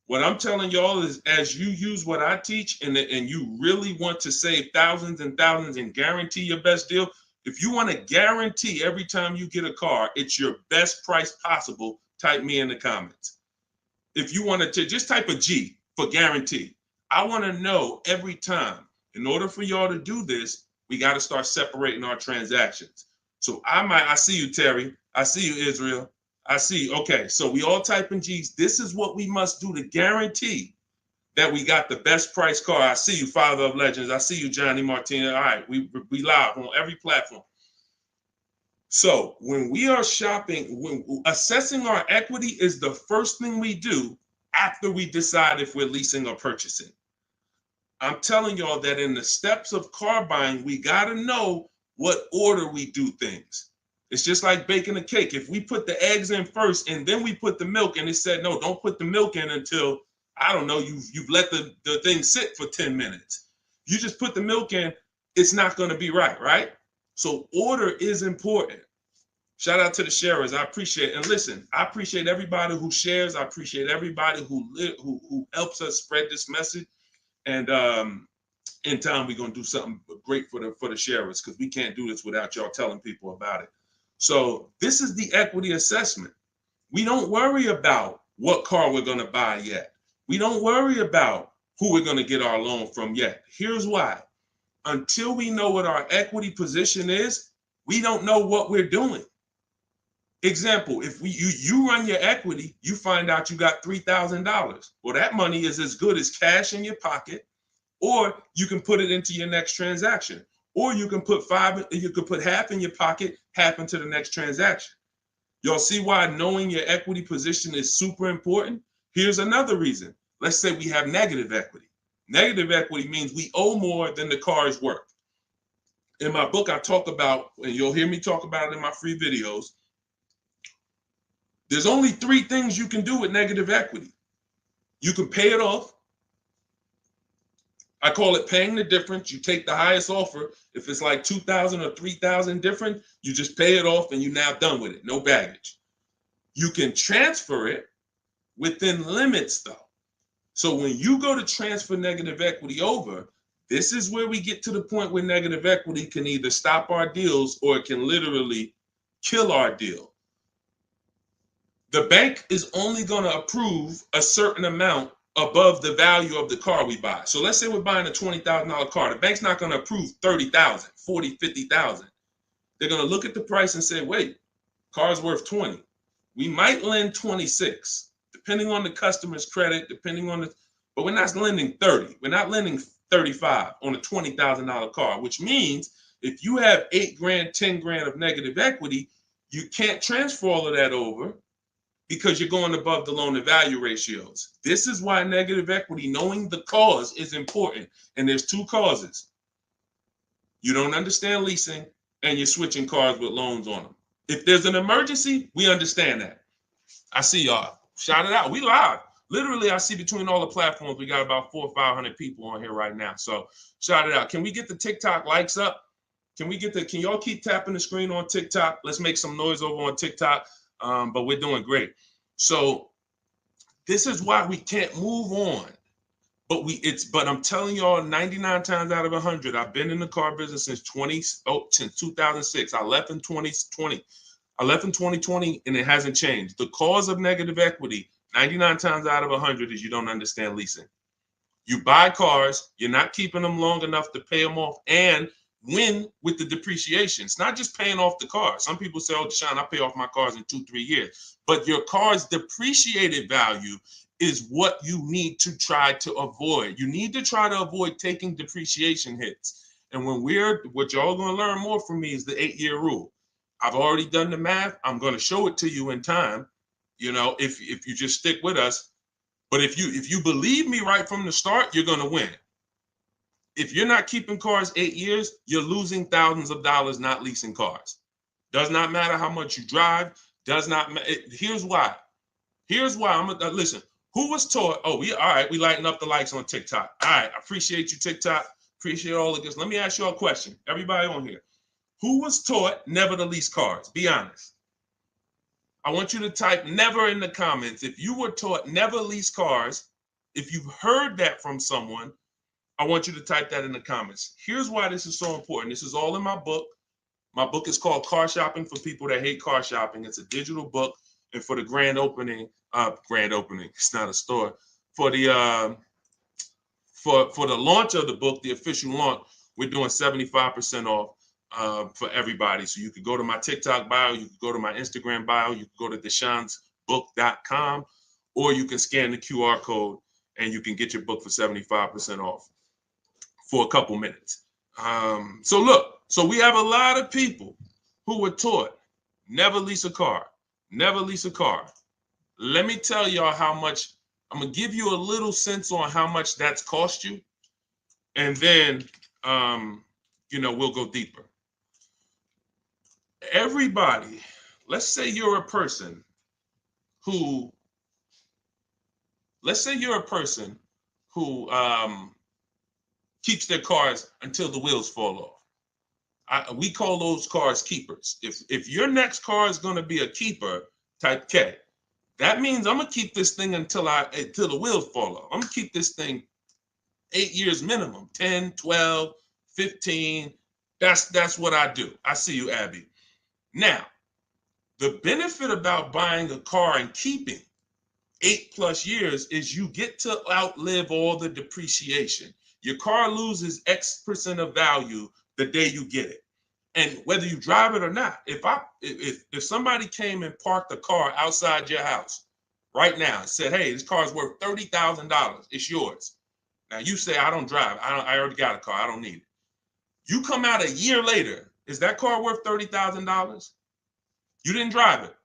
A: What I'm telling y'all is, as you use what I teach and you really want to save thousands and thousands and guarantee your best deal, if you want to guarantee every time you get a car, it's your best price possible, type me in the comments. If you want to just type a G for guarantee. I want to know every time. In order for y'all to do this, we got to start separating our transactions. So I see you, Terry. I see you, Israel. I see you. Okay, so we all type in G's. This is what we must do to guarantee that we got the best price car. I see you, Father of Legends. I see you, Johnny Martinez. All right, we live on every platform. So when we are shopping, when assessing our equity is the first thing we do after we decide if we're leasing or purchasing. I'm telling y'all that in the steps of car buying, we got to know what order we do things. It's just like baking a cake. If we put the eggs in first and then we put the milk, and it said, no, don't put the milk in until, I don't know, you've let the thing sit for 10 minutes. You just put the milk in, it's not going to be right? So order is important. Shout out to the sharers. I appreciate it. And listen, I appreciate everybody who shares. I appreciate everybody who helps us spread this message. And in time, we're going to do something great for the sharers, because we can't do this without y'all telling people about it. So this is the equity assessment. We don't worry about what car we're going to buy yet. We don't worry about who we're going to get our loan from yet. Here's why. Until we know what our equity position is, we don't know what we're doing. Example, if you run your equity, you find out you got $3,000. Well, that money is as good as cash in your pocket, or you can put it into your next transaction, or you can put half in your pocket, half into the next transaction. Y'all see why knowing your equity position is super important? Here's another reason. Let's say we have negative equity. Negative equity means we owe more than the car is worth. In my book, I talk about, and you'll hear me talk about it in my free videos, there's only 3 things you can do with negative equity. You can pay it off. I call it paying the difference. You take the highest offer. If it's like 2,000 or 3,000 different, you just pay it off and you're now done with it. No baggage. You can transfer it within limits though. So when you go to transfer negative equity over, this is where we get to the point where negative equity can either stop our deals or it can literally kill our deal. The bank is only going to approve a certain amount above the value of the car we buy. So let's say we're buying a $20,000 car. The bank's not going to approve 30,000, 40, 50,000. They're going to look at the price and say, wait, car's worth 20. We might lend 26, depending on the customer's credit, but we're not lending 30. We're not lending 35 on a $20,000 car, which means if you have 8 grand, 10 grand of negative equity, you can't transfer all of that over because you're going above the loan to value ratios. This is why negative equity, knowing the cause, is important. And there's 2 causes. You don't understand leasing and you're switching cars with loans on them. If there's an emergency, we understand that. I see y'all. Shout it out. We live. Literally, I see between all the platforms, we got about 400 or 500 people on here right now. So shout it out. Can we get the TikTok likes up? Can y'all keep tapping the screen on TikTok? Let's make some noise over on TikTok. But we're doing great. So this is why we can't move on. But I'm telling y'all, 99 times out of 100, I've been in the car business since 2006. I left in 2020. I left in 2020 and it hasn't changed. The cause of negative equity, 99 times out of 100, is you don't understand leasing. You buy cars, you're not keeping them long enough to pay them off and win with the depreciation. It's not just paying off the car. Some people say, oh, Deshone, I pay off my cars in 2-3 years. But your car's depreciated value is what you need to try to avoid. You need to try to avoid taking depreciation hits. And what y'all going to learn more from me is the 8-year rule. I've already done the math. I'm going to show it to you in time, if you just stick with us. But if you believe me right from the start, you're going to win. If you're not keeping cars 8 years, you're losing thousands of dollars not leasing cars. Does not matter how much you drive. Does not matter. Here's why. Listen. Who was taught? Oh, we lighten up the likes on TikTok. All right, I appreciate you, TikTok. Appreciate all of this. Let me ask you a question. Everybody on here. Who was taught never to lease cars? Be honest. I want you to type never in the comments. If you were taught never lease cars, if you've heard that from someone, I want you to type that in the comments. Here's why this is so important. This is all in my book. My book is called Car Shopping for People That Hate Car Shopping. It's a digital book. And for the grand opening, it's not a store. For the launch of the book, the official launch, we're doing 75% off for everybody. So you could go to my TikTok bio, you could go to my Instagram bio, you could go to deshonsbook.com, or you can scan the QR code and you can get your book for 75% off for a couple minutes. So we have a lot of people who were taught never lease a car. Never lease a car. Let me tell y'all how much. I'm going to give you a little sense on how much that's cost you. And then, we'll go deeper. Everybody, let's say you're a person who keeps their cars until the wheels fall off. We call those cars keepers. If your next car is going to be a keeper, type K. That means I'm going to keep this thing until the wheels fall off. I'm going to keep this thing 8 years minimum, 10, 12, 15. That's what I do. I see you, Abby. Now, the benefit about buying a car and keeping 8+ years is you get to outlive all the depreciation. Your car loses X% of value the day you get it. And whether you drive it or not, if somebody came and parked a car outside your house right now and said, "Hey, this car is worth $30,000. It's yours." Now you say, "I don't drive. I already got a car. I don't need it." You come out a year later, is that car worth $30,000? You didn't drive it.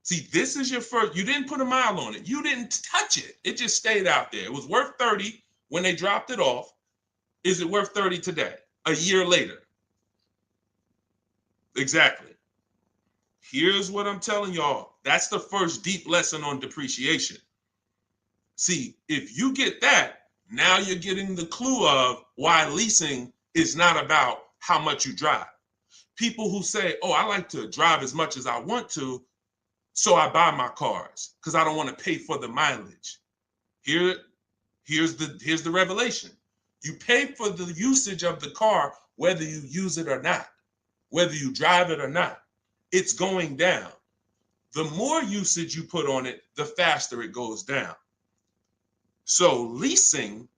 A: See, this is your first. You didn't put a mile on it. You didn't touch it. It just stayed out there. It was worth 30 when they dropped it off. Is it worth 30 today? A year later? Exactly. Here's what I'm telling y'all. That's the first deep lesson on depreciation. See, if you get that, now you're getting the clue of why leasing is not about how much you drive. People who say, "Oh, I like to drive as much as I want to, so I buy my cars because I don't want to pay for the mileage." Here's the revelation. You pay for the usage of the car whether you use it or not, whether you drive it or not. It's going down. The more usage you put on it, the faster it goes down. So leasing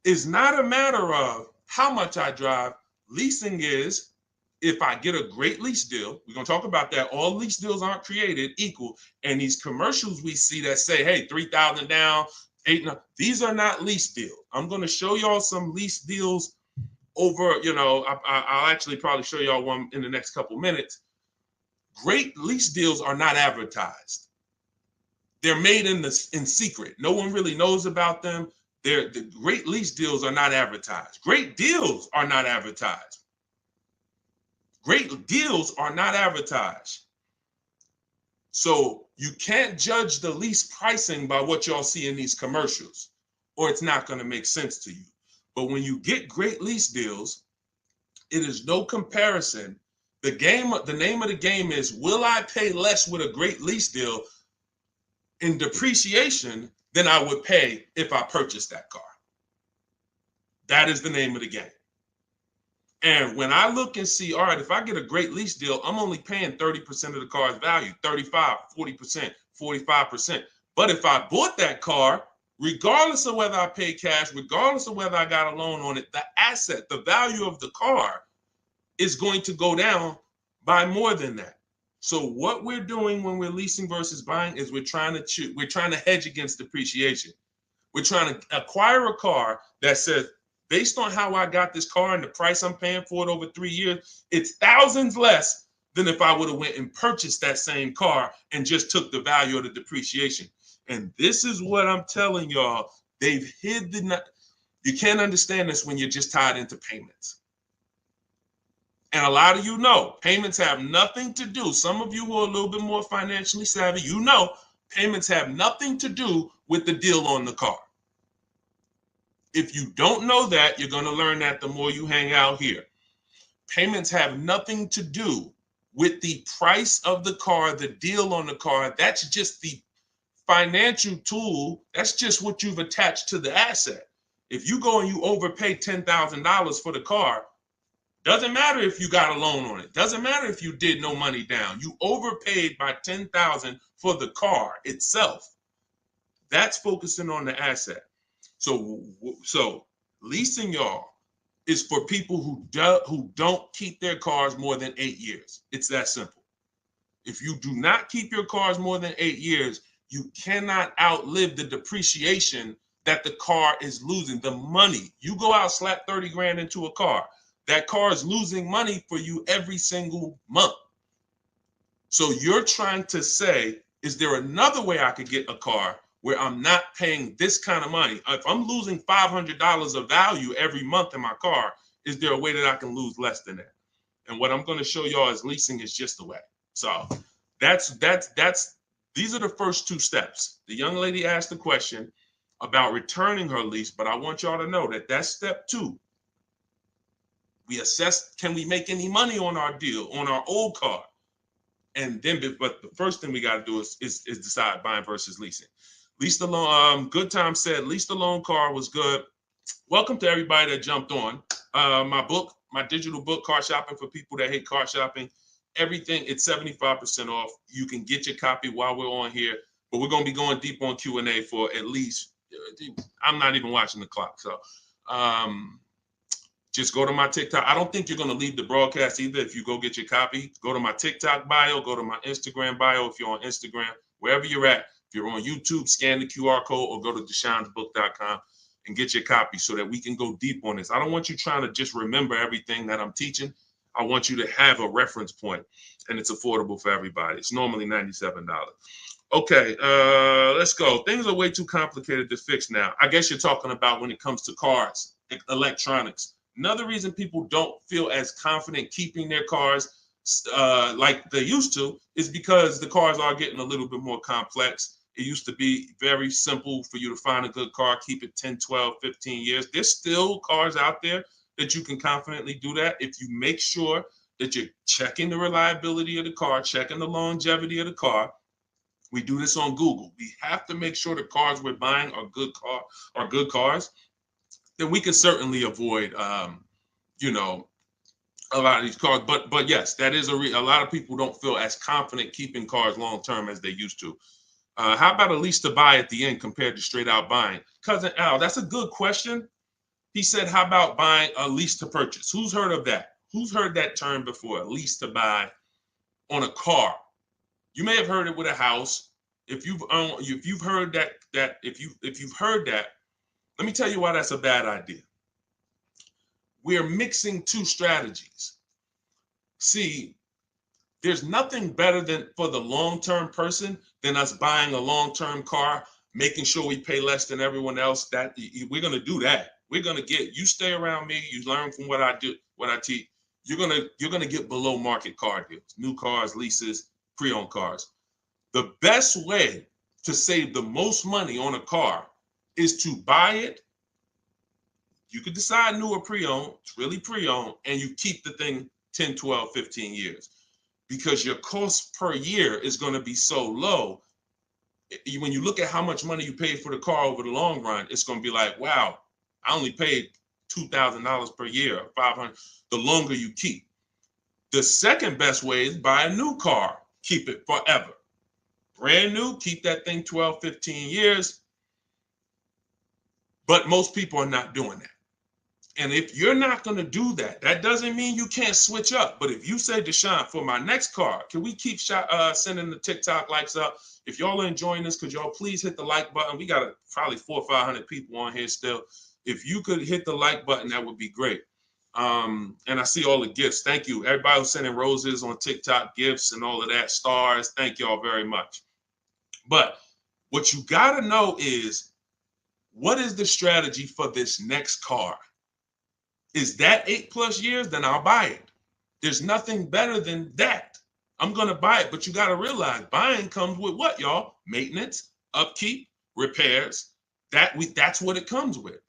A: is not a matter of how much I drive. Leasing is, if I get a great lease deal, we're going to talk about that. All lease deals aren't created equal. And these commercials we see that say, "Hey, 3,000 down, 8," these are not lease deals. I'm going to show y'all some lease deals over, I'll actually probably show y'all one in the next couple minutes. Great lease deals are not advertised. They're made in secret. No one really knows about them. The great lease deals are not advertised. Great deals are not advertised. Great deals are not advertised. So you can't judge the lease pricing by what y'all see in these commercials, or it's not going to make sense to you. But when you get great lease deals, it is no comparison. The name of the game is, will I pay less with a great lease deal in depreciation than I would pay if I purchased that car? That is the name of the game. And when I look and see, all right, if I get a great lease deal, I'm only paying 30% of the car's value, 35, 40%, 45%. But if I bought that car, regardless of whether I paid cash, regardless of whether I got a loan on it, the asset, the value of the car is going to go down by more than that. So what we're doing when we're leasing versus buying is we're trying to hedge against depreciation. We're trying to acquire a car that says, based on how I got this car and the price I'm paying for it over 3 years, it's thousands less than if I would have went and purchased that same car and just took the value of the depreciation. And this is what I'm telling y'all. They've hid you can't understand this when you're just tied into payments. And a lot of you know, payments have nothing to do. Some of you who are a little bit more financially savvy, payments have nothing to do with the deal on the car. If you don't know that, you're going to learn that the more you hang out here. Payments have nothing to do with the price of the car, the deal on the car. That's just the financial tool. That's just what you've attached to the asset. If you go and you overpay $10,000 for the car, doesn't matter if you got a loan on it. Doesn't matter if you did no money down. You overpaid by $10,000 for the car itself. That's focusing on the asset. So leasing, y'all, is for people who don't keep their cars more than 8 years. It's that simple. If you do not keep your cars more than 8 years, you cannot outlive the depreciation that the car is losing. The money, you go out, slap 30 grand into a car, that car is losing money for you every single month. So you're trying to say, is there another way I could get a car where I'm not paying this kind of money? If I'm losing $500 of value every month in my car, is there a way that I can lose less than that? And what I'm going to show y'all is leasing is just the way. So these are the first two steps. The young lady asked the question about returning her lease, but I want y'all to know that that's step 2. We assess, can we make any money on our deal, on our old car? And then, but the first thing we got to do is decide buying versus leasing. Lease the loan. Good Time said, lease the loan car was good. Welcome to everybody that jumped on. My digital book, Car Shopping for People That Hate Car Shopping. Everything, it's 75% off. You can get your copy while we're on here, but we're going to be going deep on Q&A for at least, I'm not even watching the clock. So Just go to my TikTok. I don't think you're going to leave the broadcast either. If you go get your copy, go to my TikTok bio, go to my Instagram bio. If you're on Instagram, wherever you're at, if you're on YouTube, scan the QR code or go to deshonebook.com and get your copy so that we can go deep on this. I don't want you trying to just remember everything that I'm teaching. I want you to have a reference point, and it's affordable for everybody. It's normally $97. Okay, let's go. Things are way too complicated to fix now. I guess you're talking about when it comes to cars, electronics. Another reason people don't feel as confident keeping their cars like they used to is because the cars are getting a little bit more complex. It used to be very simple for you to find a good car, keep it 10, 12, 15 years. There's still cars out there that you can confidently do that if you make sure that you're checking the reliability of the car, checking the longevity of the car. We do this on Google. We have to make sure the cars we're buying are good cars. Then we can certainly avoid, you know, a lot of these cars. But yes, that is a lot of people don't feel as confident keeping cars long term as they used to. How about a lease to buy at the end compared to straight out buying? Cousin Al, that's a good question. He said, how about buying a lease to purchase? Who's heard of that? Who's heard that term before? A lease to buy on a car. You may have heard it with a house. If you've heard that, if you've heard that, let me tell you why that's a bad idea. We're mixing two strategies. See, there's nothing better than for the long-term person than us buying a long-term car, making sure we pay less than everyone else. That we're gonna do that. We're gonna get you stay around me. You learn from what I do, what I teach. You're gonna get below market car deals, new cars, leases, pre-owned cars. The best way to save the most money on a car is to buy it. You could decide new or pre-owned. It's really pre-owned, and you keep the thing 10, 12, 15 years. Because your cost per year is going to be so low. When you look at how much money you paid for the car over the long run, it's going to be like, wow, I only paid $2,000 per year, or $500. The longer you keep. The second best way is buy a new car. Keep it forever. Brand new, keep that thing 12, 15 years. But most people are not doing that. And if you're not going to do that, that doesn't mean you can't switch up. But if you say, Deshone, for my next car, can we keep sending the TikTok likes up? If y'all are enjoying this, could y'all please hit the like button? We got probably 400 or 500 people on here still. If you could hit the like button, that would be great. And I see all the gifts. Thank you. Everybody who's sending roses on TikTok, gifts and all of that, stars. Thank y'all very much. But what you got to know is, what is the strategy for this next car? Is that 8+ years? Then I'll buy it. There's nothing better than that. I'm going to buy it. But you got to realize buying comes with what, y'all? Maintenance, upkeep, repairs. That's what it comes with.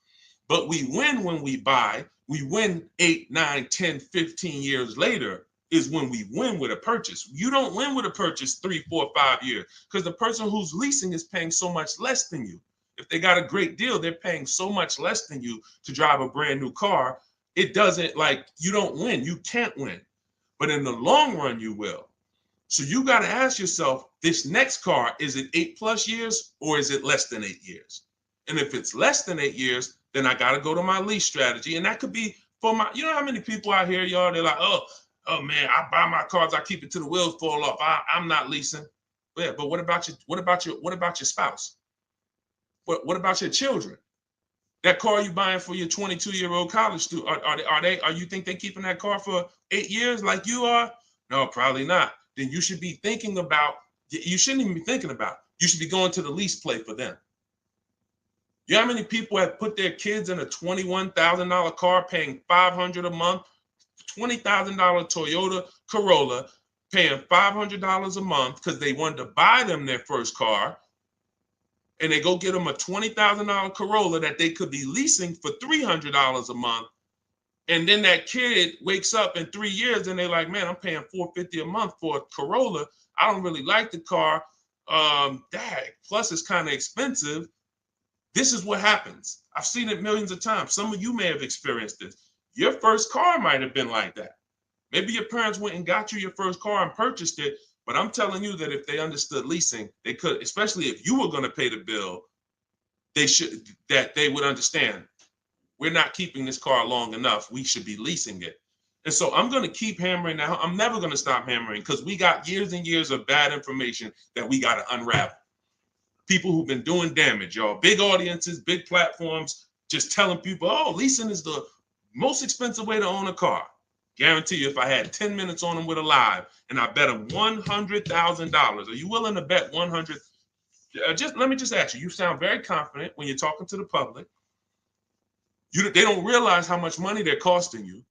A: But we win when we buy. We win 8, 9, 10, 15 years later is when we win with a purchase. You don't win with a purchase 3, 4, 5 years because the person who's leasing is paying so much less than you. If they got a great deal, they're paying so much less than you to drive a brand new car. It doesn't, like, you don't win. You can't win. But in the long run, you will. So you got to ask yourself, this next car, is it 8+ years or is it less than 8 years? And if it's less than 8 years, then I got to go to my lease strategy. And that could be for my, you know how many people out here, y'all, they're like, oh man, I buy my cars, I keep it till the wheels fall off. I'm not leasing. Yeah, but what about your spouse? What about your children? That car you buying for your 22-year-old college student, are you think they're keeping that car for 8 years like you are? No, probably not. Then you should be thinking about, you shouldn't even be thinking about, you should be going to the lease play for them. You know how many people have put their kids in a $21,000 car paying $500 a month, $20,000 Toyota Corolla, paying $500 a month because they wanted to buy them their first car, and they go get them a $20,000 Corolla that they could be leasing for $300 a month. And then that kid wakes up in 3 years and they're like, man, I'm paying $450 a month for a Corolla. I don't really like the car. Plus it's kind of expensive. This is what happens. I've seen it millions of times. Some of you may have experienced this. Your first car might have been like that. Maybe your parents went and got you your first car and purchased it. But I'm telling you that if they understood leasing, they could, especially if you were going to pay the bill, they would understand. we're not keeping this car long enough. We should be leasing it. And so I'm going to keep hammering now. I'm never going to stop hammering because we got years and years of bad information that we got to unravel. People who've been doing damage, y'all. Big audiences, big platforms, just telling people, oh, leasing is the most expensive way to own a car. Guarantee you, if I had 10 minutes on them with a live and I bet them $100,000, are you willing to bet 100? Just let me just ask you. You sound very confident when you're talking to the public. They don't realize how much money they're costing you.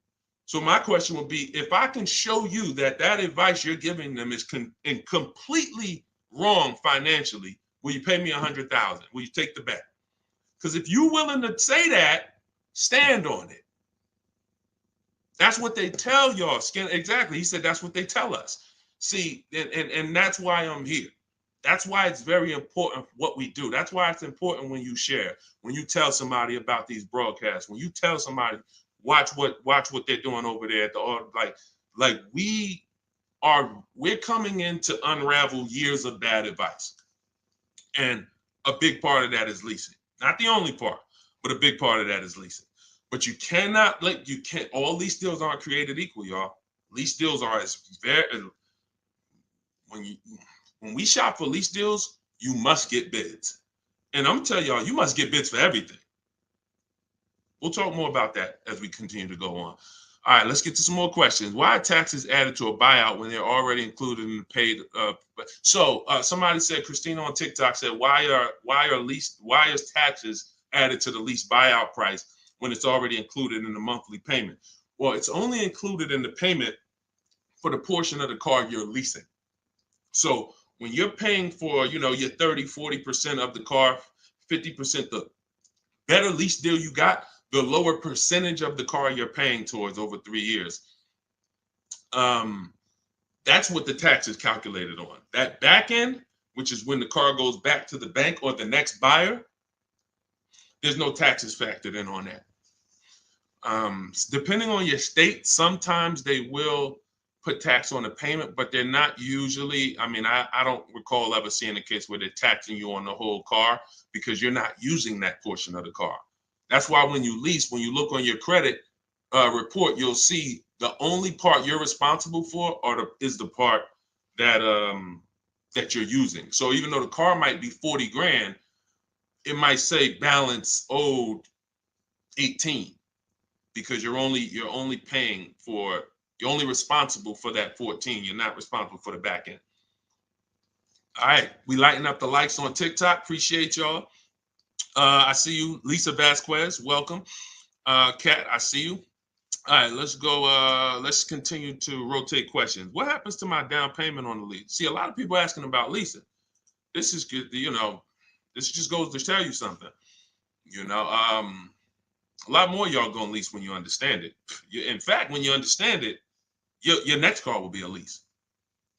A: So my question would be, if I can show you that advice you're giving them is completely wrong financially, will you pay me $100,000? Will you take the bet? Because if you're willing to say that, stand on it. That's what they tell y'all. Exactly. He said that's what they tell us. See, and that's why I'm here. That's why it's very important what we do. That's why it's important when you share, when you tell somebody about these broadcasts, when you tell somebody, watch what they're doing over there at the like we're coming in to unravel years of bad advice. And a big part of that is leasing. Not the only part, but a big part of that is leasing. But you cannot all lease deals aren't created equal, y'all. Lease deals are when we shop for lease deals, you must get bids. And I'm telling y'all, you must get bids for everything. We'll talk more about that as we continue to go on. All right, let's get to some more questions. Why are taxes added to a buyout when they're already included in the paid? Somebody said, Christina on TikTok said, why is taxes added to the lease buyout price when it's already included in the monthly payment? Well, it's only included in the payment for the portion of the car you're leasing. So when you're paying for, your 30-40% of the car, 50%, the better lease deal you got, the lower percentage of the car you're paying towards over 3 years. That's what the tax is calculated on. That back end, which is when the car goes back to the bank or the next buyer, there's no taxes factored in on that. Depending on your state, sometimes they will put tax on the payment, but they're not usually. I don't recall ever seeing a case where they're taxing you on the whole car because you're not using that portion of the car. That's why when you lease, when you look on your credit report, you'll see the only part you're responsible for is the part that you're using. So even though the car might be 40 grand, it might say balance owed 18 because you're only responsible for that 14. You're not responsible for the back end. All right, we lighten up the likes on TikTok. Appreciate y'all. I see you, Lisa Vasquez. Welcome. Kat, I see you. All right, let's go. Let's continue to rotate questions. What happens to my down payment on the lease? See, a lot of people asking about leasing. This is good. This just goes to tell you something. A lot more y'all gonna lease when you understand it. In fact, when you understand it, your next car will be a lease.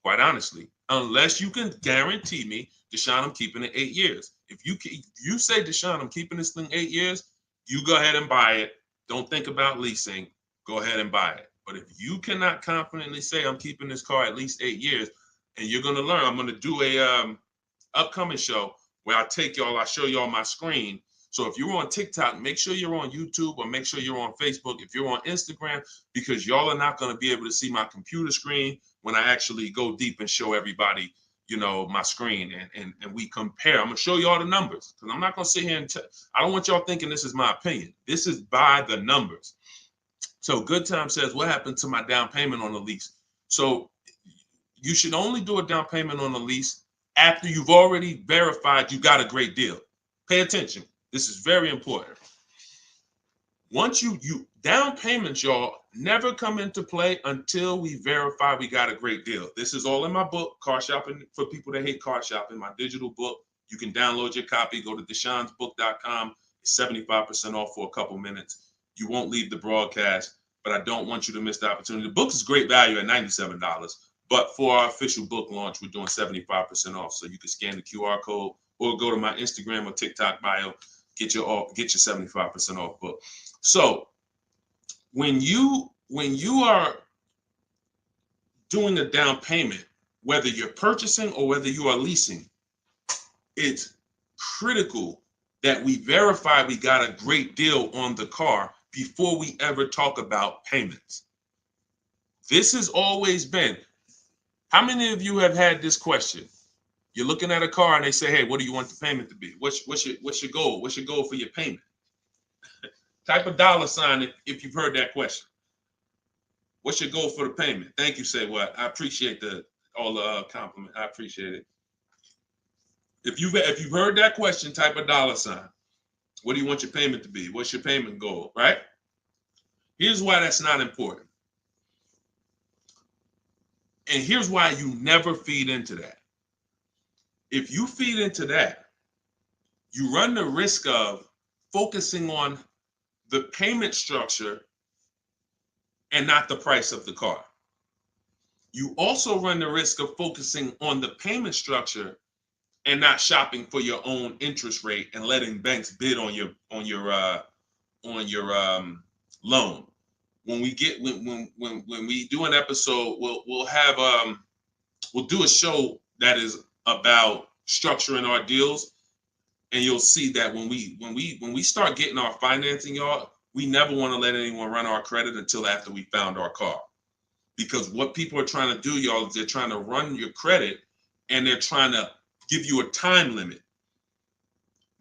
A: Quite honestly, unless you can guarantee me, Deshone, I'm keeping it 8 years. If you say, Deshone, I'm keeping this thing 8 years, you go ahead and buy it. Don't think about leasing. Go ahead and buy it. But if you cannot confidently say I'm keeping this car at least 8 years, and you're gonna learn, I'm gonna do a upcoming show where I show y'all my screen. So if you're on TikTok, make sure you're on YouTube or make sure you're on Facebook. If you're on Instagram, because y'all are not going to be able to see my computer screen when I actually go deep and show everybody, my screen and we compare. I'm going to show you all the numbers because I'm not going to sit here and I don't want y'all thinking this is my opinion. This is by the numbers. So Good Time says, what happened to my down payment on the lease? So you should only do a down payment on the lease after you've already verified you got a great deal. Pay attention. This is very important. Once you down payments, y'all, never come into play until we verify we got a great deal. This is all in my book, Car Shopping for People That Hate Car Shopping, my digital book. You can download your copy. Go to deshonsbook.com. It's 75% off for a couple minutes. You won't leave the broadcast, but I don't want you to miss the opportunity. The book is great value at $97, but for our official book launch, we're doing 75% off. So you can scan the QR code or go to my Instagram or TikTok bio. Get your 75% off book. So when you are doing the down payment, whether you're purchasing or whether you are leasing, it's critical that we verify we got a great deal on the car before we ever talk about payments. This has always been. How many of you have had this question? You're looking at a car and they say, hey, what do you want the payment to be? What's your goal? What's your goal for your payment? Type a $ if you've heard that question. What's your goal for the payment? Thank you, Say What. I appreciate all the compliment. I appreciate it. If you've heard that question, type a $. What do you want your payment to be? What's your payment goal, right? Here's why that's not important. And here's why you never feed into that. If you feed into that, you run the risk of focusing on the payment structure and not the price of the car. You also run the risk of focusing on the payment structure and not shopping for your own interest rate and letting banks bid on your loan. When we do an episode, we'll do a show that is about structuring our deals, and you'll see that when we start getting our financing, y'all, we never want to let anyone run our credit until after we found our car. Because what people are trying to do, y'all, is they're trying to run your credit and they're trying to give you a time limit.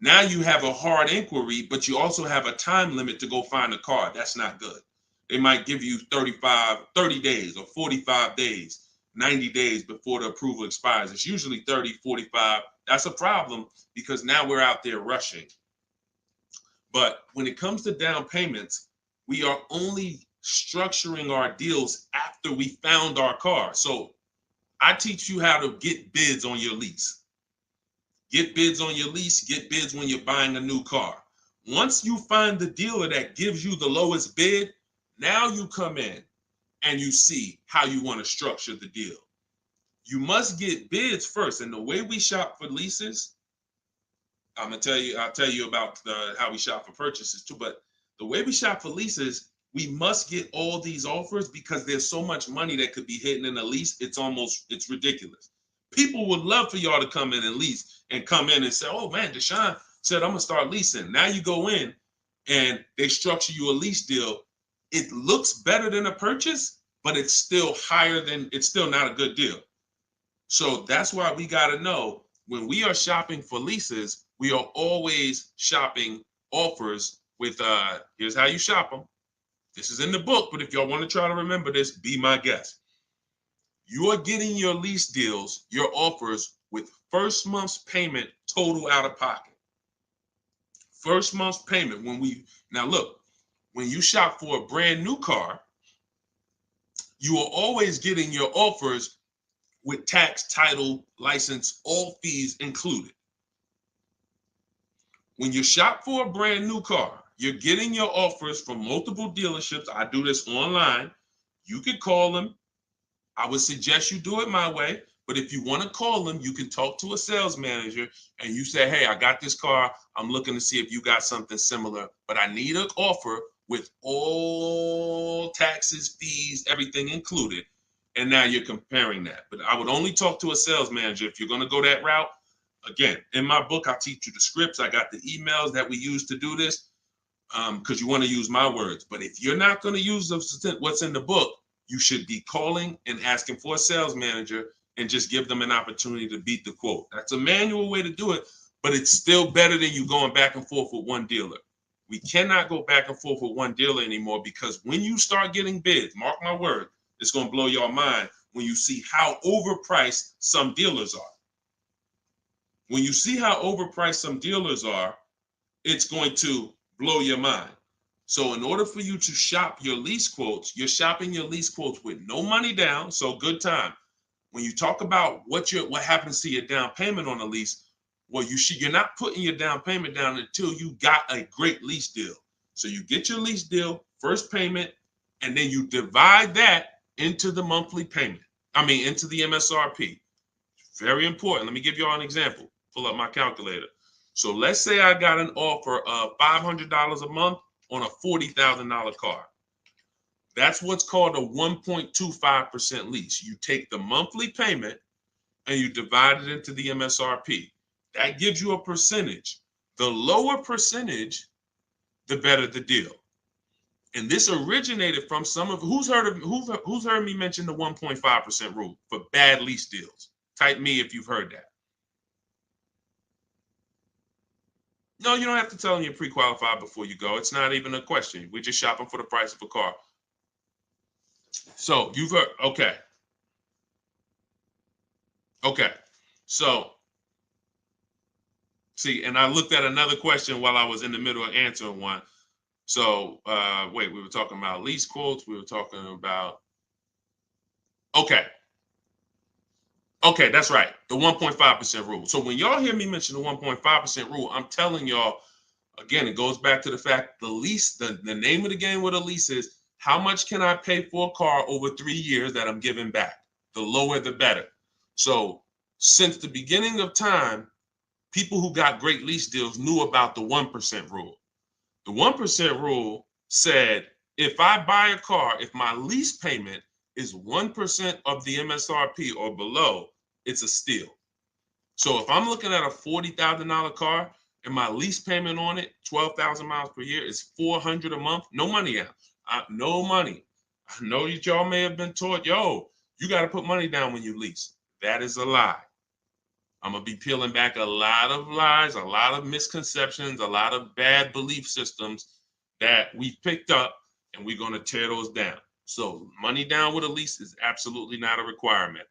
A: Now you have a hard inquiry, but you also have a time limit to go find a car. That's not good. They might give you 30 days or 45 days, 90 days before the approval expires. It's usually 30, 45. That's a problem because now we're out there rushing. But when it comes to down payments, we are only structuring our deals after we found our car. So I teach you how to get bids on your lease. Get bids on your lease, get bids when you're buying a new car. Once you find the dealer that gives you the lowest bid, now you come in and you see how you want to structure the deal. You must get bids first. And the way we shop for leases, I'll tell you about how we shop for purchases too, but the way we shop for leases, we must get all these offers because there's so much money that could be hidden in a lease. It's ridiculous. People would love for y'all to come in and lease and come in and say, oh man, Deshone said, I'm gonna start leasing. Now you go in and they structure you a lease deal. It looks better than a purchase, but it's still not a good deal. So that's why we gotta know when we are shopping for leases, we are always shopping offers with, here's how you shop them. This is in the book, but if y'all want to try to remember this, be my guest. You are getting your lease deals, your offers with first month's payment total out of pocket. First month's payment. Now look, when you shop for a brand new car, you are always getting your offers with tax, title, license, all fees included. When you shop for a brand new car, you're getting your offers from multiple dealerships. I do this online. You can call them. I would suggest you do it my way. But if you want to call them, you can talk to a sales manager and you say, hey, I got this car. I'm looking to see if you got something similar, but I need an offer with all taxes, fees, everything included. And now you're comparing that. But I would only talk to a sales manager if you're going to go that route. Again, in my book, I teach you the scripts. I got the emails that we use to do this because you want to use my words. But if you're not going to use what's in the book, you should be calling and asking for a sales manager and just give them an opportunity to beat the quote. That's a manual way to do it, but it's still better than you going back and forth with one dealer. We cannot go back and forth with one dealer anymore because when you start getting bids, mark my word, it's going to blow your mind when you see how overpriced some dealers are. When you see how overpriced some dealers are, it's going to blow your mind. So in order for you to shop your lease quotes, you're shopping your lease quotes with no money down, so good time. When you talk about what happens to your down payment on a lease, well, you're not putting your down payment down until you got a great lease deal. So you get your lease deal, first payment, and then you divide that into the monthly payment. Into the MSRP. Very important. Let me give you all an example. Pull up my calculator. So let's say I got an offer of $500 a month on a $40,000 car. That's what's called a 1.25% lease. You take the monthly payment and you divide it into the MSRP. That gives you a percentage. The lower percentage, the better the deal. And this originated from some of who's heard me mention the 1.5% rule for bad lease deals. Type me if you've heard that. No, you don't have to tell them you're pre-qualified before you go. It's not even a question. We're just shopping for the price of a car. So you've heard, okay. Okay. So, see, and I looked at another question while I was in the middle of answering one. So, wait, we were talking about lease quotes. We were talking about, okay. Okay, that's right. The 1.5% rule. So when y'all hear me mention the 1.5% rule, I'm telling y'all, again, it goes back to the fact the lease, the name of the game with a lease is how much can I pay for a car over 3 years that I'm giving back? The lower, the better. So since the beginning of time, people who got great lease deals knew about the 1% rule. The 1% rule said, if I buy a car, if my lease payment is 1% of the MSRP or below, it's a steal. So if I'm looking at a $40,000 car and my lease payment on it, 12,000 miles per year, is $400 a month, no money out. No money. I know that y'all may have been taught, yo, you got to put money down when you lease. That is a lie. I'm going to be peeling back a lot of lies, a lot of misconceptions, a lot of bad belief systems that we've picked up, and we're going to tear those down. So money down with a lease is absolutely not a requirement.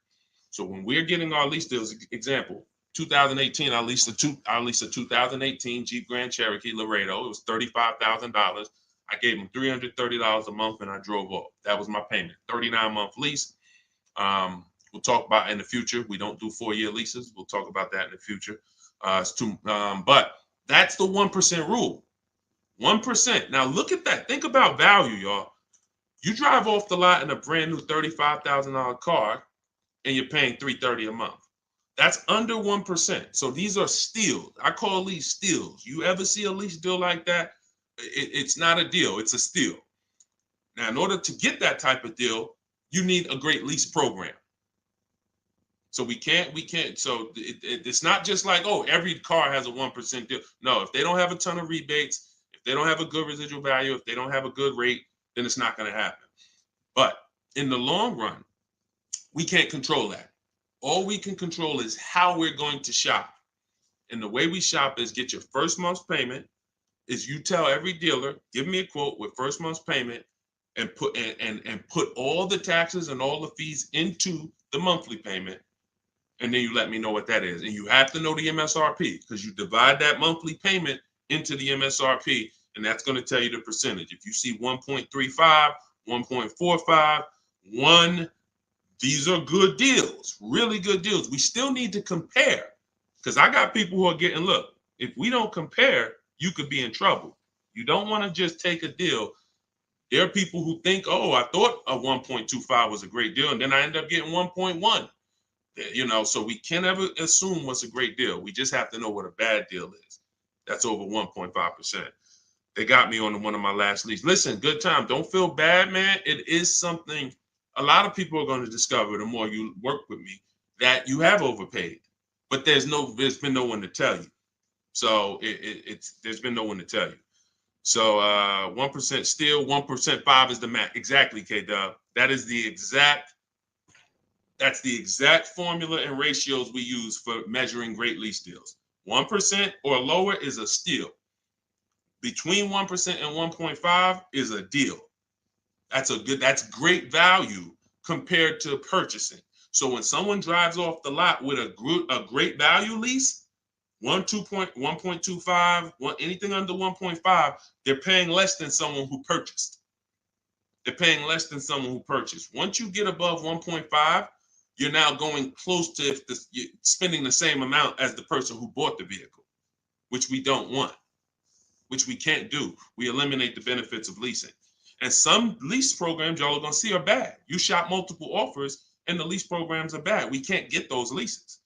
A: So when we're getting our lease deals, example, 2018, I leased a 2018 Jeep Grand Cherokee Laredo. It was $35,000. I gave them $330 a month, and I drove off. That was my payment. 39-month lease. We'll talk about in the future. We don't do 4-year leases. We'll talk about that in the future. But that's the 1% rule. 1%. Now look at that. Think about value, y'all. You drive off the lot in a brand new $35,000 car, and you're paying $330 a month. That's under 1%. So these are steals. I call these steals. You ever see a lease deal like that? It's not a deal. It's a steal. Now, in order to get that type of deal, you need a great lease program. So we can't. So it's not just like, oh, every car has a 1% deal. No, if they don't have a ton of rebates, if they don't have a good residual value, if they don't have a good rate, then it's not going to happen. But in the long run, we can't control that. All we can control is how we're going to shop. And the way we shop is get your first month's payment. Is you tell every dealer, give me a quote with first month's payment, and put all the taxes and all the fees into the monthly payment. And then you let me know what that is. And you have to know the MSRP, because you divide that monthly payment into the MSRP, and that's going to tell you the percentage. If you see 1.35, 1.45, 1, these are good deals, really good deals. We still need to compare, because I got people who are getting, look, if we don't compare, you could be in trouble. You don't want to just take a deal. There are people who think, oh, I thought a 1.25 was a great deal, and then I end up getting 1.1. You know, so we can't ever assume what's a great deal. We just have to know what a bad deal is. That's over 1.5%. They got me on one of my last leads. Listen, good time. Don't feel bad, man. It is something a lot of people are going to discover the more you work with me, that you have overpaid. But there's been no one to tell you. So there's been no one to tell you. So 1% still, 1% 5 is the max. Exactly, K-Dub. That's the exact formula and ratios we use for measuring great lease deals. 1% or lower is a steal. Between 1% and 1.5 is a deal. That's great value compared to purchasing. So when someone drives off the lot with a great value lease, 1.25, anything under 1.5, they're paying less than someone who purchased. They're paying less than someone who purchased. Once you get above 1.5, you're now going close to spending the same amount as the person who bought the vehicle, which we don't want, which we can't do. We eliminate the benefits of leasing. And some lease programs y'all are going to see are bad. You shop multiple offers and the lease programs are bad. We can't get those leases.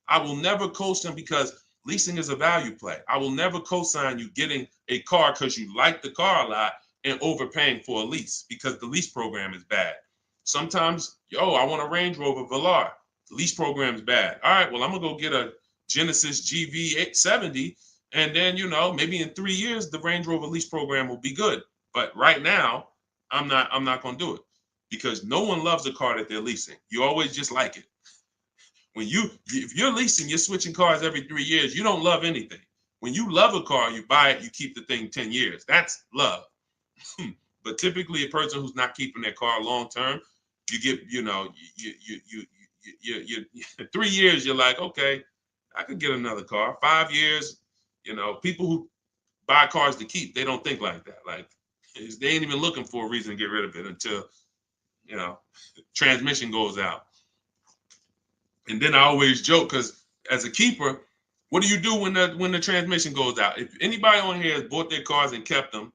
A: I will never co-sign, because leasing is a value play. I will never co-sign you getting a car because you like the car a lot and overpaying for a lease, because the lease program is bad. Sometimes, I want a Range Rover Velar. The lease program is bad. All right, well, I'm going to go get a Genesis GV870, And then, you know, maybe in 3 years, the Range Rover lease program will be good. But right now, I'm not going to do it because no one loves a car that they're leasing. You always just like it. If you're leasing, you're switching cars every 3 years. You don't love anything. When you love a car, you buy it, you keep the thing 10 years. That's love. But typically, a person who's not keeping their car long term, you get, you know, you 3 years, you're like, okay, I could get another car. 5 years, you know, people who buy cars to keep, they don't think like that. Like, they ain't even looking for a reason to get rid of it until, you know, transmission goes out. And then I always joke because as a keeper, what do you do when the transmission goes out? If anybody on here has bought their cars and kept them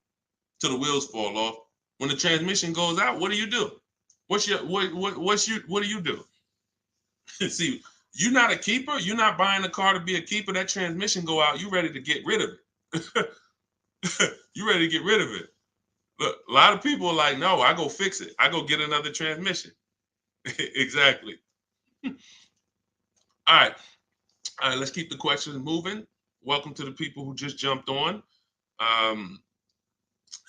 A: till the wheels fall off, when the transmission goes out, what do you do? What do you do? See, you're not a keeper. You're not buying a car to be a keeper. That transmission go out, you ready to get rid of it. You ready to get rid of it. Look, a lot of people are like, no, I go fix it. I go get another transmission. Exactly. All right. All right, let's keep the questions moving. Welcome to the people who just jumped on.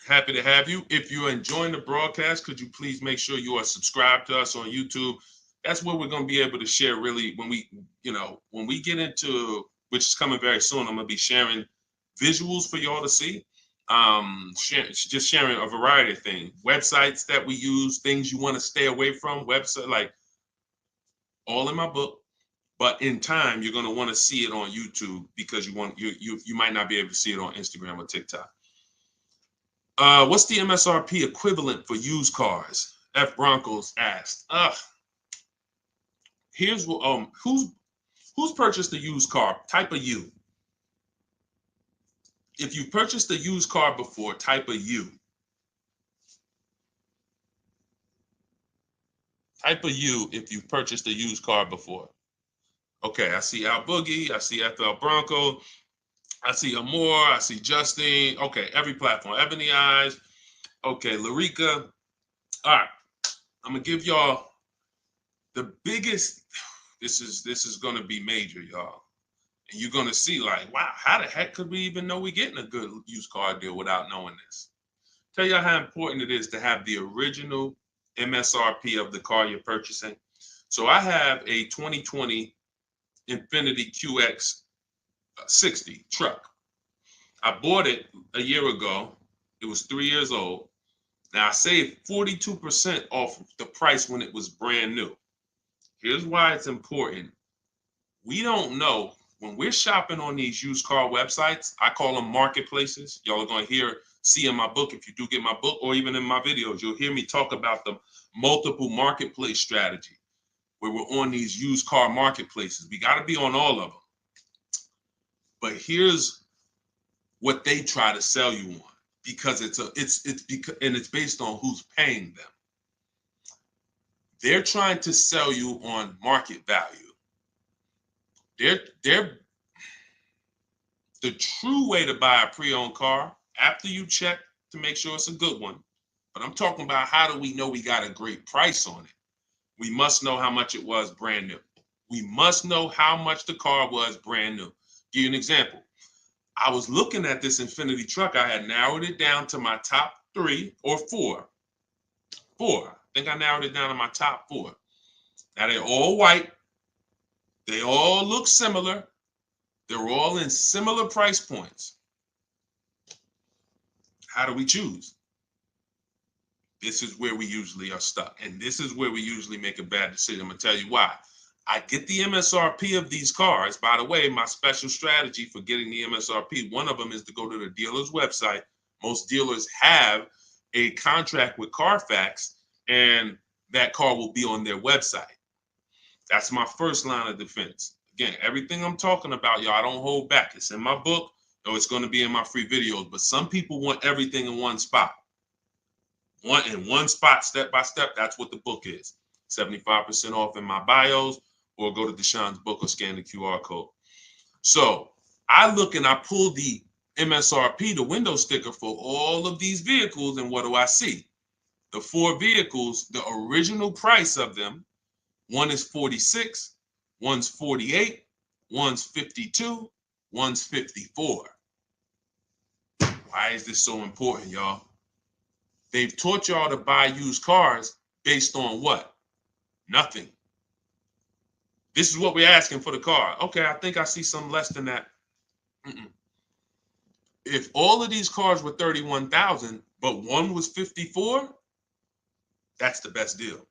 A: Happy to have you. If you're enjoying the broadcast, could you please make sure you are subscribed to us on YouTube? That's where we're going to be able to share really when we get into, which is coming very soon, I'm going to be sharing visuals for y'all to see. Just sharing a variety of things, websites that we use, things you want to stay away from, website, like all in my book. But in time, you're going to want to see it on YouTube because you might not be able to see it on Instagram or TikTok. What's the MSRP equivalent for used cars? F Broncos asked. Here's what who's purchased a used car? Type a U. If you purchased a used car before, type a U. Type a U if you've purchased a used car before. Okay, I see Al Boogie, I see FL Bronco, I see Amore, I see Justine. Okay, every platform. Ebony Eyes. Okay, Larica. All right, I'm gonna give y'all the biggest. This is gonna be major, y'all. And you're gonna see like, wow, how the heck could we even know we're getting a good used car deal without knowing this? Tell y'all how important it is to have the original MSRP of the car you're purchasing. So I have a 2020 Infiniti QX 60 truck. I bought it a year ago. It was 3 years old. Now I saved 42% off the price when it was brand new. Here's why it's important. We don't know when we're shopping on these used car websites. I call them marketplaces. Y'all are going to see in my book, if you do get my book, or even in my videos, you'll hear me talk about the multiple marketplace strategy where we're on these used car marketplaces. We got to be on all of them. But here's what they try to sell you on, because it's based on who's paying them. They're trying to sell you on market value. The true way to buy a pre-owned car, after you check to make sure it's a good one, but I'm talking about how do we know we got a great price on it? We must know how much it was brand new. We must know how much the car was brand new. Give you an example. I was looking at this Infiniti truck. I had narrowed it down to my top 3 or 4. I think I narrowed it down to my top 4. Now they're all white. They all look similar. They're all in similar price points. How do we choose? This is where we usually are stuck. And this is where we usually make a bad decision. I'm going to tell you why. I get the MSRP of these cars. By the way, my special strategy for getting the MSRP, one of them is to go to the dealer's website. Most dealers have a contract with Carfax, and that car will be on their website. That's my first line of defense. Again, everything I'm talking about, y'all, I don't hold back. It's in my book, or it's going to be in my free videos. But some people want everything in one spot. One spot, step by step. That's what the book is. 75% off in my bios, or go to Deshone's book or scan the QR code. So I look and I pull the MSRP, the window sticker for all of these vehicles, and what do I see? The 4 vehicles, the original price of them, one is 46, one's 48, one's 52, one's 54. Why is this so important, y'all? They've taught y'all to buy used cars based on what? Nothing. This is what we're asking for the car. Okay, I think I see some less than that. If all of these cars were 31,000, but one was 54, that's the best deal.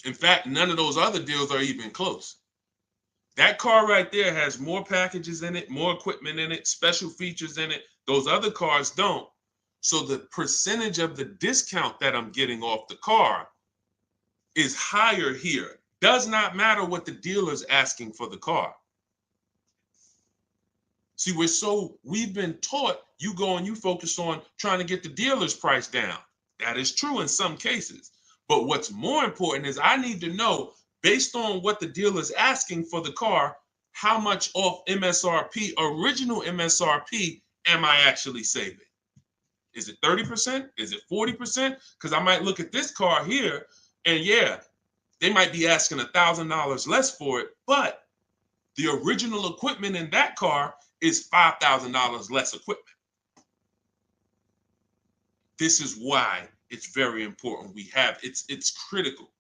A: In fact, none of those other deals are even close. That car right there has more packages in it, more equipment in it, special features in it. Those other cars don't. So the percentage of the discount that I'm getting off the car is higher here. Does not matter what the dealer's asking for the car. See, we've been taught you go and you focus on trying to get the dealer's price down. That is true in some cases. But what's more important is I need to know, based on what the dealer's asking for the car, how much off MSRP, original MSRP, am I actually saving? Is it 30%? Is it 40%? Because I might look at this car here and yeah, they might be asking $1,000 less for it, but the original equipment in that car is $5,000 less equipment. This is why it's very important. It's critical.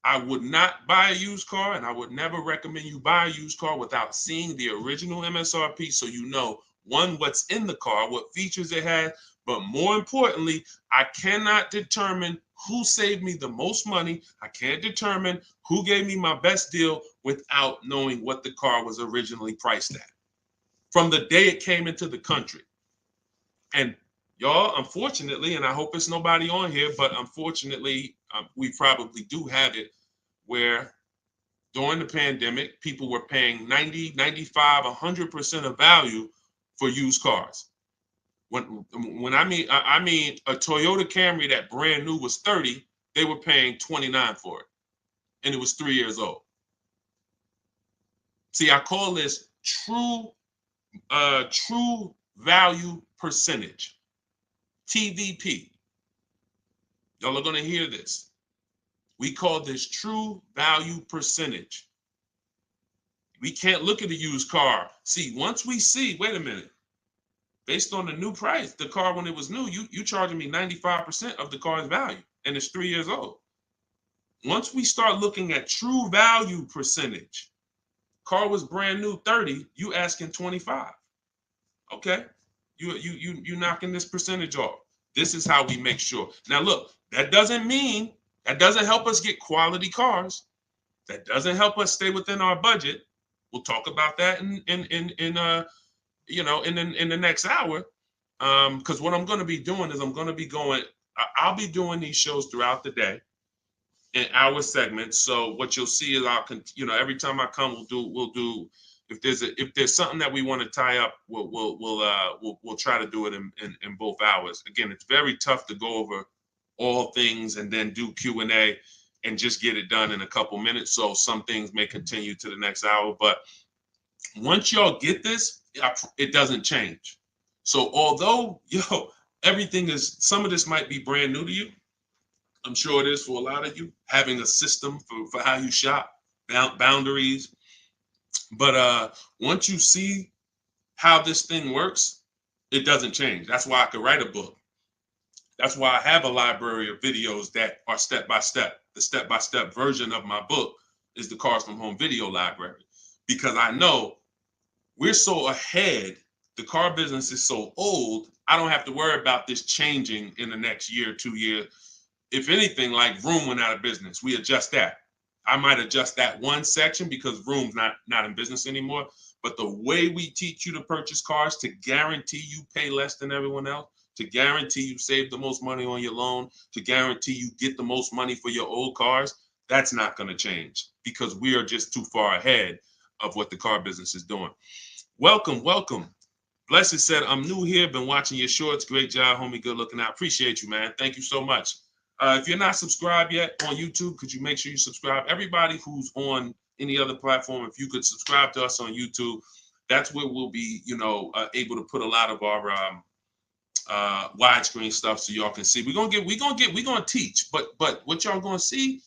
A: I would not buy a used car, and I would never recommend you buy a used car without seeing the original MSRP, so you know, one, what's in the car, what features it has, but more importantly, I cannot determine who saved me the most money. I can't determine who gave me my best deal without knowing what the car was originally priced at from the day it came into the country. And y'all, unfortunately, and I hope it's nobody on here, but unfortunately, we probably do have it where during the pandemic, people were paying 90, 95, 100% of value for used cars. When I mean a Toyota Camry that brand new was 30, they were paying 29 for it, and it was 3 years old. See, I call this true value percentage, TVP. Y'all are going to hear this. We call this true value percentage. We can't look at a used car. See, once we see, wait a minute, based on the new price, the car when it was new, you charging me 95% of the car's value, and it's 3 years old. Once we start looking at true value percentage, car was brand new 30, you asking 25. Okay, you knocking this percentage off. This is how we make sure. Now look, that doesn't help us get quality cars. That doesn't help us stay within our budget. We'll talk about that in the next hour. Because what I'm going to be doing is I'll be doing these shows throughout the day in hour segments. So what you'll see is every time I come, we'll do if there's something that we want to tie up, we'll try to do it in both hours. Again, it's very tough to go over all things and then do Q&A and just get it done in a couple minutes. So some things may continue to the next hour, but once y'all get this, it doesn't change. So although, some of this might be brand new to you. I'm sure it is for a lot of you, having a system for how you shop, boundaries. But once you see how this thing works, it doesn't change. That's why I could write a book. That's why I have a library of videos that are step-by-step. The step-by-step version of my book is the Cars from Home video library, because I know we're so ahead. The car business is so old. I don't have to worry about this changing in the next year, 2 years. If anything, like Vroom went out of business, we adjust that. I might adjust that one section because Vroom's not in business anymore. But the way we teach you to purchase cars to guarantee you pay less than everyone else, to guarantee you save the most money on your loan, to guarantee you get the most money for your old cars, that's not going to change because we are just too far ahead of what the car business is doing. Welcome. Blessed said, I'm new here, been watching your shorts. Great job, homie. Good looking out. Appreciate you, man. Thank you so much. If you're not subscribed yet on YouTube, could you make sure you subscribe? Everybody who's on any other platform, if you could subscribe to us on YouTube, that's where we'll be, able to put a lot of our widescreen stuff so y'all can see. We're gonna teach, but what y'all gonna see,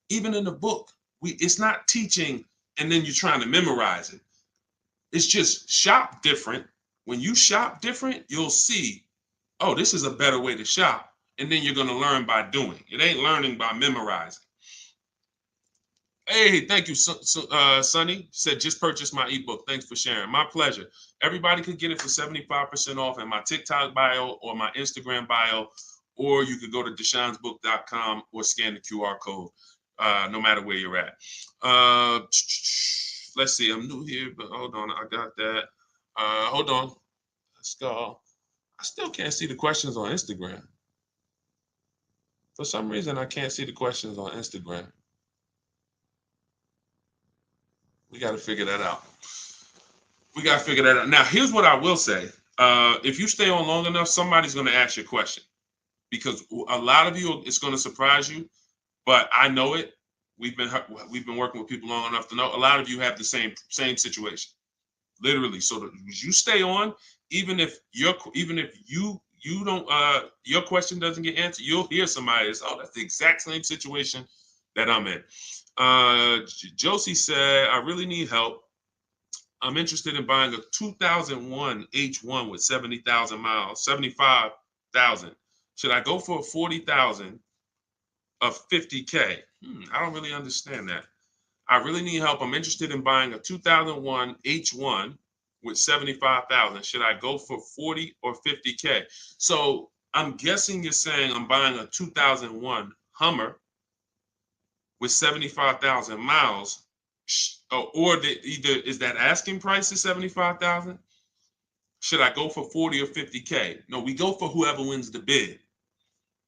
A: even in the book, it's not teaching and then you're trying to memorize it. It's just shop different, When you shop different, you'll see, oh, this is a better way to shop. And then you're going to learn by doing. It ain't learning by memorizing. Hey, thank you, Sonny. Said, just purchased my ebook. Thanks for sharing. My pleasure. Everybody could get it for 75% off in my TikTok bio or my Instagram bio, or you could go to deshonesbook.com or scan the QR code, no matter where you're at. Let's see. I'm new here, but hold on. I got that. Hold on. Let's go. I still can't see the questions on Instagram. For some reason, I can't see the questions on Instagram. We got to figure that out. Now, here's what I will say. If you stay on long enough, somebody's going to ask you a question, because a lot of you, it's going to surprise you, but I know it. We've been working with people long enough to know a lot of you have the same situation, literally. So you stay on, even if you don't, your question doesn't get answered, you'll hear somebody that's, oh, that's the exact same situation that I'm in. Josie said, I really need help. I'm interested in buying a 2001 H1 with 70,000 miles, 75,000. Should I go for a 40,000 of 50K? I don't really understand that. I really need help. I'm interested in buying a 2001 H1 with 75,000. Should I go for 40 or 50K? So I'm guessing you're saying I'm buying a 2001 Hummer with 75,000 miles. Or either is that asking price is 75,000? Should I go for 40 or 50K? No, we go for whoever wins the bid.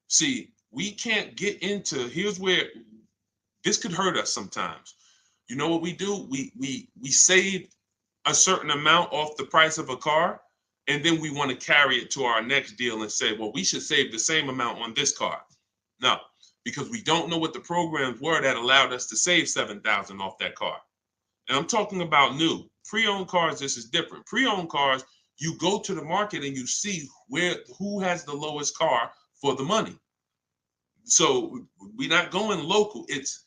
A: See, we can't get into, here's where this could hurt us sometimes. You know what we do? We save a certain amount off the price of a car, and then we want to carry it to our next deal and say, well, we should save the same amount on this car. No, because we don't know what the programs were that allowed us to save 7,000 off that car. And I'm talking about new. Pre-owned cars, this is different. Pre-owned cars, you go to the market and you see who has the lowest car for the money. So we're not going local. It's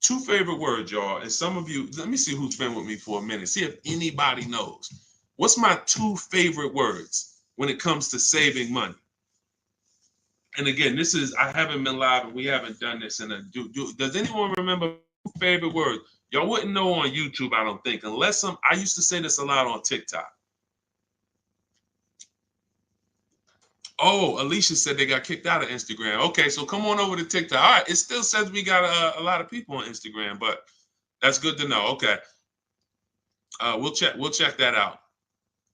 A: two favorite words, y'all. And some of you, let me see who's been with me for a minute. See if anybody knows. What's my two favorite words when it comes to saving money? And again, this is, I haven't been live and we haven't done this in a, does anyone remember favorite words? Y'all wouldn't know on YouTube, I don't think, unless I used to say this a lot on TikTok. Oh, Alicia said they got kicked out of Instagram. Okay, so come on over to TikTok. All right, it still says we got a lot of people on Instagram, but that's good to know. Okay, we'll check that out.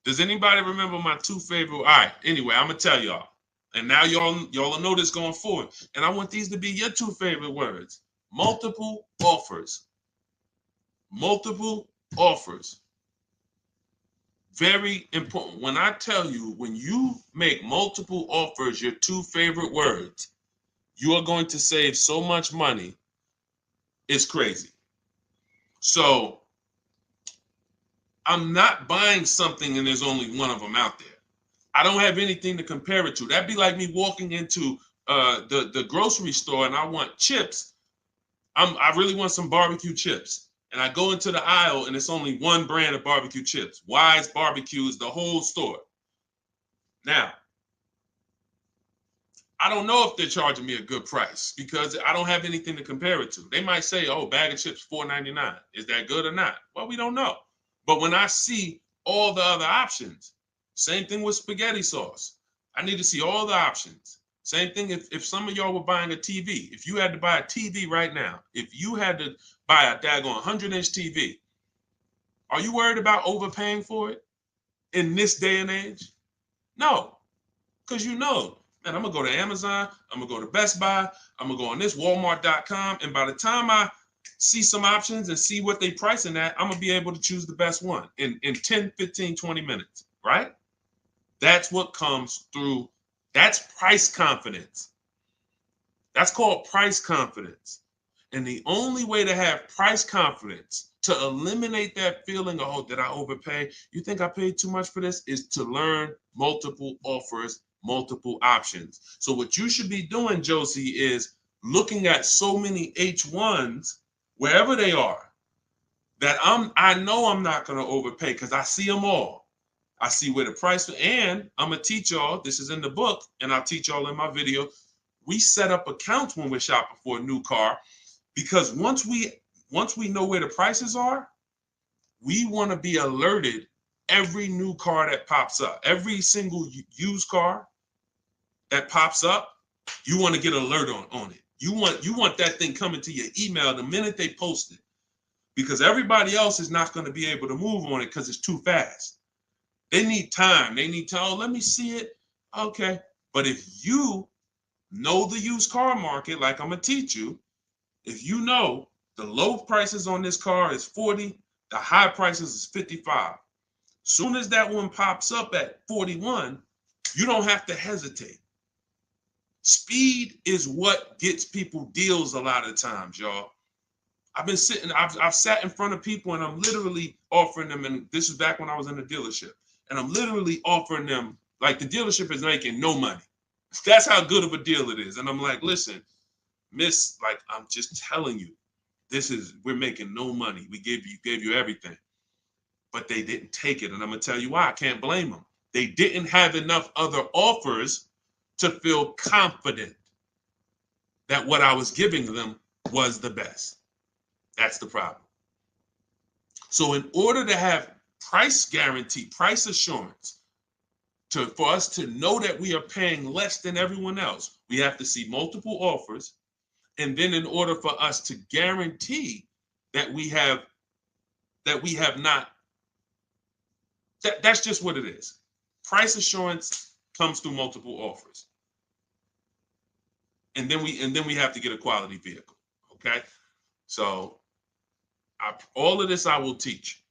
A: Does anybody remember my two favorite? All right, anyway, I'm gonna tell y'all, and now y'all will know this going forward. And I want these to be your two favorite words: multiple offers. Multiple offers. Very important. When I tell you, when you make multiple offers your two favorite words, you are going to save so much money. It's crazy. So I'm not buying something and there's only one of them out there. I don't have anything to compare it to. That'd be like me walking into the grocery store and I want chips. I really want some barbecue chips. And I go into the aisle and it's only one brand of barbecue chips. Wise Barbecue is the whole store. Now, I don't know if they're charging me a good price because I don't have anything to compare it to. They might say, oh, bag of chips, $4.99. Is that good or not? Well, we don't know. But when I see all the other options, same thing with spaghetti sauce. I need to see all the options. Same thing if some of y'all were buying a TV. If you had to buy a TV right now, if you had to buy a daggone 100-inch TV, are you worried about overpaying for it in this day and age? No, because you know, man, I'm going to go to Amazon, I'm going to go to Best Buy, I'm going to go on this Walmart.com, and by the time I see some options and see what they pricing at, I'm going to be able to choose the best one in 10, 15, 20 minutes, right? That's what comes through. That's price confidence. That's called price confidence. And the only way to have price confidence, to eliminate that feeling of, oh, did I overpay? You think I paid too much for this? Is to learn multiple offers, multiple options. So what you should be doing, Josie, is looking at so many H1s, wherever they are, that I know I'm not going to overpay because I see them all. I see where the price, and I'm gonna teach y'all, this is in the book, and I'll teach y'all in my video. We set up accounts when we're shopping for a new car, because once we know where the prices are, we want to be alerted every new car that pops up, every single used car that pops up, you want to get alert on it. You want that thing coming to your email the minute they post it, because everybody else is not going to be able to move on it because it's too fast. They need time. They need to, oh, let me see it. Okay. But if you know the used car market, like I'm going to teach you, if you know the low prices on this car is 40, the high prices is 55. Soon as that one pops up at 41, you don't have to hesitate. Speed is what gets people deals a lot of times, y'all. I've sat in front of people and I'm literally offering them, and this is back when I was in the dealership, and I'm literally offering them, like, the dealership is making no money. That's how good of a deal it is. And I'm like, listen, miss, like, I'm just telling you, we're making no money. We gave you everything. But they didn't take it. And I'm gonna tell you why. I can't blame them. They didn't have enough other offers to feel confident that what I was giving them was the best. That's the problem. So in order to have price guarantee, price assurance, for us to know that we are paying less than everyone else, we have to see multiple offers. And then in order for us to guarantee that we have not, that's just what it is. Price assurance comes through multiple offers. And then we have to get a quality vehicle. Okay. So all of this I will teach.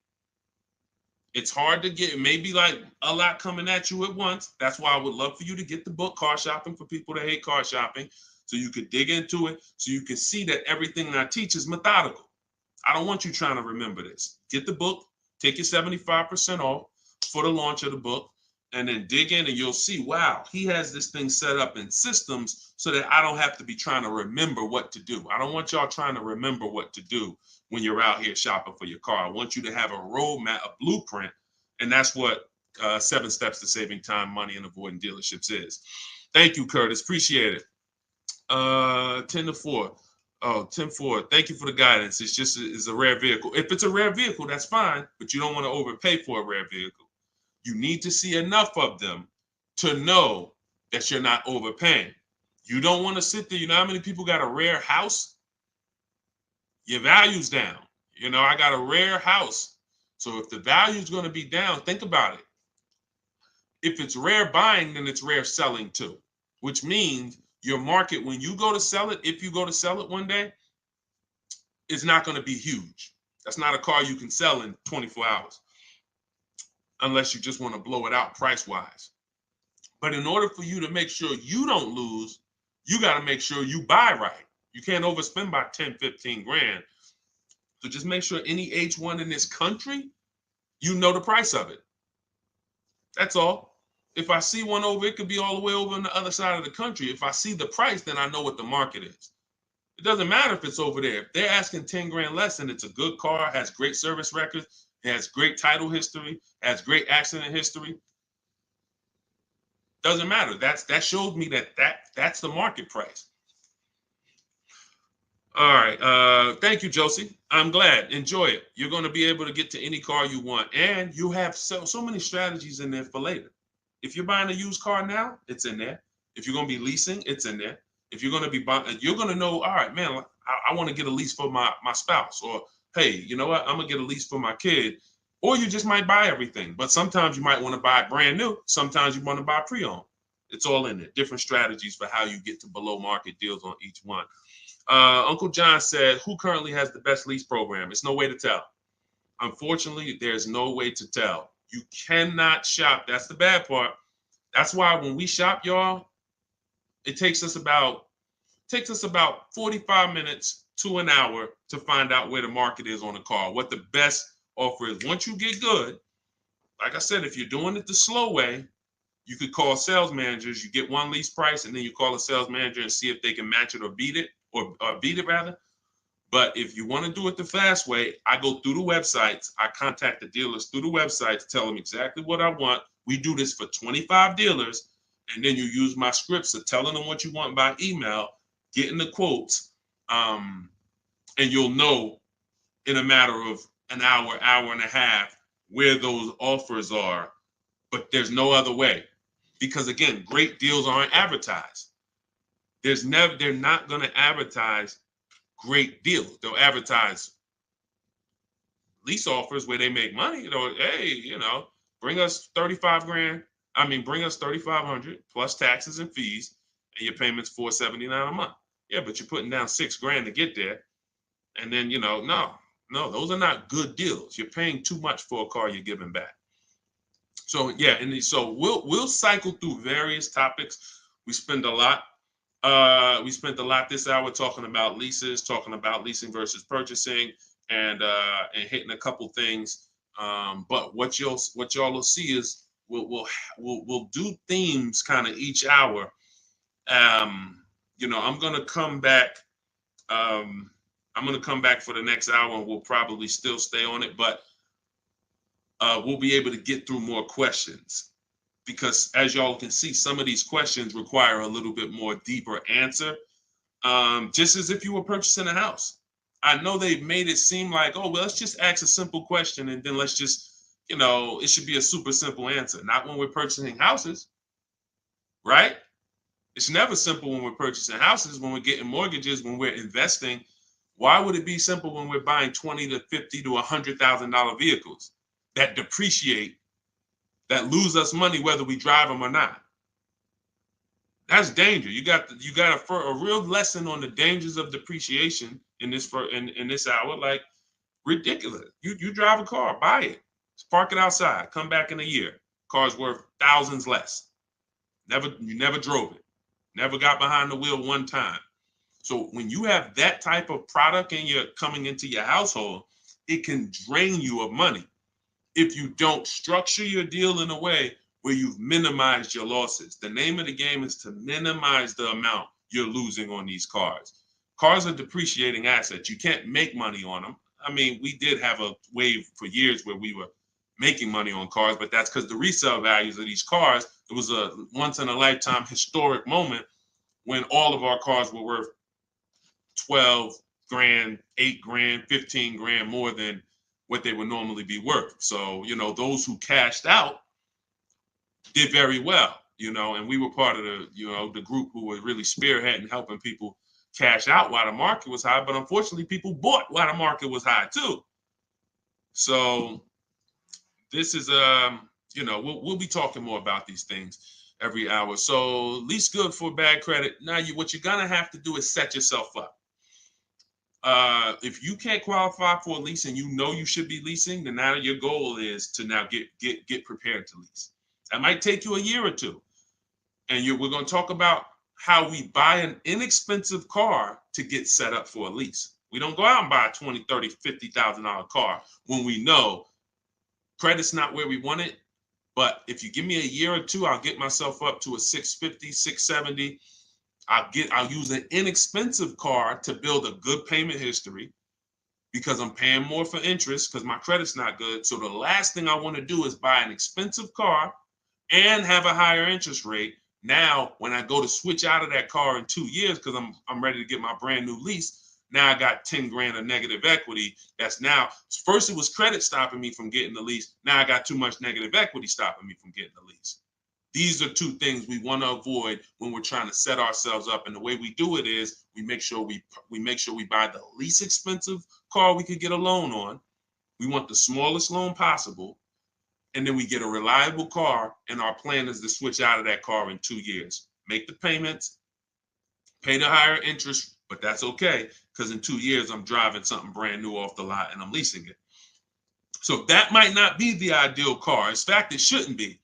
A: It's hard to get, maybe like a lot coming at you at once. That's why I would love for you to get the book, Car Shopping for People That Hate Car Shopping, so you could dig into it, so you can see that everything that I teach is methodical. I don't want you trying to remember this. Get the book, take your 75% off for the launch of the book, and then dig in and you'll see, wow, he has this thing set up in systems so that I don't have to be trying to remember what to do. I don't want y'all trying to remember what to do when you're out here shopping for your car. I want you to have a roadmap, a blueprint, and that's what 7 Steps to Saving Time, Money, and Avoiding Dealerships is. Thank you, Curtis. Appreciate it. 10-4. Oh, 10-4. Thank you for the guidance. It's a rare vehicle. If it's a rare vehicle, that's fine, but you don't want to overpay for a rare vehicle. You need to see enough of them to know that you're not overpaying. You don't want to sit there. You know how many people got a rare house? Your value's down. You know, I got a rare house. So if the value is going to be down, think about it. If it's rare buying, then it's rare selling too, which means your market, when you go to sell it, if you go to sell it one day, it's not going to be huge. That's not a car you can sell in 24 hours unless you just want to blow it out price-wise. But in order for you to make sure you don't lose, you got to make sure you buy right. You can't overspend by 10, 15 grand. So just make sure any H1 in this country, you know the price of it. That's all. If I see one over, it could be all the way over on the other side of the country. If I see the price, then I know what the market is. It doesn't matter if it's over there. If they're asking 10 grand less and it's a good car, has great service records, has great title history, has great accident history, doesn't matter. That shows me that's the market price. All right. Thank you, Josie. I'm glad. Enjoy it. You're going to be able to get to any car you want. And you have so many strategies in there for later. If you're buying a used car now, it's in there. If you're going to be leasing, it's in there. If you're going to be buying, you're going to know, all right, man, I want to get a lease for my spouse. Or, hey, you know what? I'm going to get a lease for my kid. Or you just might buy everything. But sometimes you might want to buy brand new. Sometimes you want to buy pre-owned. It's all in there. Different strategies for how you get to below market deals on each one. Uncle John said, who currently has the best lease program? It's no way to tell. Unfortunately, there's no way to tell. You cannot shop. That's the bad part. That's why when we shop, y'all, it takes us about 45 minutes to an hour to find out where the market is on a car, what the best offer is. Once you get good, like I said, if you're doing it the slow way, you could call sales managers. You get one lease price, and then you call a sales manager and see if they can match it or beat it, or beat it rather. But if you want to do it the fast way, I go through the websites. I contact the dealers through the websites, tell them exactly what I want. We do this for 25 dealers. And then you use my scripts of telling them what you want by email, getting the quotes, and you'll know in a matter of an hour, hour and a half where those offers are. But there's no other way. Because again, great deals aren't advertised. They're not going to advertise great deals. They'll advertise lease offers where they make money. Hey, bring us 35 grand. Bring us 3,500 plus taxes and fees, and your payment's $479 a month. Yeah, but you're putting down $6,000 to get there, and then no, those are not good deals. You're paying too much for a car you're giving back. So yeah, and so we'll cycle through various topics. We spent a lot this hour talking about leases, talking about leasing versus purchasing, and hitting a couple things. But what y'all will see is we'll do themes kind of each hour. I'm gonna come back. I'm gonna come back for the next hour, and we'll probably still stay on it, but we'll be able to get through more questions, because as y'all can see, some of these questions require a little bit more deeper answer. Just as if you were purchasing a house. I know they've made it seem like, oh, well, let's just ask a simple question and then let's just, it should be a super simple answer. Not when we're purchasing houses, right? It's never simple when we're purchasing houses, when we're getting mortgages, when we're investing. Why would it be simple when we're buying $20,000 to $50,000 to $100,000 vehicles that depreciate, that lose us money whether we drive them or not? That's danger. You got a real lesson on the dangers of depreciation in this hour. Like, ridiculous. You drive a car, buy it, park it outside, come back in a year. Car's worth thousands less. You never drove it, never got behind the wheel one time. So when you have that type of product and you're coming into your household, it can drain you of money if you don't structure your deal in a way where you've minimized your losses. The name of the game is to minimize the amount you're losing on these cars. Cars are depreciating assets. You can't make money on them. We did have a wave for years where we were making money on cars, but that's because the resale values of these cars, it was a once in a lifetime historic moment when all of our cars were worth 12 grand, 8 grand, 15 grand more than what they would normally be worth. So, those who cashed out did very well, and we were part of the group who were really spearheading helping people cash out while the market was high. But unfortunately, people bought while the market was high too. So this is we'll be talking more about these things every hour. So lease good for bad credit. Now what you're gonna have to do is set yourself up. If you can't qualify for a lease and you should be leasing, then now your goal is to now get prepared to lease. That might take you a year or two. And we're going to talk about how we buy an inexpensive car to get set up for a lease. We don't go out and buy a $20,000, $30,000, $50,000 car when we know credit's not where we want it. But if you give me a year or two, I'll get myself up to a 650, 670. I'll use an inexpensive car to build a good payment history, because I'm paying more for interest because my credit's not good. So the last thing I want to do is buy an expensive car and have a higher interest rate. Now, when I go to switch out of that car in 2 years, because I'm ready to get my brand new lease, now I got 10 grand of negative equity. That's now, first it was credit stopping me from getting the lease. Now I got too much negative equity stopping me from getting the lease. These are two things we want to avoid when we're trying to set ourselves up. And the way we do it is we make sure we buy the least expensive car we could get a loan on. We want the smallest loan possible. And then we get a reliable car, and our plan is to switch out of that car in 2 years. Make the payments, pay the higher interest, but that's okay, because in 2 years, I'm driving something brand new off the lot and I'm leasing it. So that might not be the ideal car. In fact, it shouldn't be.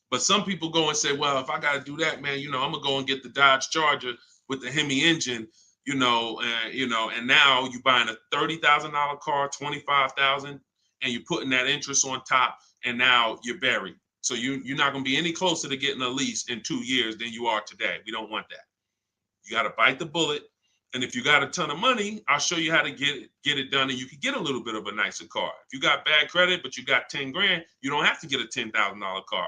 A: But some people go and say, well, if I got to do that, man, I'm going to go and get the Dodge Charger with the Hemi engine, and now you're buying a $30,000 car, $25,000, and you're putting that interest on top, and now you're buried. So you're not going to be any closer to getting a lease in 2 years than you are today. We don't want that. You got to bite the bullet And if you got a ton of money, I'll show you how to get it done, and you can get a little bit of a nicer car. If you got bad credit, but you got 10 grand, you don't have to get a $10,000 car,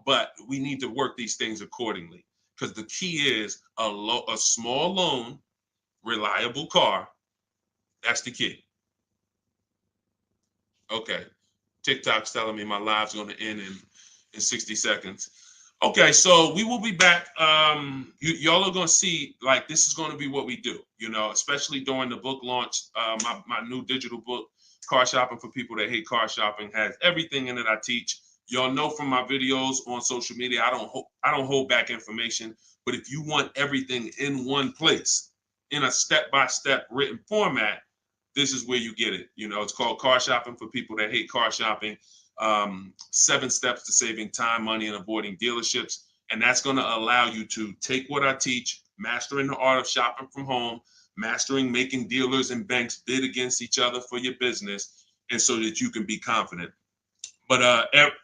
A: but we need to work these things accordingly, because the key is a small loan, reliable car. That's the key. Okay. TikTok's telling me my live's going to end in 60 seconds. Okay, so we will be back. Y'all are going to see, like, this is going to be what we do, especially during the book launch. My new digital book, Car Shopping for People That Hate Car Shopping, has everything in it I teach. Y'all know from my videos on social media, I don't hold back information. But if you want everything in one place, in a step-by-step written format, this is where you get it. It's called Car Shopping for People That Hate Car Shopping. 7 steps to saving time, money, and avoiding dealerships. And that's going to allow you to take what I teach, mastering the art of shopping from home, mastering making dealers and banks bid against each other for your business, and so that you can be confident. But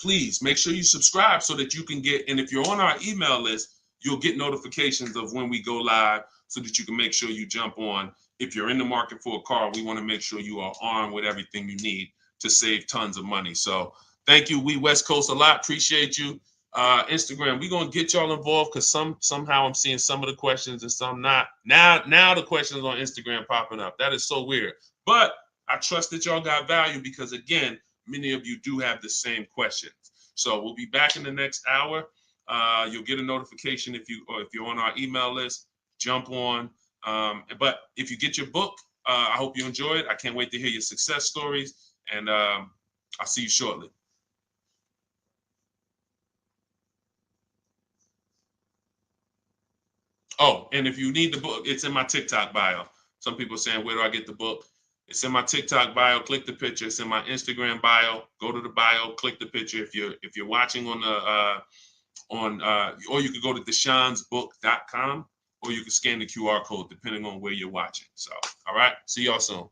A: please make sure you subscribe so that you can get, and if you're on our email list, you'll get notifications of when we go live so that you can make sure you jump on. If you're in the market for a car, we want to make sure you are armed with everything you need to save tons of money. So thank you, We West Coast, a lot. Appreciate you. Instagram, we're going to get y'all involved, because somehow I'm seeing some of the questions and some not. Now the questions on Instagram popping up. That is so weird. But I trust that y'all got value, because, again, many of you do have the same questions. So we'll be back in the next hour. You'll get a notification if you're on our email list. Jump on. But if you get your book, I hope you enjoy it. I can't wait to hear your success stories, and I'll see you shortly. Oh, and if you need the book, it's in my TikTok bio. Some people are saying, where do I get the book? It's in my TikTok bio. Click the picture. It's in my Instagram bio. Go to the bio. Click the picture. If you're watching on or you could go to deshonesbook.com, or you can scan the QR code depending on where you're watching. So, all right. See y'all soon.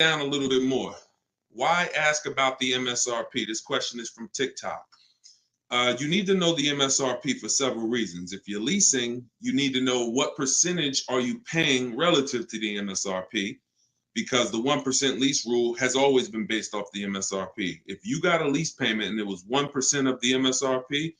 A: Down a little bit more. Why ask about the MSRP? This question is from TikTok. You need to know the MSRP for several reasons. If you're leasing, you need to know what percentage are you paying relative to the MSRP, because the 1% lease rule has always been based off the MSRP. If you got a lease payment and it was 1% of the MSRP,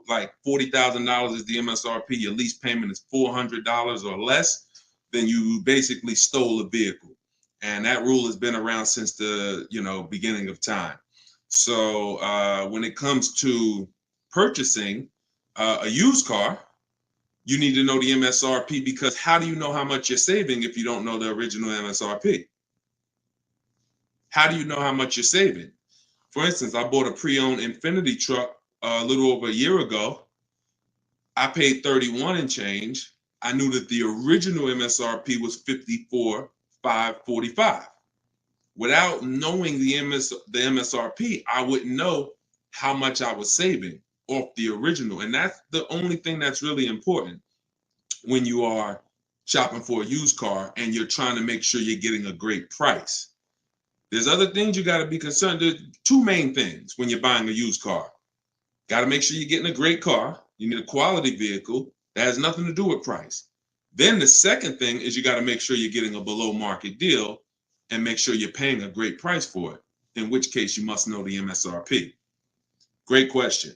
A: like $40,000 is the MSRP, your lease payment is $400 or less, then you basically stole a vehicle. And that rule has been around since the beginning of time. So when it comes to purchasing a used car, you need to know the MSRP, because how do you know how much you're saving if you don't know the original MSRP? How do you know how much you're saving? For instance, I bought a pre-owned Infiniti truck a little over a year ago. I paid 31 and change. I knew that the original MSRP was 54,545. Without knowing the MSRP, I wouldn't know how much I was saving off the original. And that's the only thing that's really important when you are shopping for a used car and you're trying to make sure you're getting a great price. There's other things you got to be concerned. There's 2 main things when you're buying a used car. Got to make sure you're getting a great car. You need a quality vehicle, That has nothing to do with price. Then the second thing is you got to make sure you're getting a below market deal and make sure you're paying a great price for it, in which case you must know the MSRP. Great question.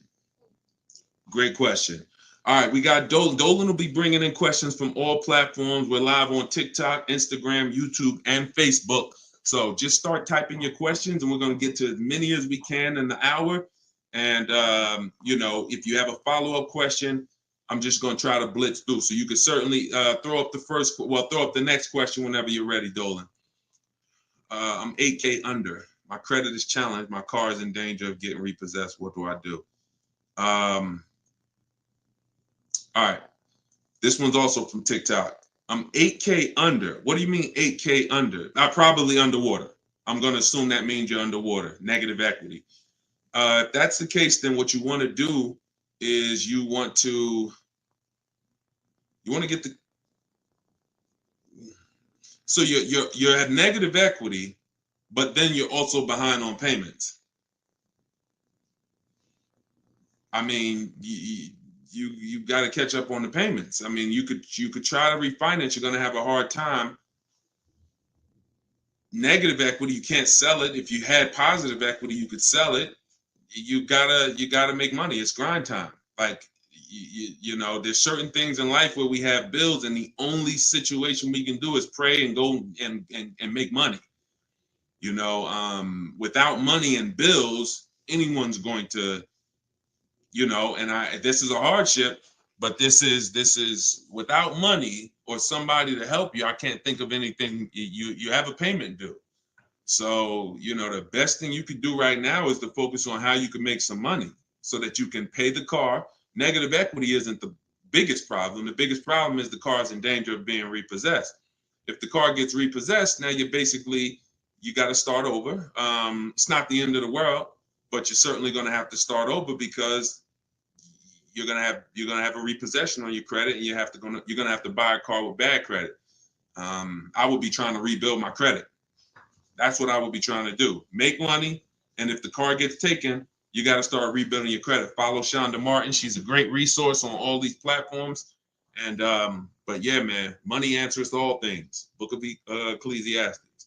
A: Great question. All right, we got Dolan. Dolan will be bringing in questions from all platforms. We're live on TikTok, Instagram, YouTube, and Facebook. So just start typing your questions, and we're going to get to as many as we can in the hour. And, you know, if you have a follow-up question, I'm just going to try to blitz through. So you can certainly throw up the next question whenever you're ready, Dolan. I'm 8K under. My credit is challenged. My car is in danger of getting repossessed. What do I do? All right. This one's also from TikTok. I'm 8K under. What do you mean 8K under? I'm probably underwater. I'm going to assume that means you're underwater, negative equity. If that's the case, then what you want to do is you want to get the, so you're at negative equity, but then you're also behind on payments. I mean, you got to catch up on the payments. I mean, you could try to refinance. You're going to have a hard time. Negative equity, you can't sell it. If you had positive equity, you could sell it. You gotta make money. It's grind time. Like you know, there's certain things in life where we have bills, and the only situation we can do is pray and go and make money. You know, without money and bills, anyone's going to, you know, and this is a hardship, but this is without money or somebody to help you. I can't think of anything. You have a payment due. So, you know, the best thing you could do right now is to focus on how you can make some money so that you can pay the car. Negative equity isn't the biggest problem. The biggest problem is the car is in danger of being repossessed. If the car gets repossessed, now you got to start over. It's not the end of the world, but you're certainly going to have to start over because you're gonna have a repossession on your credit, and you're gonna have to buy a car with bad credit. I would be trying to rebuild my credit. That's what I would be trying to do. Make money, and if the car gets taken, you got to start rebuilding your credit. Follow Shonda Martin. She's a great resource on all these platforms. And but yeah, man, money answers to all things. Book of Ecclesiastes.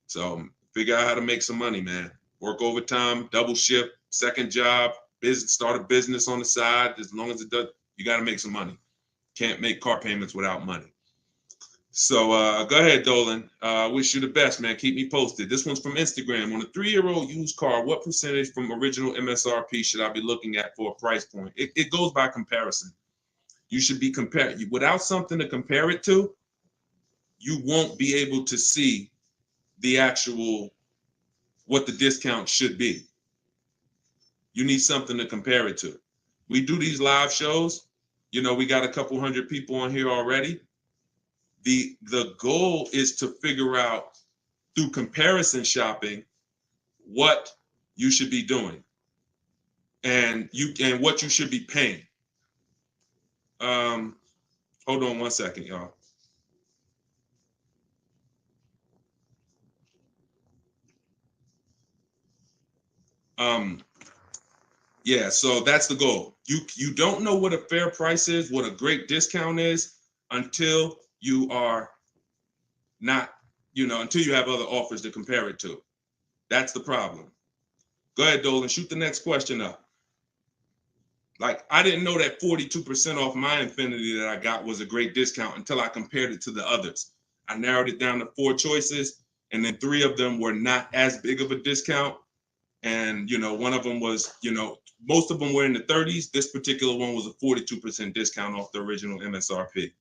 A: So figure out how to make some money, man. Work overtime, double shift, second job, start a business on the side. As long as it does, you got to make some money. Can't make car payments without money. So go ahead, Dolan. Wish you the best, man. Keep me posted. This one's from Instagram. On a 3-year-old used car, what percentage from original MSRP should I be looking at for a price point? It goes by comparison. You should be compared. Without something to compare it to, you won't be able to see the actual, what the discount should be. You need something to compare it to. We do these live shows. You know, we got a couple hundred people on here already. The goal is to figure out through comparison shopping what you should be doing and what you should be paying. Hold on one second, y'all. Yeah, so that's the goal. You don't know what a fair price is, what a great discount is, until you are not, until you have other offers to compare it to. That's the problem. Go ahead, Dolan, shoot the next question up. Like, I didn't know that 42% off my Infinity that I got was a great discount until I compared it to the others. I narrowed it down to 4 choices, and then 3 of them were not as big of a discount. And, one of them was, most of them were in the 30s. This particular one was a 42% discount off the original MSRP.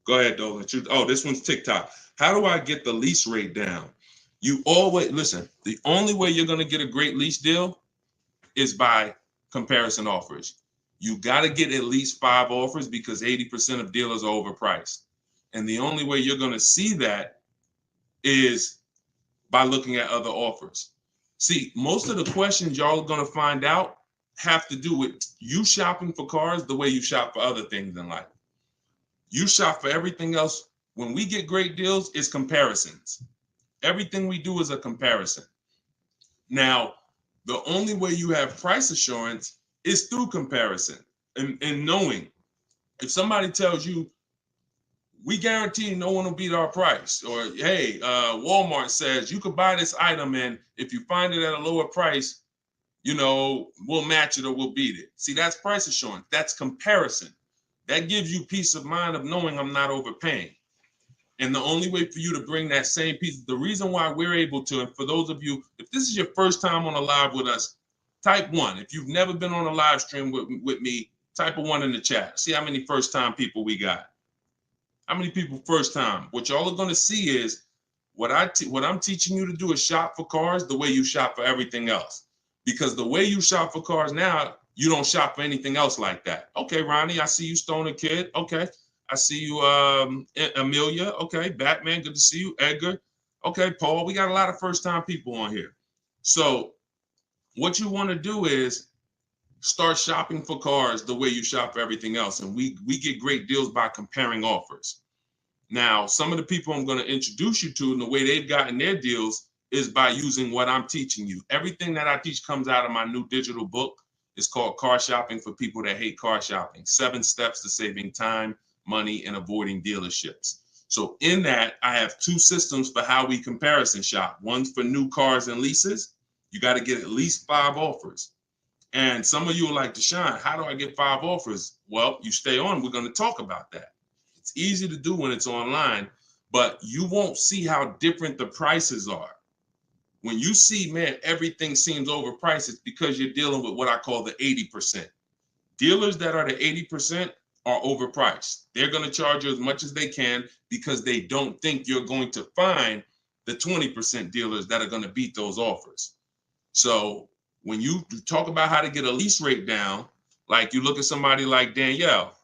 A: Go ahead, Dolan. Oh, this one's TikTok. How do I get the lease rate down? You always, listen, the only way you're going to get a great lease deal is by comparison offers. You got to get at least 5 offers because 80% of dealers are overpriced. And the only way you're going to see that is by looking at other offers. See, most of the questions y'all are going to find out have to do with you shopping for cars the way you shop for other things in life. You shop for everything else. When we get great deals, it's comparisons. Everything we do is a comparison. Now, the only way you have price assurance is through comparison. and knowing if somebody tells you, we guarantee no one will beat our price, or hey, Walmart says you could buy this item and if you find it at a lower price, you know, we'll match it or we'll beat it. See, that's price assurance. That's comparison. That gives you peace of mind of knowing I'm not overpaying. And the only way for you to bring that same piece, the reason why we're able to, and for those of you, if this is your first time on a live with us, type 1. If you've never been on a live stream with me, type a 1 in the chat. See how many first time people we got. How many people first time? What y'all are going to see is what I'm teaching you to do is shop for cars the way you shop for everything else. Because the way you shop for cars now, you don't shop for anything else like that. Okay, Ronnie, I see you, Stoner Kid. Okay. I see you, Amelia. Okay, Batman, good to see you. Edgar. Okay, Paul, we got a lot of first-time people on here. So what you want to do is start shopping for cars the way you shop for everything else. And we get great deals by comparing offers. Now, some of the people I'm going to introduce you to and the way they've gotten their deals is by using what I'm teaching you. Everything that I teach comes out of my new digital book. It's called Car Shopping for People That Hate Car Shopping. 7 Steps to Saving Time, Money, and Avoiding Dealerships. So in that, I have 2 systems for how we comparison shop. One's for new cars and leases. You got to get at least 5 offers. And some of you are like, Deshone, how do I get 5 offers? Well, you stay on. We're going to talk about that. It's easy to do when it's online, but you won't see how different the prices are. When you see, man, everything seems overpriced, it's because you're dealing with what I call the 80%. Dealers that are the 80% are overpriced. They're going to charge you as much as they can because they don't think you're going to find the 20% dealers that are going to beat those offers. So when you talk about how to get a lease rate down, like you look at somebody like Danielle.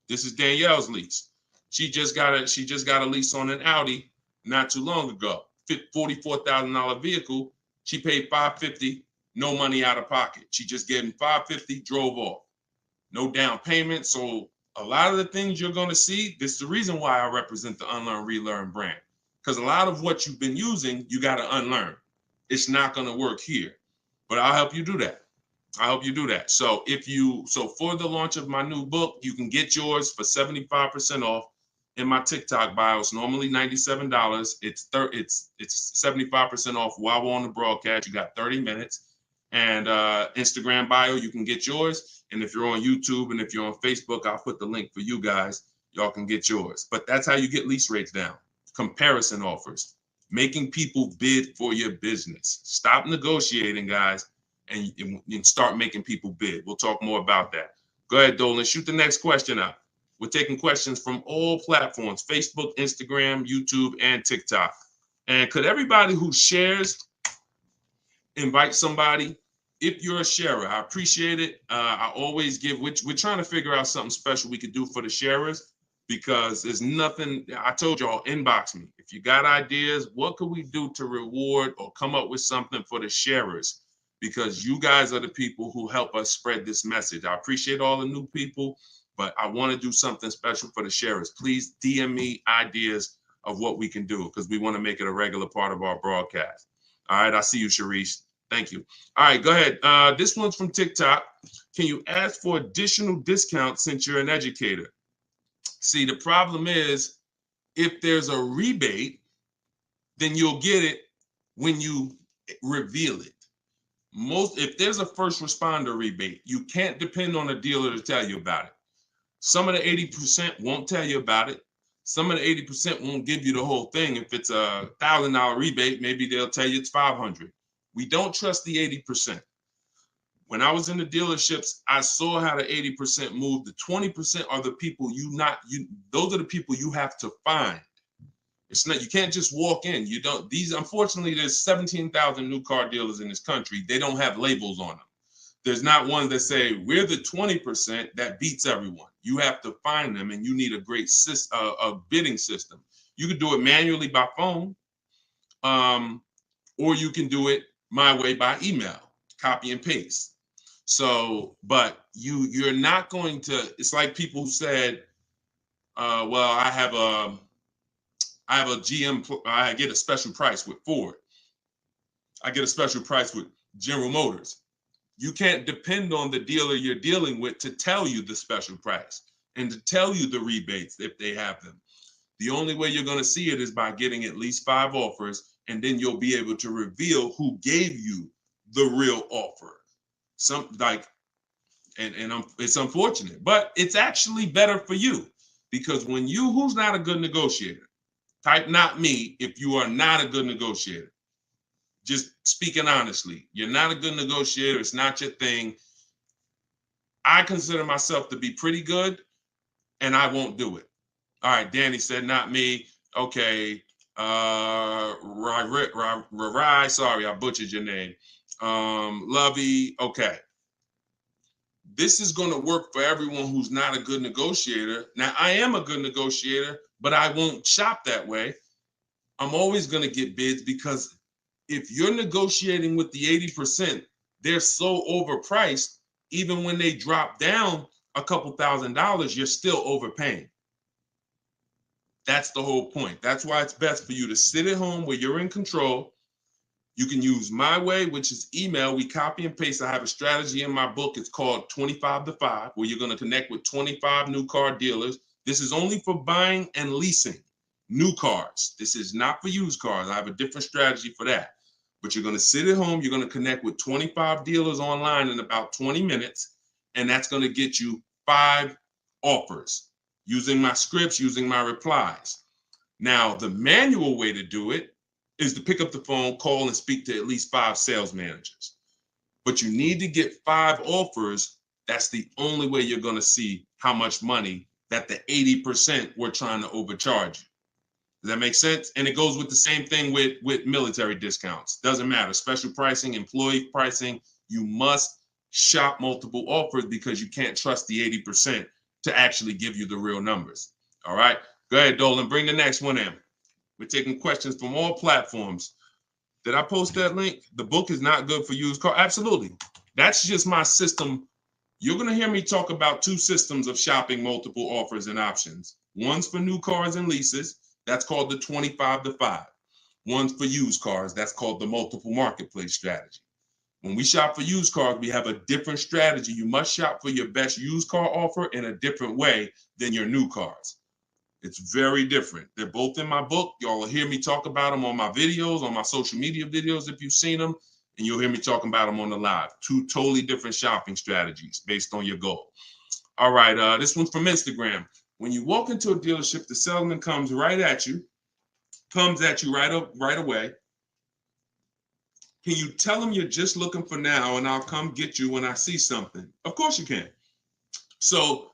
A: This is Danielle's lease. She just got a lease on an Audi not too long ago. $44,000 vehicle. She paid $550, no money out of pocket. She just gave him $550, drove off. No down payment. So a lot of the things you're going to see, this is the reason why I represent the Unlearn, Relearn brand. Because a lot of what you've been using, you got to unlearn. It's not going to work here. But I'll help you do that. I hope you do that. So for the launch of my new book, you can get yours for 75% off in my TikTok bio. It's normally $97. It's 75% off while we're on the broadcast. You got 30 minutes. And Instagram bio, you can get yours. And if you're on YouTube and if you're on Facebook, I'll put the link for you guys. Y'all can get yours. But that's how you get lease rates down. Comparison offers. Making people bid for your business. Stop negotiating, guys. And start making people bid. We'll talk more about that. Go ahead, Dolan. Shoot the next question up. We're taking questions from all platforms, Facebook, Instagram, YouTube, and TikTok. And could everybody who shares invite somebody? If you're a sharer, I appreciate it. I always give, we're trying to figure out something special we could do for the sharers because there's nothing, I told y'all, inbox me. If you got ideas, what could we do to reward or come up with something for the sharers? Because you guys are the people who help us spread this message. I appreciate all the new people, but I want to do something special for the sharers. Please DM me ideas of what we can do because we want to make it a regular part of our broadcast. All right, I see you, Sharice. Thank you. All right, go ahead. This one's from TikTok. Can you ask for additional discounts since you're an educator? See, the problem is if there's a rebate, then you'll get it when you reveal it. If there's a first responder rebate, you can't depend on a dealer to tell you about it. Some of the 80% won't tell you about it. Some of the 80% won't give you the whole thing. If it's a $1,000 rebate, maybe they'll tell you it's $500. We don't trust the 80%. When I was in the dealerships, I saw how the 80% moved. The 20% are the people those are the people you have to find. It's not, you can't just walk in. You don't, unfortunately, there's 17,000 new car dealers in this country. They don't have labels on them. There's not one that say, we're the 20% that beats everyone. You have to find them and you need a great a bidding system. You can do it manually by phone, or you can do it my way by email, copy and paste. So, but you're not going to, it's like people who said, well, I have a GM, I get a special price with Ford. I get a special price with General Motors. You can't depend on the dealer you're dealing with to tell you the special price and to tell you the rebates if they have them. The only way you're going to see it is by getting at least 5 offers, and then you'll be able to reveal who gave you the real offer. It's unfortunate, but it's actually better for you, because when who's not a good negotiator? Type not me if you are not a good negotiator. Just speaking honestly, you're not a good negotiator. It's not your thing. I consider myself to be pretty good, and I won't do it. All right, Danny said not me. Okay. Rai, sorry, I butchered your name. Lovey, okay. This is going to work for everyone who's not a good negotiator. Now, I am a good negotiator, but I won't shop that way. I'm always going to get bids, because if you're negotiating with the 80%, they're so overpriced. Even when they drop down a couple $1,000s, you're still overpaying. That's the whole point. That's why it's best for you to sit at home where you're in control. You can use my way, which is email. We copy and paste. I have a strategy in my book. It's called 25 to 5, where you're going to connect with 25 new car dealers. This is only for buying and leasing new cars. This is not for used cars. I have a different strategy for that. But you're going to sit at home. You're going to connect with 25 dealers online in about 20 minutes. And that's going to get you 5 offers using my scripts, using my replies. Now, the manual way to do it is to pick up the phone, call, and speak to at least 5 sales managers. But you need to get 5 offers. That's the only way you're going to see how much money that the 80% were trying to overcharge you. Does that make sense? And it goes with the same thing with military discounts. Doesn't matter. Special pricing, employee pricing. You must shop multiple offers, because you can't trust the 80% to actually give you the real numbers. All right. Go ahead, Dolan. Bring the next one in. We're taking questions from all platforms. Did I post that link? The book is not good for used car. Absolutely. That's just my system. You're going to hear me talk about 2 systems of shopping multiple offers and options. One's for new cars and leases. That's called the 25 to 5. One's for used cars. That's called the multiple marketplace strategy. When we shop for used cars, we have a different strategy. You must shop for your best used car offer in a different way than your new cars. It's very different. They're both in my book. Y'all will hear me talk about them on my videos, on my social media videos if you've seen them, and you'll hear me talking about them on the live. 2 totally different shopping strategies based on your goal. All right, this one's from Instagram. When you walk into a dealership, the salesman comes at you right away. Can you tell him you're just looking for now, and I'll come get you when I see something? Of course you can. So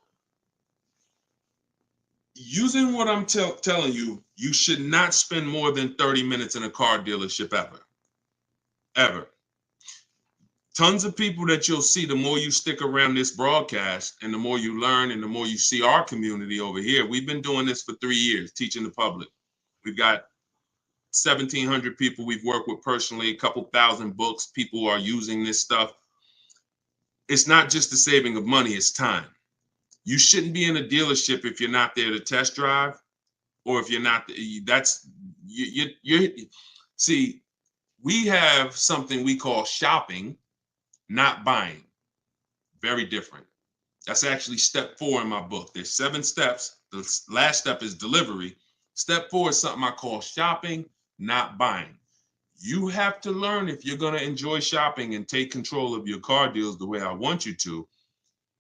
A: using what I'm telling you, you should not spend more than 30 minutes in a car dealership ever. Tons of people that you'll see, the more you stick around this broadcast and the more you learn and the more you see our community over here. We've been doing this for 3 years, teaching the public. We've got 1,700 people we've worked with personally, a couple thousand books. People are using this stuff. It's not just the saving of money, it's time. You shouldn't be in a dealership if you're not there to test drive, or if you're not, see, we have something we call shopping, not buying. Very different. That's actually step 4 in my book. There's 7 steps. The last step is delivery. Step 4 is something I call shopping, not buying. You have to learn, if you're going to enjoy shopping and take control of your car deals the way I want you to,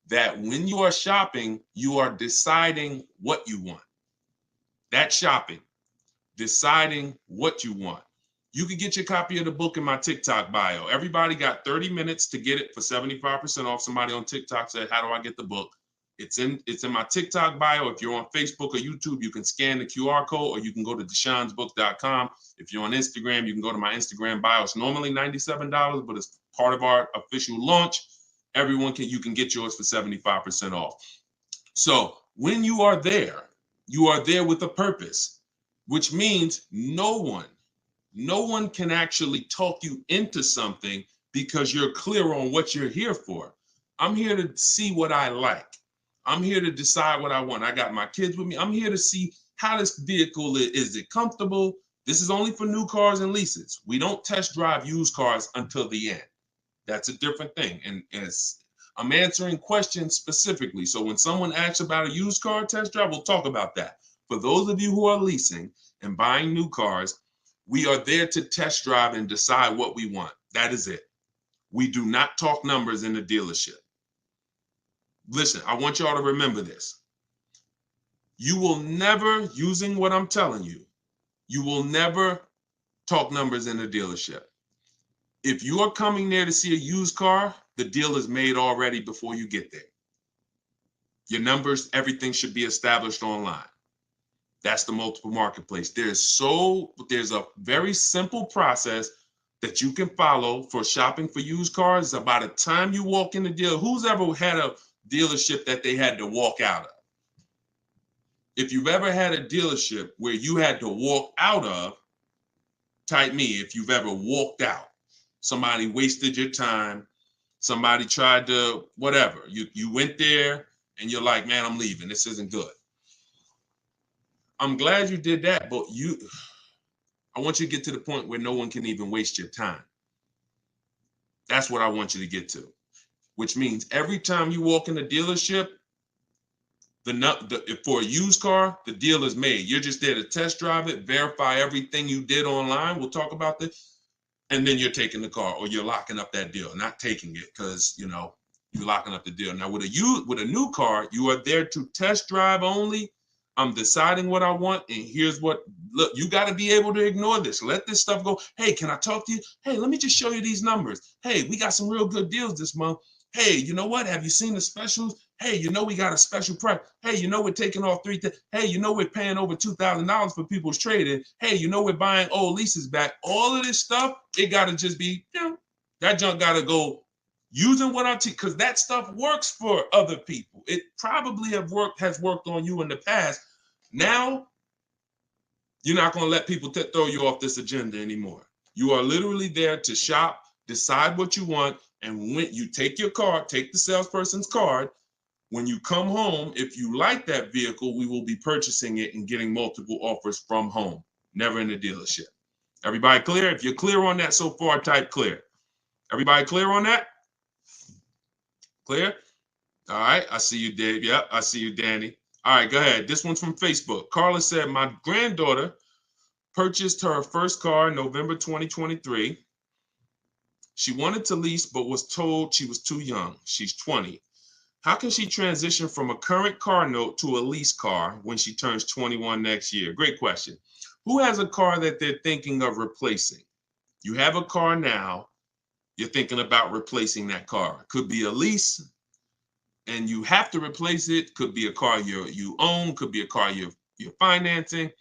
A: that when you are shopping, you are deciding what you want. That's shopping, deciding what you want. You can get your copy of the book in my TikTok bio. Everybody got 30 minutes to get it for 75% off. Somebody on TikTok said, how do I get the book? It's in my TikTok bio. If you're on Facebook or YouTube, you can scan the QR code, or you can go to deshonsbook.com. If you're on Instagram, you can go to my Instagram bio. It's normally $97, but it's part of our official launch. You can get yours for 75% off. So when you are there with a purpose, which means no one can actually talk you into something, because you're clear on what you're here for. I'm here to see what I like. I'm here to decide what I want. I got my kids with me. I'm here to see how this vehicle is it comfortable? This is only for new cars and leases. We don't test drive used cars until the end. That's a different thing. And I'm answering questions specifically. So when someone asks about a used car test drive, we'll talk about that. For those of you who are leasing and buying new cars, we are there to test drive and decide what we want. That is it. We do not talk numbers in the dealership. Listen, I want y'all to remember this. You will never, using what I'm telling you, you will never talk numbers in the dealership. If you are coming there to see a used car, the deal is made already before you get there. Your numbers, everything should be established online. That's the multiple marketplace. There's a very simple process that you can follow for shopping for used cars. By the time you walk in the deal, who's ever had a dealership that they had to walk out of? If you've ever had a dealership where you had to walk out of, type me if you've ever walked out. Somebody wasted your time. Somebody tried to, whatever. You went there and you're like, man, I'm leaving. This isn't good. I'm glad you did that, but I want you to get to the point where no one can even waste your time. That's what I want you to get to, which means every time you walk in a dealership, for a used car, the deal is made. You're just there to test drive it, verify everything you did online. We'll talk about this. And then you're taking the car or you're locking up that deal, not taking it because, you're locking up the deal. Now, with a new car, you are there to test drive only. I'm deciding what I want. And here's look, you got to be able to ignore this. Let this stuff go. Hey, can I talk to you? Hey, let me just show you these numbers. Hey, we got some real good deals this month. Hey, you know what? Have you seen the specials? Hey, we got a special price. Hey, we're taking off Hey, we're paying over $2,000 for people's trading. Hey, we're buying old leases back. All of this stuff, it got to just be, that junk got to go using what I teach, because that stuff works for other people. It probably has worked on you in the past. Now, you're not going to let people throw you off this agenda anymore. You are literally there to shop, decide what you want, and when you take your card, take the salesperson's card. When you come home, if you like that vehicle, we will be purchasing it and getting multiple offers from home, never in the dealership. Everybody clear? If you're clear on that so far, type clear. Everybody clear on that? Clear? All right, I see you, Dave. Yep, I see you, Danny. All right, go ahead. This one's from Facebook. Carla said, my granddaughter purchased her first car in November 2023. She wanted to lease, but was told she was too young. She's 20. How can she transition from a current car note to a lease car when she turns 21 next year? Great question. Who has a car that they're thinking of replacing? You have a car now. You're thinking about replacing that car. Could be a lease, and you have to replace it. Could be a car you own. Could be a car you're financing.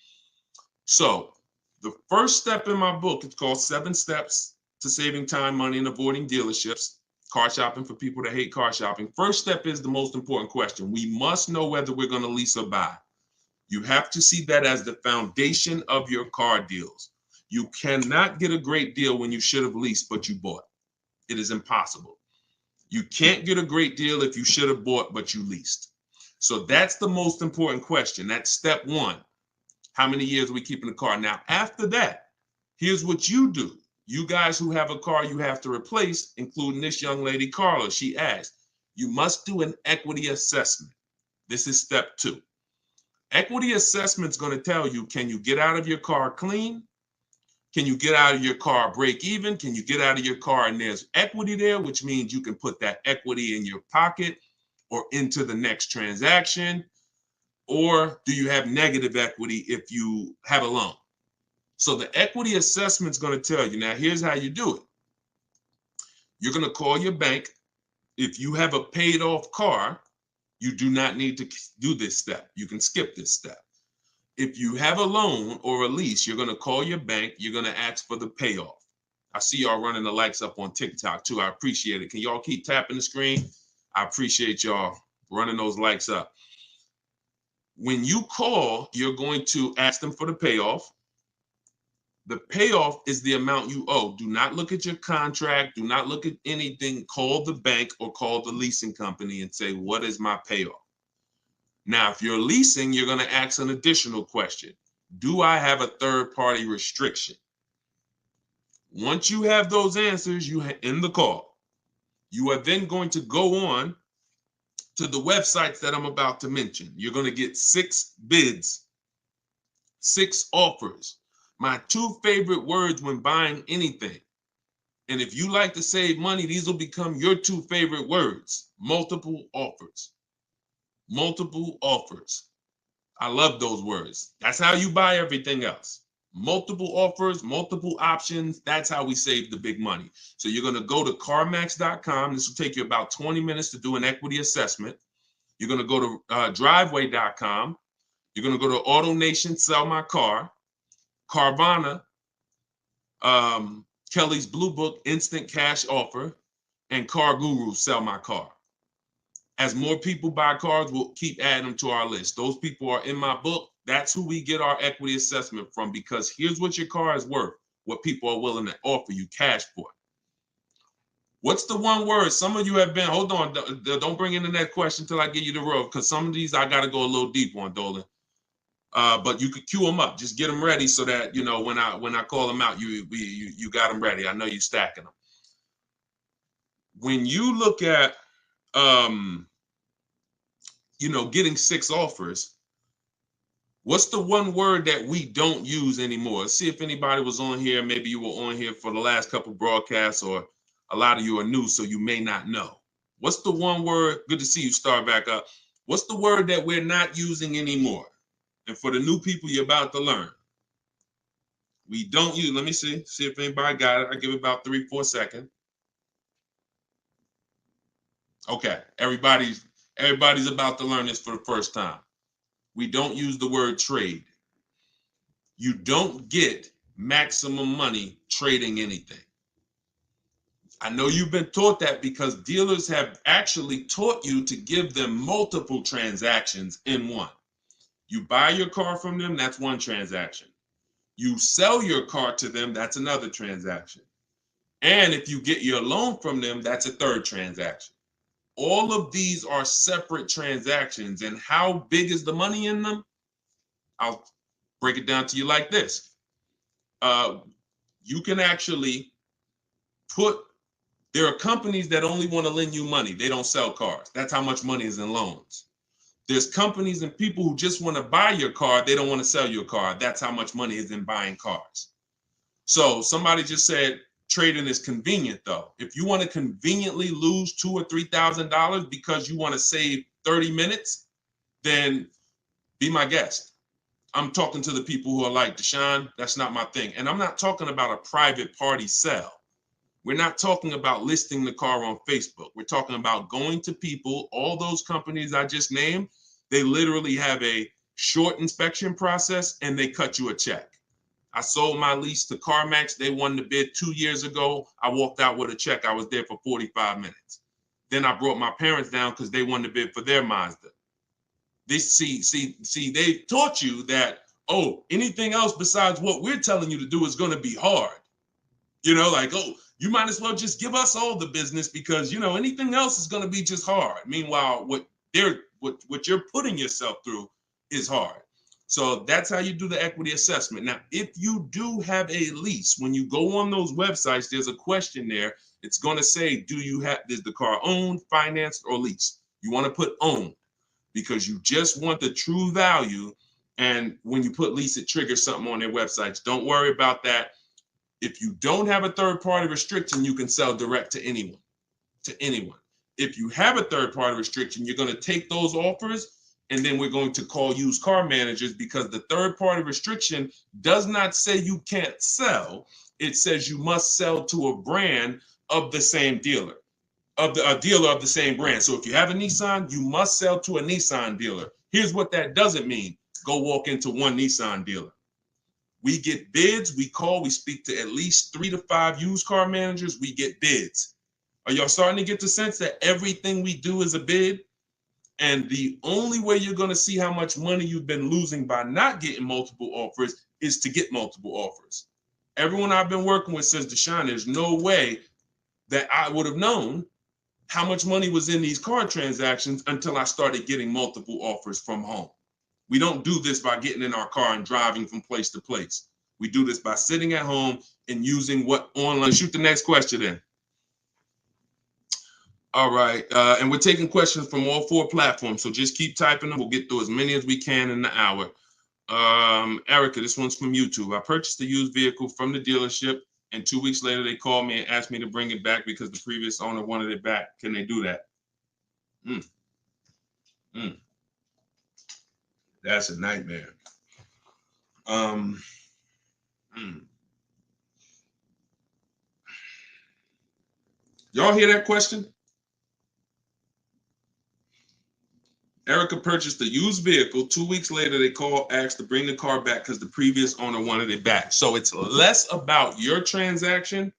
A: So the first step in my book, it's called 7 Steps to Saving Time, Money, and Avoiding Dealerships. Car shopping for people that hate car shopping. First step is the most important question. We must know whether we're going to lease or buy. You have to see that as the foundation of your car deals. You cannot get a great deal when you should have leased, but you bought. It is impossible. You can't get a great deal if you should have bought, but you leased. So that's the most important question. That's step 1. How many years are we keeping the car? Now, after that, here's what you do. You guys who have a car you have to replace, including this young lady, Carla, she asked, you must do an equity assessment. This is step 2. Equity assessment is going to tell you, can you get out of your car clean? Can you get out of your car break even? Can you get out of your car and there's equity there, which means you can put that equity in your pocket or into the next transaction? Or do you have negative equity if you have a loan? So the equity assessment is going to tell you. Now, here's how you do it. You're going to call your bank. If you have a paid off car, you do not need to do this step. You can skip this step. If you have a loan or a lease, you're going to call your bank. You're going to ask for the payoff. I see y'all running the likes up on TikTok too. I appreciate it. Can y'all keep tapping the screen? I appreciate y'all running those likes up. When you call, you're going to ask them for the payoff. The payoff is the amount you owe. Do not look at your contract. Do not look at anything. Call the bank or call the leasing company and say, what is my payoff? Now, if you're leasing, you're going to ask an additional question. Do I have a third-party restriction? Once you have those answers, you end the call. You are then going to go on to the websites that I'm about to mention. You're going to get 6 bids, 6 offers. My 2 favorite words when buying anything. And if you like to save money, these will become your 2 favorite words. Multiple offers. Multiple offers. I love those words. That's how you buy everything else. Multiple offers, multiple options. That's how we save the big money. So you're going to go to CarMax.com. This will take you about 20 minutes to do an equity assessment. You're going to go to Driveway.com. You're going to go to AutoNation, Sell My Car, Carvana, Kelly's Blue Book, Instant Cash Offer, and Car Guru, Sell My Car. As more people buy cars, we'll keep adding them to our list. Those people are in my book. That's who we get our equity assessment from, because here's what your car is worth, what people are willing to offer you cash for. What's the one word? Some of you have been, hold on, don't bring in the next question until I give you the road, because some of these I got to go a little deep on, Dolan. But you could queue them up. Just get them ready so that, you know, when I call them out, you got them ready. I know you're stacking them. When you look at, you know, getting 6 offers, what's the one word that we don't use anymore? Let's see if anybody was on here. Maybe you were on here for the last couple broadcasts, or a lot of you are new, so you may not know. What's the one word? Good to see you start back up. What's the word that we're not using anymore? And for the new people, you're about to learn. We don't use, let me see if anybody got it. I give it about 3-4 seconds. Okay, everybody's about to learn this for the first time. We don't use the word trade. You don't get maximum money trading anything. I know you've been taught that because dealers have actually taught you to give them multiple transactions in one. You buy your car from them, that's one transaction. You sell your car to them, that's another transaction. And if you get your loan from them, that's a third transaction. All of these are separate transactions. And how big is the money in them? I'll break it down to you like this. You can actually there are companies that only want to lend you money. They don't sell cars. That's how much money is in loans. There's companies and people who just want to buy your car. They don't want to sell your car. That's how much money is in buying cars. So somebody just said trading is convenient, though. If you want to conveniently lose $2,000 or $3,000 because you want to save 30 minutes, then be my guest. I'm talking to the people who are like, Deshone, that's not my thing. And I'm not talking about a private party sale. We're not talking about listing the car on Facebook. We're talking about going to people. All those companies I just named, they literally have a short inspection process and they cut you a check. I sold my lease to CarMax. They won the bid 2 years ago. I walked out with a check. I was there for 45 minutes. Then I brought my parents down because they won the bid for their Mazda. They taught you that, oh, anything else besides what we're telling you to do is going to be hard. You know, like, oh, you might as well just give us all the business because, you know, anything else is going to be just hard. Meanwhile, what you're putting yourself through is hard. So that's how you do the equity assessment. Now, if you do have a lease, when you go on those websites, there's a question there. It's going to say, is the car owned, financed, or leased? You want to put owned because you just want the true value. And when you put lease, it triggers something on their websites. Don't worry about that. If you don't have a third-party restriction, you can sell direct to anyone. If you have a third-party restriction, you're going to take those offers, and then we're going to call used car managers because the third-party restriction does not say you can't sell. It says you must sell to a brand of the same dealer, a dealer of the same brand. So if you have a Nissan, you must sell to a Nissan dealer. Here's what that doesn't mean. Go walk into one Nissan dealer. We get bids, we speak to at least 3 to 5 used car managers, we get bids. Are y'all starting to get the sense that everything we do is a bid? And the only way you're going to see how much money you've been losing by not getting multiple offers is to get multiple offers. Everyone I've been working with says, Deshone, there's no way that I would have known how much money was in these car transactions until I started getting multiple offers from home. We don't do this by getting in our car and driving from place to place. We do this by sitting at home and using what online. Shoot the next question in. All right. And we're taking questions from all 4 platforms. So just keep typing them. We'll get through as many as we can in the hour. Erica, this one's from YouTube. I purchased a used vehicle from the dealership, and 2 weeks later they called me and asked me to bring it back because the previous owner wanted it back. Can they do that? Mm, mm, that's a nightmare. Mm. Y'all hear that question? Erica purchased a used vehicle. 2 weeks later, they called, asked to bring the car back because the previous owner wanted it back. So it's less about your transaction,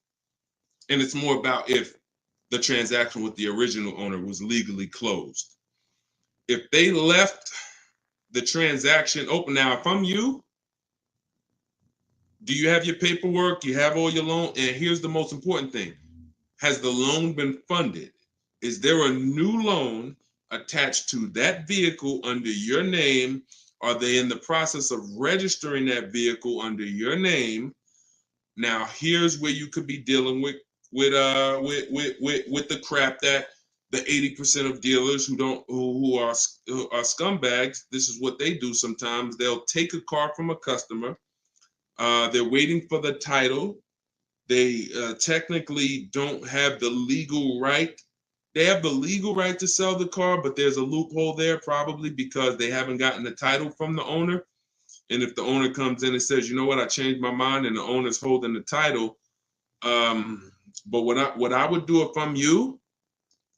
A: and it's more about if the transaction with the original owner was legally closed. If they left the transaction open, now, if I'm you, do you have your paperwork? You have all your loan? And here's the most important thing. Has the loan been funded? Is there a new loan attached to that vehicle under your name? Are they in the process of registering that vehicle under your name? Now, here's where you could be dealing with the crap that the 80% of dealers who are scumbags. This is what they do sometimes. They'll take a car from a customer. They're waiting for the title. They technically don't have the legal right. They have the legal right to sell the car, but there's a loophole there probably because they haven't gotten the title from the owner. And if the owner comes in and says, you know what, I changed my mind, and the owner's holding the title. But what I would do if I'm you,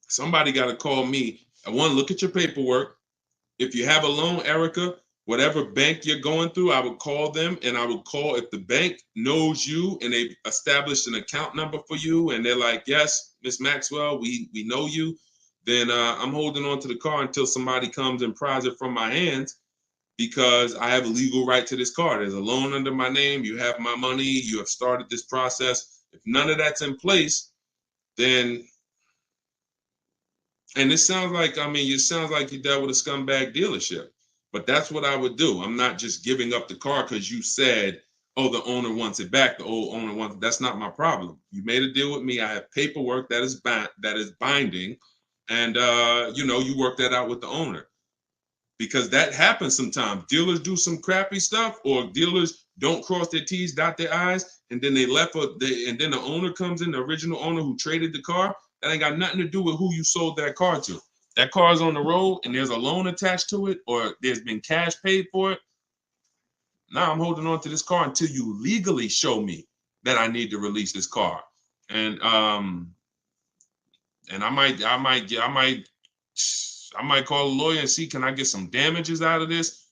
A: somebody got to call me. I want to look at your paperwork. If you have a loan, Erica, whatever bank you're going through, I would call them, and I would call if the bank knows you and they've established an account number for you, and they're like, yes, Miss Maxwell, we know you, then I'm holding on to the car until somebody comes and pries it from my hands because I have a legal right to this car. There's a loan under my name. You have my money. You have started this process. If none of that's in place, then, and it sounds like, it sounds like you dealt with a scumbag dealership, but that's what I would do. I'm not just giving up the car because you said, oh, the owner wants it back. The old owner wants it. That's not my problem. You made a deal with me. I have paperwork that is binding, and you work that out with the owner, because that happens sometimes. Dealers do some crappy stuff, or dealers don't cross their T's, dot their I's, and then and then the owner comes in, the original owner who traded the car. That ain't got nothing to do with who you sold that car to. That car is on the road and there's a loan attached to it, or there's been cash paid for it. Now I'm holding on to this car until you legally show me that I need to release this car. And I might call a lawyer and see, can I get some damages out of this?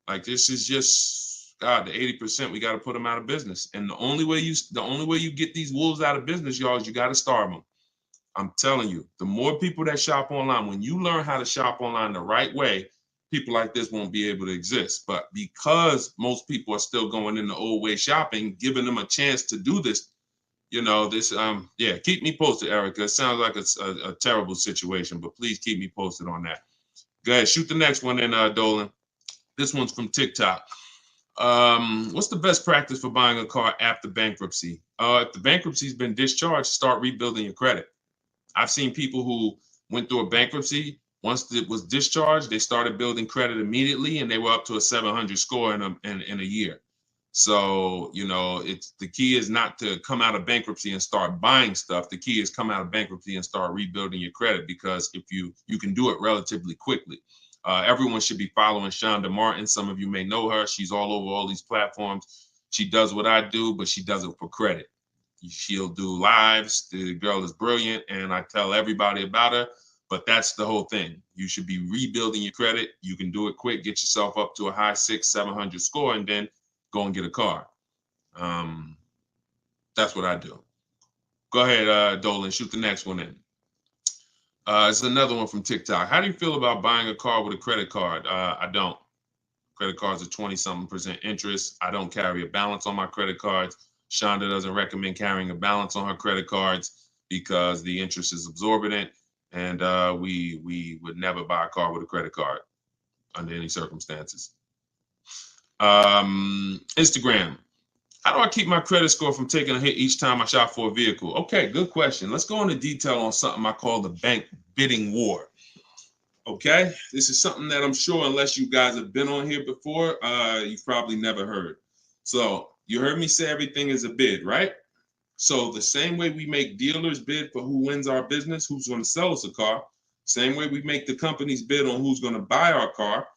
A: Like, this is just, God, the 80%, we got to put them out of business. And the only way you get these wolves out of business, y'all, is you got to starve them. I'm telling you, the more people that shop online, when you learn how to shop online the right way, people like this won't be able to exist. But because most people are still going in the old way shopping, giving them a chance to do this, keep me posted, Erica. It sounds like it's a terrible situation, but please keep me posted on that. Go ahead, shoot the next one in, Dolan. This one's from TikTok. What's the best practice for buying a car after bankruptcy? If the bankruptcy's been discharged, start rebuilding your credit. I've seen people who went through a bankruptcy. Once it was discharged, they started building credit immediately, and they were up to a 700 score in a year. So, the key is not to come out of bankruptcy and start buying stuff. The key is come out of bankruptcy and start rebuilding your credit, because if you can do it relatively quickly. Everyone should be following Shonda Martin. Some of you may know her. She's all over all these platforms. She does what I do, but she does it for credit. She'll do lives. The girl is brilliant, and I tell everybody about her. But that's the whole thing. You should be rebuilding your credit. You can do it quick. Get yourself up to a high 600-700 score, and then go and get a car. That's what I do. Go ahead, Dolan. Shoot the next one in. It's another one from TikTok. How do you feel about buying a car with a credit card? I don't. Credit cards are 20-something% interest. I don't carry a balance on my credit cards. Shonda doesn't recommend carrying a balance on her credit cards because the interest is exorbitant, and we would never buy a car with a credit card under any circumstances. Instagram. How do I keep my credit score from taking a hit each time I shop for a vehicle? Okay, good question. Let's go into detail on something I call the bank bidding war. Okay, this is something that I'm sure, unless you guys have been on here before, you've probably never heard. So you heard me say everything is a bid, right? So the same way we make dealers bid for who wins our business, who's going to sell us a car, same way we make the companies bid on who's going to buy our car,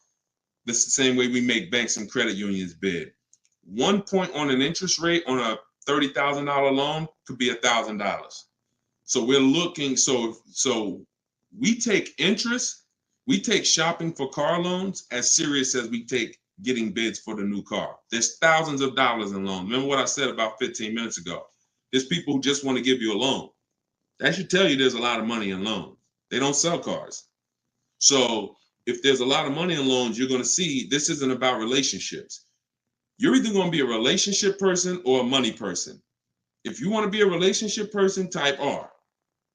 A: this is the same way we make banks and credit unions bid. 1 point on an interest rate on a $30,000 loan could be $1,000. So we're looking, so we take interest, we take shopping for car loans as serious as we take getting bids for the new car. There's thousands of dollars in loans. Remember what I said about 15 minutes ago? There's people who just want to give you a loan. That should tell you there's a lot of money in loans. They don't sell cars. So if there's a lot of money in loans, you're going to see this isn't about relationships. You're either going to be a relationship person or a money person. If you want to be a relationship person, type R.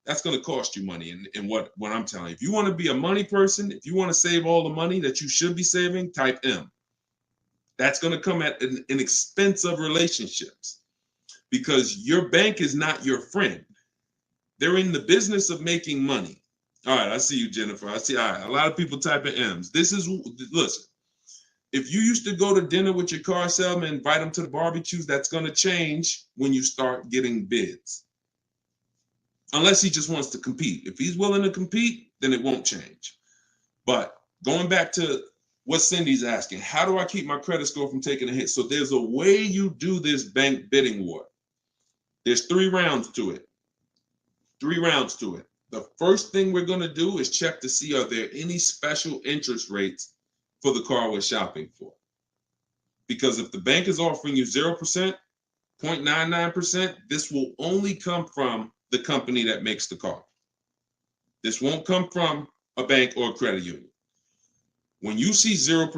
A: That's going to cost you money in what I'm telling you. If you want to be a money person, if you want to save all the money that you should be saving, type M. That's going to come at an expense of relationships, because your bank is not your friend. They're in the business of making money. All right, I see you, Jennifer. I see, all right, a lot of people typing M's. Listen, if you used to go to dinner with your car salesman, invite them to the barbecues, that's going to change when you start getting bids. Unless he just wants to compete. If he's willing to compete, then it won't change. But going back to what Cindy's asking, how do I keep my credit score from taking a hit? So there's a way you do this bank bidding war. There's 3 rounds to it. 3 rounds to it. The first thing we're going to do is check to see, are there any special interest rates for the car we're shopping for? Because if the bank is offering you 0%, 0.99%, this will only come from the company that makes the car. This won't come from a bank or a credit union. When you see 0%,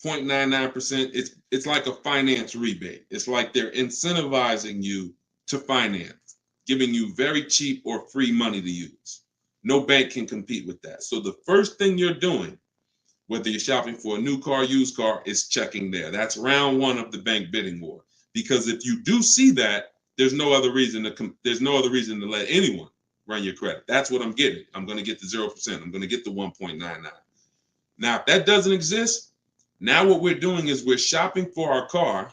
A: 0.99%, it's like a finance rebate. It's like they're incentivizing you to finance, giving you very cheap or free money to use. No bank can compete with that. So the first thing you're doing, whether you're shopping for a new car, used car, is checking there. That's round 1 of the bank bidding war. Because if you do see that, there's no other reason to let anyone run your credit. That's what I'm getting. I'm going to get the 0%. I'm going to get the 1.99. Now, if that doesn't exist, now what we're doing is we're shopping for our car,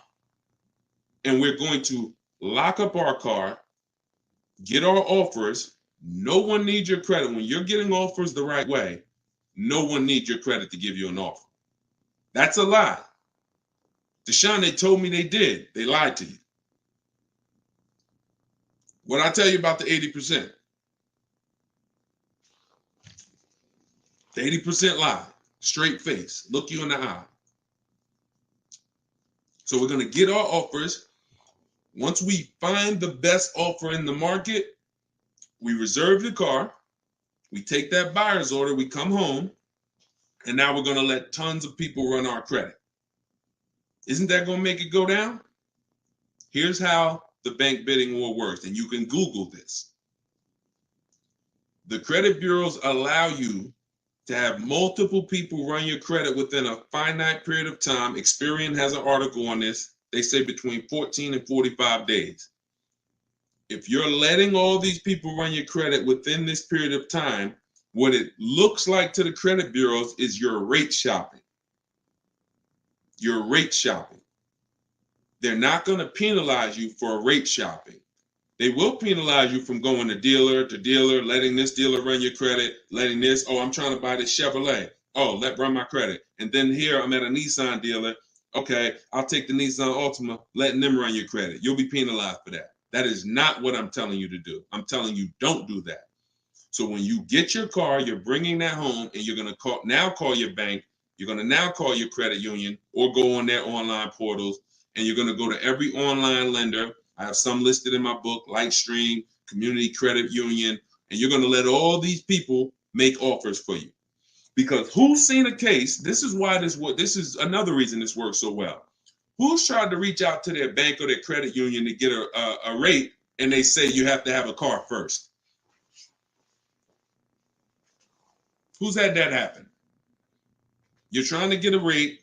A: and we're going to lock up our car, get our offers. No one needs your credit. When you're getting offers the right way, no one needs your credit to give you an offer. That's a lie. Deshone, they told me they did. They lied to you. What I tell you about the 80%? The 80% lie. Straight face. Look you in the eye. So we're going to get our offers. Once we find the best offer in the market, we reserve the car. We take that buyer's order. We come home. And now we're going to let tons of people run our credit. Isn't that going to make it go down? Here's how the bank bidding war works, and you can Google this. The credit bureaus allow you to have multiple people run your credit within a finite period of time. Experian has an article on this. They say between 14 and 45 days. If you're letting all these people run your credit within this period of time, what it looks like to the credit bureaus is you're rate shopping. You're rate shopping. They're not going to penalize you for rate shopping. They will penalize you from going to dealer, letting this dealer run your credit, letting this, oh, I'm trying to buy this Chevrolet. Oh, let run my credit. And then here I'm at a Nissan dealer. Okay, I'll take the Nissan Altima, letting them run your credit. You'll be penalized for that. That is not what I'm telling you to do. I'm telling you, don't do that. So when you get your car, you're bringing that home, and you're going to call your bank. You're going to now call your credit union or go on their online portals, and you're going to go to every online lender. I have some listed in my book, Lightstream, Community Credit Union, and you're going to let all these people make offers for you. Because who's seen a case? This is another reason this works so well. Who's tried to reach out to their bank or their credit union to get a rate, and they say you have to have a car first? Who's had that happen? You're trying to get a rate,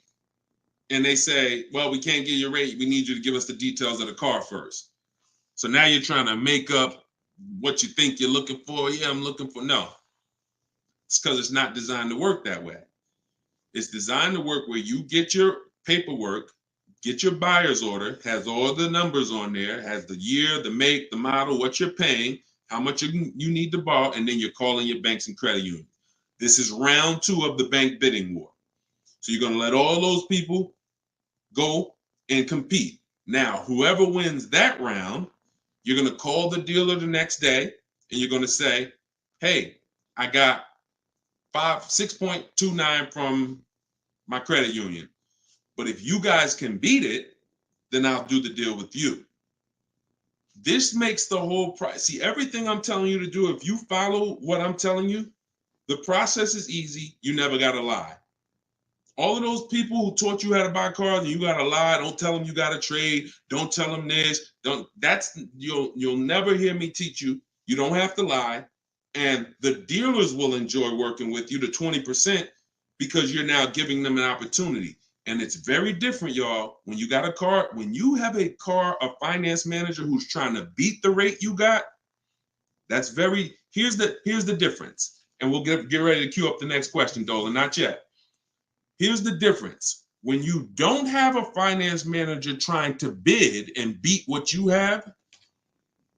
A: and they say, well, we can't get your rate. We need you to give us the details of the car first. So now you're trying to make up what you think you're looking for. Yeah, I'm looking for. No, it's because it's not designed to work that way. It's designed to work where you get your paperwork, get your buyer's order, has all the numbers on there, has the year, the make, the model, what you're paying, how much you need to borrow, and then you're calling your banks and credit unions. This is round 2 of the bank bidding war. So you're going to let all those people go and compete. Now, whoever wins that round, you're going to call the dealer the next day and you're going to say, hey, I got 6.29 from my credit union. But if you guys can beat it, then I'll do the deal with you. This makes the whole price. See, everything I'm telling you to do, if you follow what I'm telling you, the process is easy. You never got to lie. All of those people who taught you how to buy cars and you got to lie, don't tell them you got to trade, don't tell them this, you'll never hear me teach you. You don't have to lie. And the dealers will enjoy working with you, the 20%, because you're now giving them an opportunity. And it's very different, y'all. When you got a car, when you have a finance manager who's trying to beat the rate you got, here's the difference. And we'll get ready to queue up the next question, Dolan, not yet. Here's the difference. When you don't have a finance manager trying to bid and beat what you have,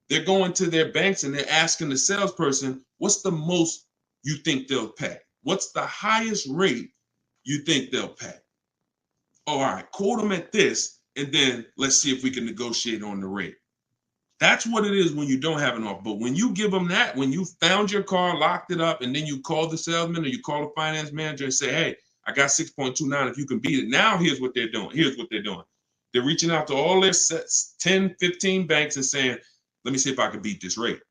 A: they're going to their banks and they're asking the salesperson, what's the most you think they'll pay? What's the highest rate you think they'll pay? All right, quote them at this, and then let's see if we can negotiate on the rate. That's what it is when you don't have an offer. But when you give them that, when you found your car, locked it up, and then you call the salesman or you call the finance manager and say, hey, I got 6.29 if you can beat it. Now here's what they're doing. They're reaching out to all their 10, 15 banks and saying, let me see if I can beat this rate.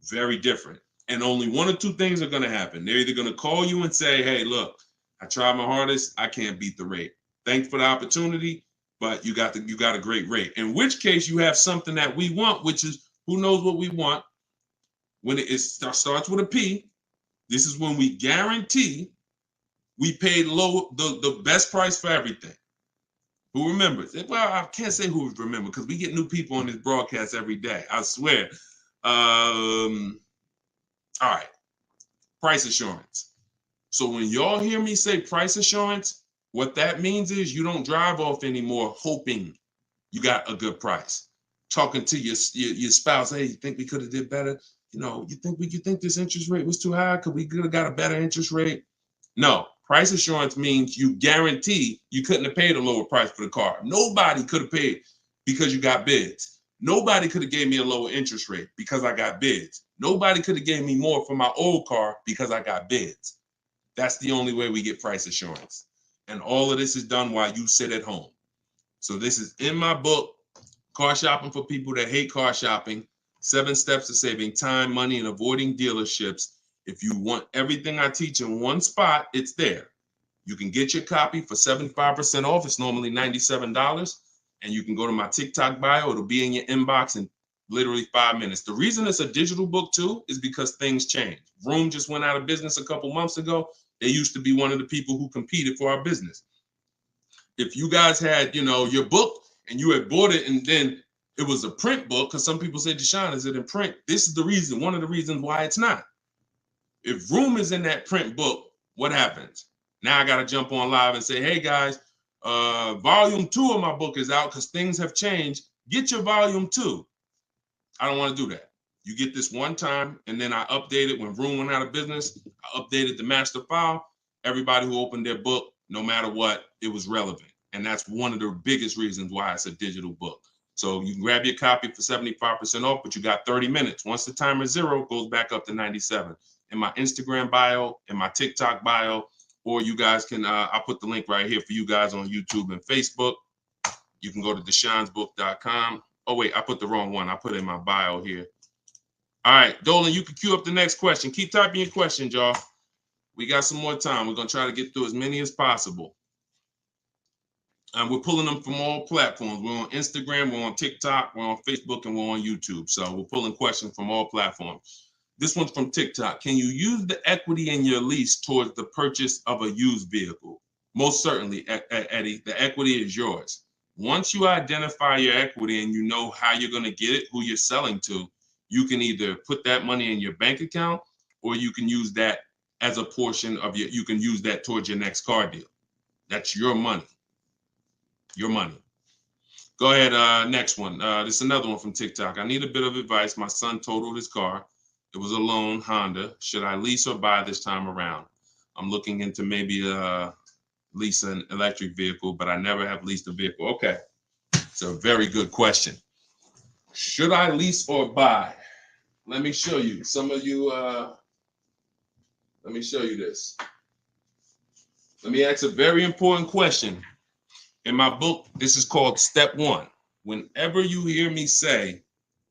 A: Very different. And only one or two things are going to happen. They're either going to call you and say, hey, look, I tried my hardest. I can't beat the rate. Thanks for the opportunity, but you got a great rate. In which case you have something that we want, which is, who knows what we want. When it starts with a P, this is when we guarantee we paid the best price for everything. Who remembers? Well, I can't say who remembers because we get new people on this broadcast every day. I swear. All right. Price assurance. So when y'all hear me say price assurance, what that means is you don't drive off anymore hoping you got a good price. Talking to your spouse, hey, you think we could have did better? You think this interest rate was too high? Could we have got a better interest rate? No. Price assurance means you guarantee you couldn't have paid a lower price for the car. Nobody could have paid because you got bids. Nobody could have gave me a lower interest rate because I got bids. Nobody could have gave me more for my old car because I got bids. That's the only way we get price assurance. And all of this is done while you sit at home. So this is in my book, Car Shopping for People That Hate Car Shopping, 7 Steps to Saving Time, Money, and Avoiding Dealerships. If you want everything I teach in one spot, it's there. You can get your copy for 75% off. It's normally $97. And you can go to my TikTok bio. It'll be in your inbox in literally 5 minutes. The reason it's a digital book too is because things change. Vroom just went out of business a couple months ago. They used to be one of the people who competed for our business. If you guys had, your book and you had bought it and then it was a print book, because some people say, Deshone, is it in print? This is the reason, one of the reasons why it's not. If Vroom is in that print book, what happens? Now I got to jump on live and say, hey guys, volume 2 of my book is out because things have changed. Get your volume 2. I don't want to do that. You get this one time, and then I update it when Vroom went out of business. I updated the master file. Everybody who opened their book, no matter what, it was relevant. And that's one of the biggest reasons why it's a digital book. So you can grab your copy for 75% off, but you got 30 minutes. Once the timer is 0, it goes back up to 97. In my Instagram bio, in my TikTok bio, or you guys can, I'll put the link right here for you guys on YouTube and Facebook. You can go to deshonsbook.com. Oh, wait, I put the wrong one. I put it in my bio here. All right, Dolan, you can queue up the next question. Keep typing your questions, y'all. We got some more time. We're going to try to get through as many as possible. And we're pulling them from all platforms. We're on Instagram, we're on TikTok, we're on Facebook, and we're on YouTube. So we're pulling questions from all platforms. This one's from TikTok. Can you use the equity in your lease towards the purchase of a used vehicle? Most certainly, Eddie, the equity is yours. Once you identify your equity and you know how you're going to get it, who you're selling to, you can either put that money in your bank account or you can use that as a portion of you can use that towards your next car deal. That's your money. Your money. Go ahead, next one. This is another one from TikTok. I need a bit of advice. My son totaled his car. It was a loan Honda. Should I lease or buy this time around? I'm looking into maybe lease an electric vehicle, but I never have leased a vehicle. Okay, it's a very good question. Should I lease or buy? Let me show you. Some of you, let me show you this. Let me ask a very important question. In my book, this is called Step One. Whenever you hear me say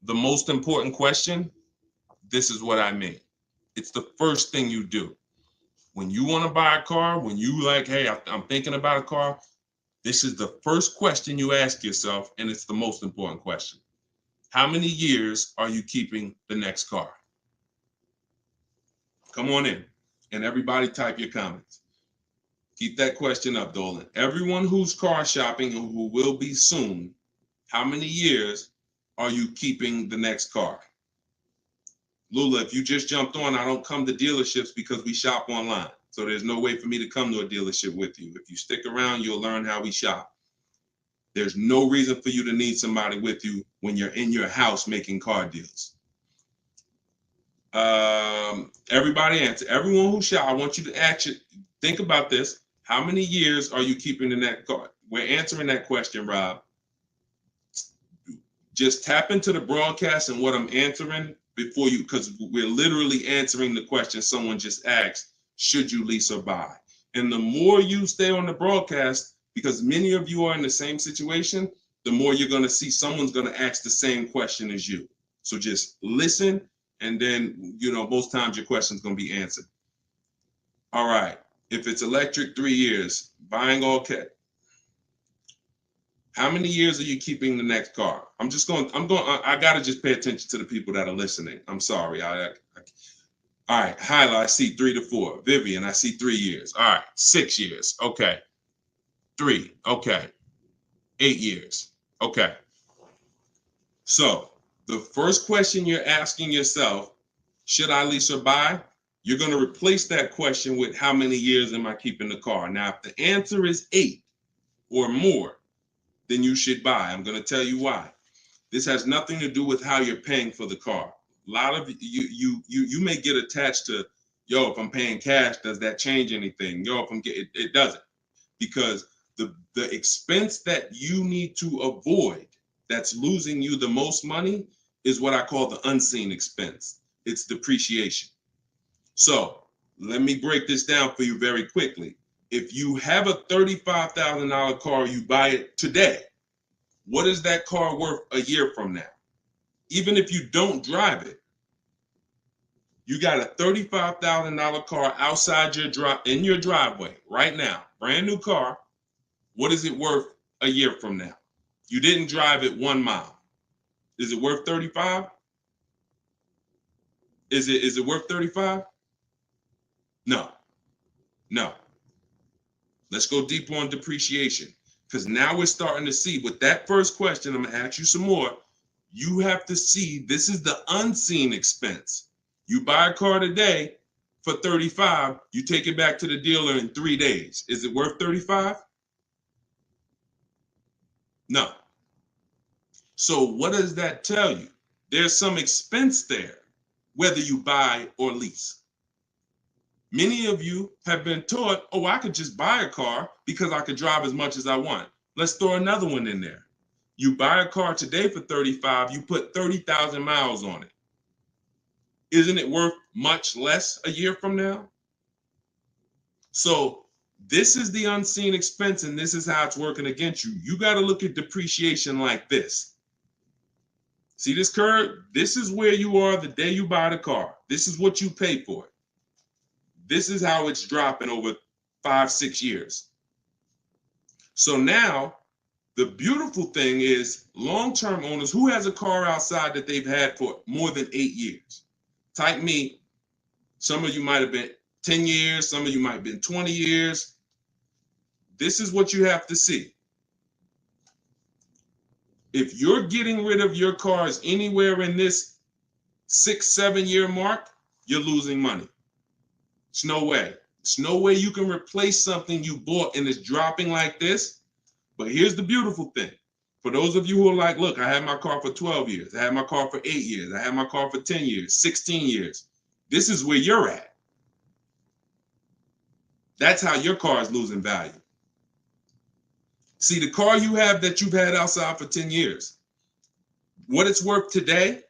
A: the most important question, this is what I mean. It's the first thing you do. When you want to buy a car, when you like, hey, I'm thinking about a car, this is the first question you ask yourself, and it's the most important question. How many years are you keeping the next car? Come on in, and everybody type your comments. Keep that question up, Dolan. Everyone who's car shopping and who will be soon, how many years are you keeping the next car? Lula, if you just jumped on, I don't come to dealerships because we shop online. So there's no way for me to come to a dealership with you. If you stick around, you'll learn how we shop. There's no reason for you to need somebody with you when you're in your house making car deals. Everybody answer. Everyone who shop, I want you to actually think about this. How many years are you keeping the next car? We're answering that question, Rob. Just tap into the broadcast and what I'm answering before you, because we're literally answering the question someone just asked, should you lease or buy? And the more you stay on the broadcast, because many of you are in the same situation, the more you're going to see someone's going to ask the same question as you. So just listen, and then, most times your question's going to be answered. All right. If it's electric, 3 years. Buying all cash. How many years are you keeping the next car? I got to just pay attention to the people that are listening. I'm sorry. All right. Hyla, I see 3 to 4. Vivian, I see 3 years. All right. 6 years. Okay. 3. Okay. 8 years. Okay. So the first question you're asking yourself, should I lease or buy? You're going to replace that question with how many years am I keeping the car? Now, if the answer is 8 or more, then you should buy. I'm going to tell you why. This has nothing to do with how you're paying for the car. A lot of you may get attached to, if I'm paying cash, does that change anything? If I'm getting, it doesn't, because the expense that you need to avoid that's losing you the most money is what I call the unseen expense. It's depreciation. So let me break this down for you very quickly. If you have a $35,000 car, you buy it today, what is that car worth a year from now? Even if you don't drive it, you got a $35,000 car outside in your driveway right now, brand new car. What is it worth a year from now? You didn't drive it 1 mile. Is it worth 35? Is it worth 35? No. Let's go deeper on depreciation, because now we're starting to see with that first question. I'm going to ask you some more. You have to see this is the unseen expense. You buy a car today for 35, you take it back to the dealer in 3 days. Is it worth 35? No. So what does that tell you? There's some expense there, whether you buy or lease. Many of you have been taught, I could just buy a car because I could drive as much as I want. Let's throw another one in there. You buy a car today for 35, you put 30,000 miles on it. Isn't it worth much less a year from now? So this is the unseen expense, and this is how it's working against you. You got to look at depreciation like this. See this curve? This is where you are the day you buy the car. This is what you pay for it. This is how it's dropping over 5-6 years. So now the beautiful thing is long-term owners who has a car outside that they've had for more than 8 years. Type me. Some of you might have been 10 years. Some of you might have been 20 years. this is what you have to see. If you're getting rid of your cars anywhere in this 6-7 year mark, you're losing money. It's no way. It's no way you can replace something you bought and it's dropping like this. But here's the beautiful thing. For those of you who are like, look, I had my car for 12 years. I had my car for 8 years. I had my car for 10 years, 16 years. This is where you're at. That's how your car is losing value. See, the car you have that you've had outside for 10 years, what it's worth today,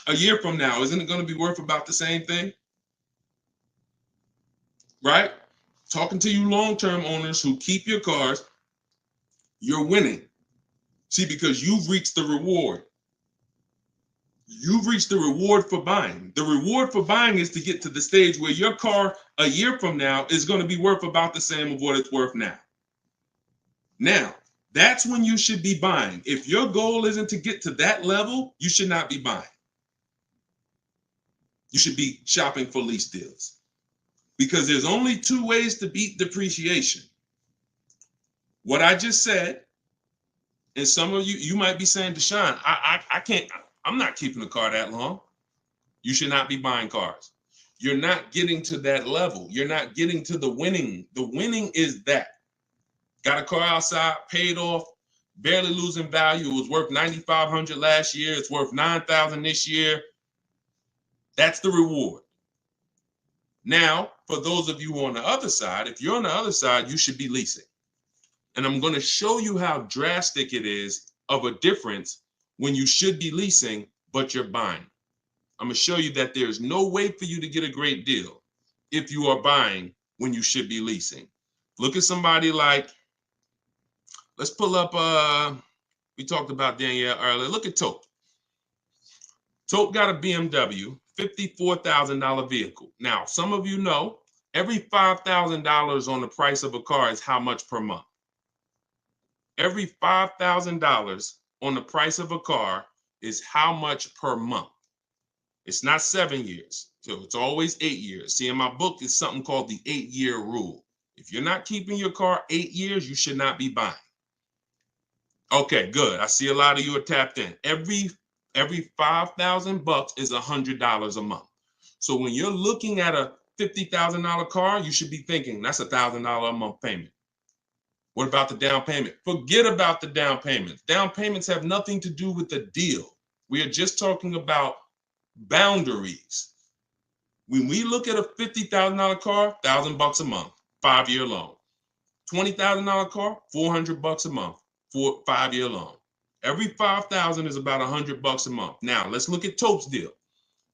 A: a year from now, isn't it going to be worth about the same thing? Right? Talking to you long-term owners who keep your cars, you're winning. See, because you've reached the reward. You've reached the reward for buying. The reward for buying is to get to the stage where your car a year from now is going to be worth about the same of what it's worth now. Now, that's when you should be buying. If your goal isn't to get to that level, you should not be buying. You should be shopping for lease deals. Because there's only two ways to beat depreciation. What I just said, and some of you might be saying, Deshone, I can't, I'm not keeping a car that long. You should not be buying cars. You're not getting to that level. You're not getting to the winning. The winning is that. Got a car outside, paid off, barely losing value. It was worth $9,500 last year. It's worth $9,000 this year. That's the reward. Now, for those of you who are on the other side, if you're on the other side, you should be leasing. And I'm going to show you how drastic it is of a difference when you should be leasing, but you're buying. I'm going to show you that there's no way for you to get a great deal if you are buying when you should be leasing. Look at somebody like, let's pull up, we talked about Danielle earlier. Look at Tope. Tope got a BMW, $54,000 vehicle. Now, some of you know, every $5,000 on the price of a car is how much per month? Every $5,000 on the price of a car is how much per month? It's not 7 years, so it's always 8 years. See, in my book, it's something called the 8-year rule. If you're not keeping your car 8 years, you should not be buying. Okay, good. I see a lot of you are tapped in. Every $5,000 is $100 a month. So when you're looking at a $50,000 car, you should be thinking that's $1,000 a month payment. What about the down payment? Forget about the down payments. Down payments have nothing to do with the deal. We are just talking about boundaries. When we look at a $50,000 car, $1,000 a month, 5-year loan. $20,000 car, $400 a month, 5-year loan. Every $5,000 is about $100 a month. Now let's look at Tope's deal.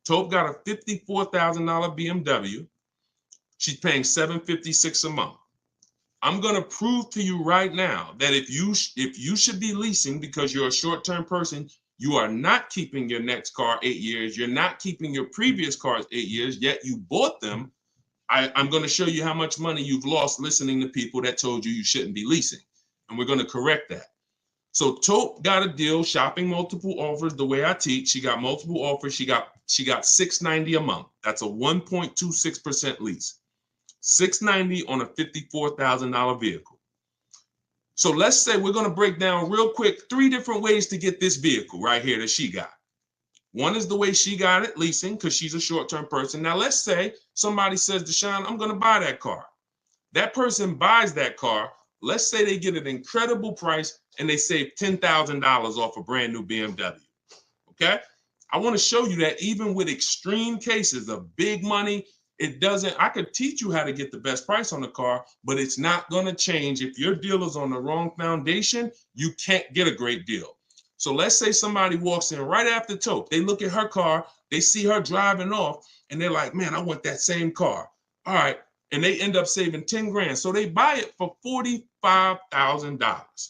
A: Tope got a $54,000 BMW. She's paying $756 a month. I'm going to prove to you right now that if you should be leasing because you're a short-term person, you are not keeping your next car 8 years. You're not keeping your previous cars 8 years, yet you bought them. I'm going to show you how much money you've lost listening to people that told you shouldn't be leasing. And we're going to correct that. So Tope got a deal, shopping multiple offers the way I teach. She got multiple offers. She got $690 a month. That's a 1.26% lease. $690 on a $54,000 vehicle. So let's say we're going to break down real quick 3 different ways to get this vehicle right here that she got. One is the way she got it, leasing, because she's a short-term person. Now let's say somebody says, Deshone, I'm going to buy that car. That person buys that car. Let's say they get an incredible price and they save $10,000 off a brand new BMW. Okay? I want to show you that even with extreme cases of big money, I could teach you how to get the best price on the car, but it's not going to change. If your deal is on the wrong foundation, you can't get a great deal. So let's say somebody walks in right after Tope. They look at her car, they see her driving off, and they're like, man, I want that same car. All right. And they end up saving 10 grand. So they buy it for $45,000.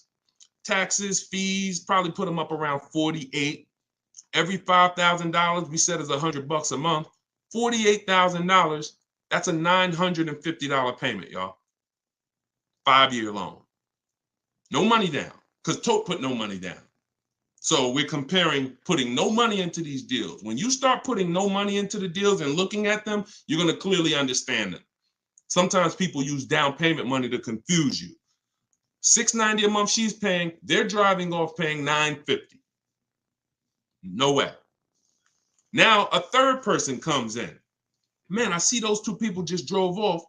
A: Taxes, fees, probably put them up around 48. Every $5,000 we said is $100 a month. $48,000, that's a $950 payment, y'all. 5-year loan. No money down, because Tope put no money down. So we're comparing putting no money into these deals. When you start putting no money into the deals and looking at them, you're going to clearly understand them. Sometimes people use down payment money to confuse you. $690 a month she's paying, they're driving off paying $950. No way. Now a third person comes in. Man, I see those two people just drove off.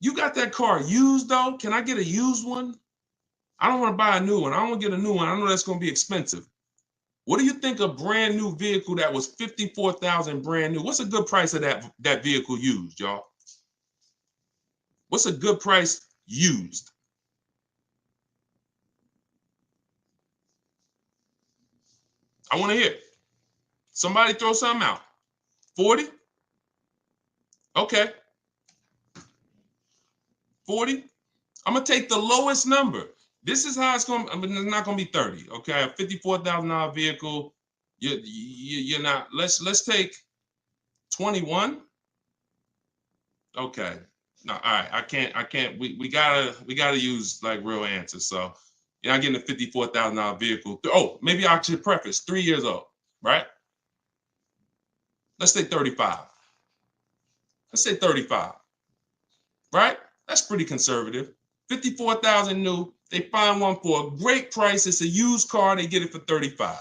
A: You got that car used though? Can I get a used one? I don't want to buy a new one. I don't want to get a new one. I know that's going to be expensive. What do you think a brand new vehicle that was $54,000 brand new? What's a good price of that vehicle used, y'all? What's a good price used? I want to hear it. Somebody throw something out. 40? Okay. 40? I'm going to take the lowest number. This is how it's going to, I mean, it's not going to be 30. Okay. A $54,000 vehicle. You're not, let's take 21. Okay. No, all right. I can't, we gotta use like real answers. So you're not getting a $54,000 vehicle. Oh, maybe I should preface 3 years old, right? Let's say 35. Let's say 35, right? That's pretty conservative. 54,000 new. They find one for a great price. It's a used car. They get it for 35.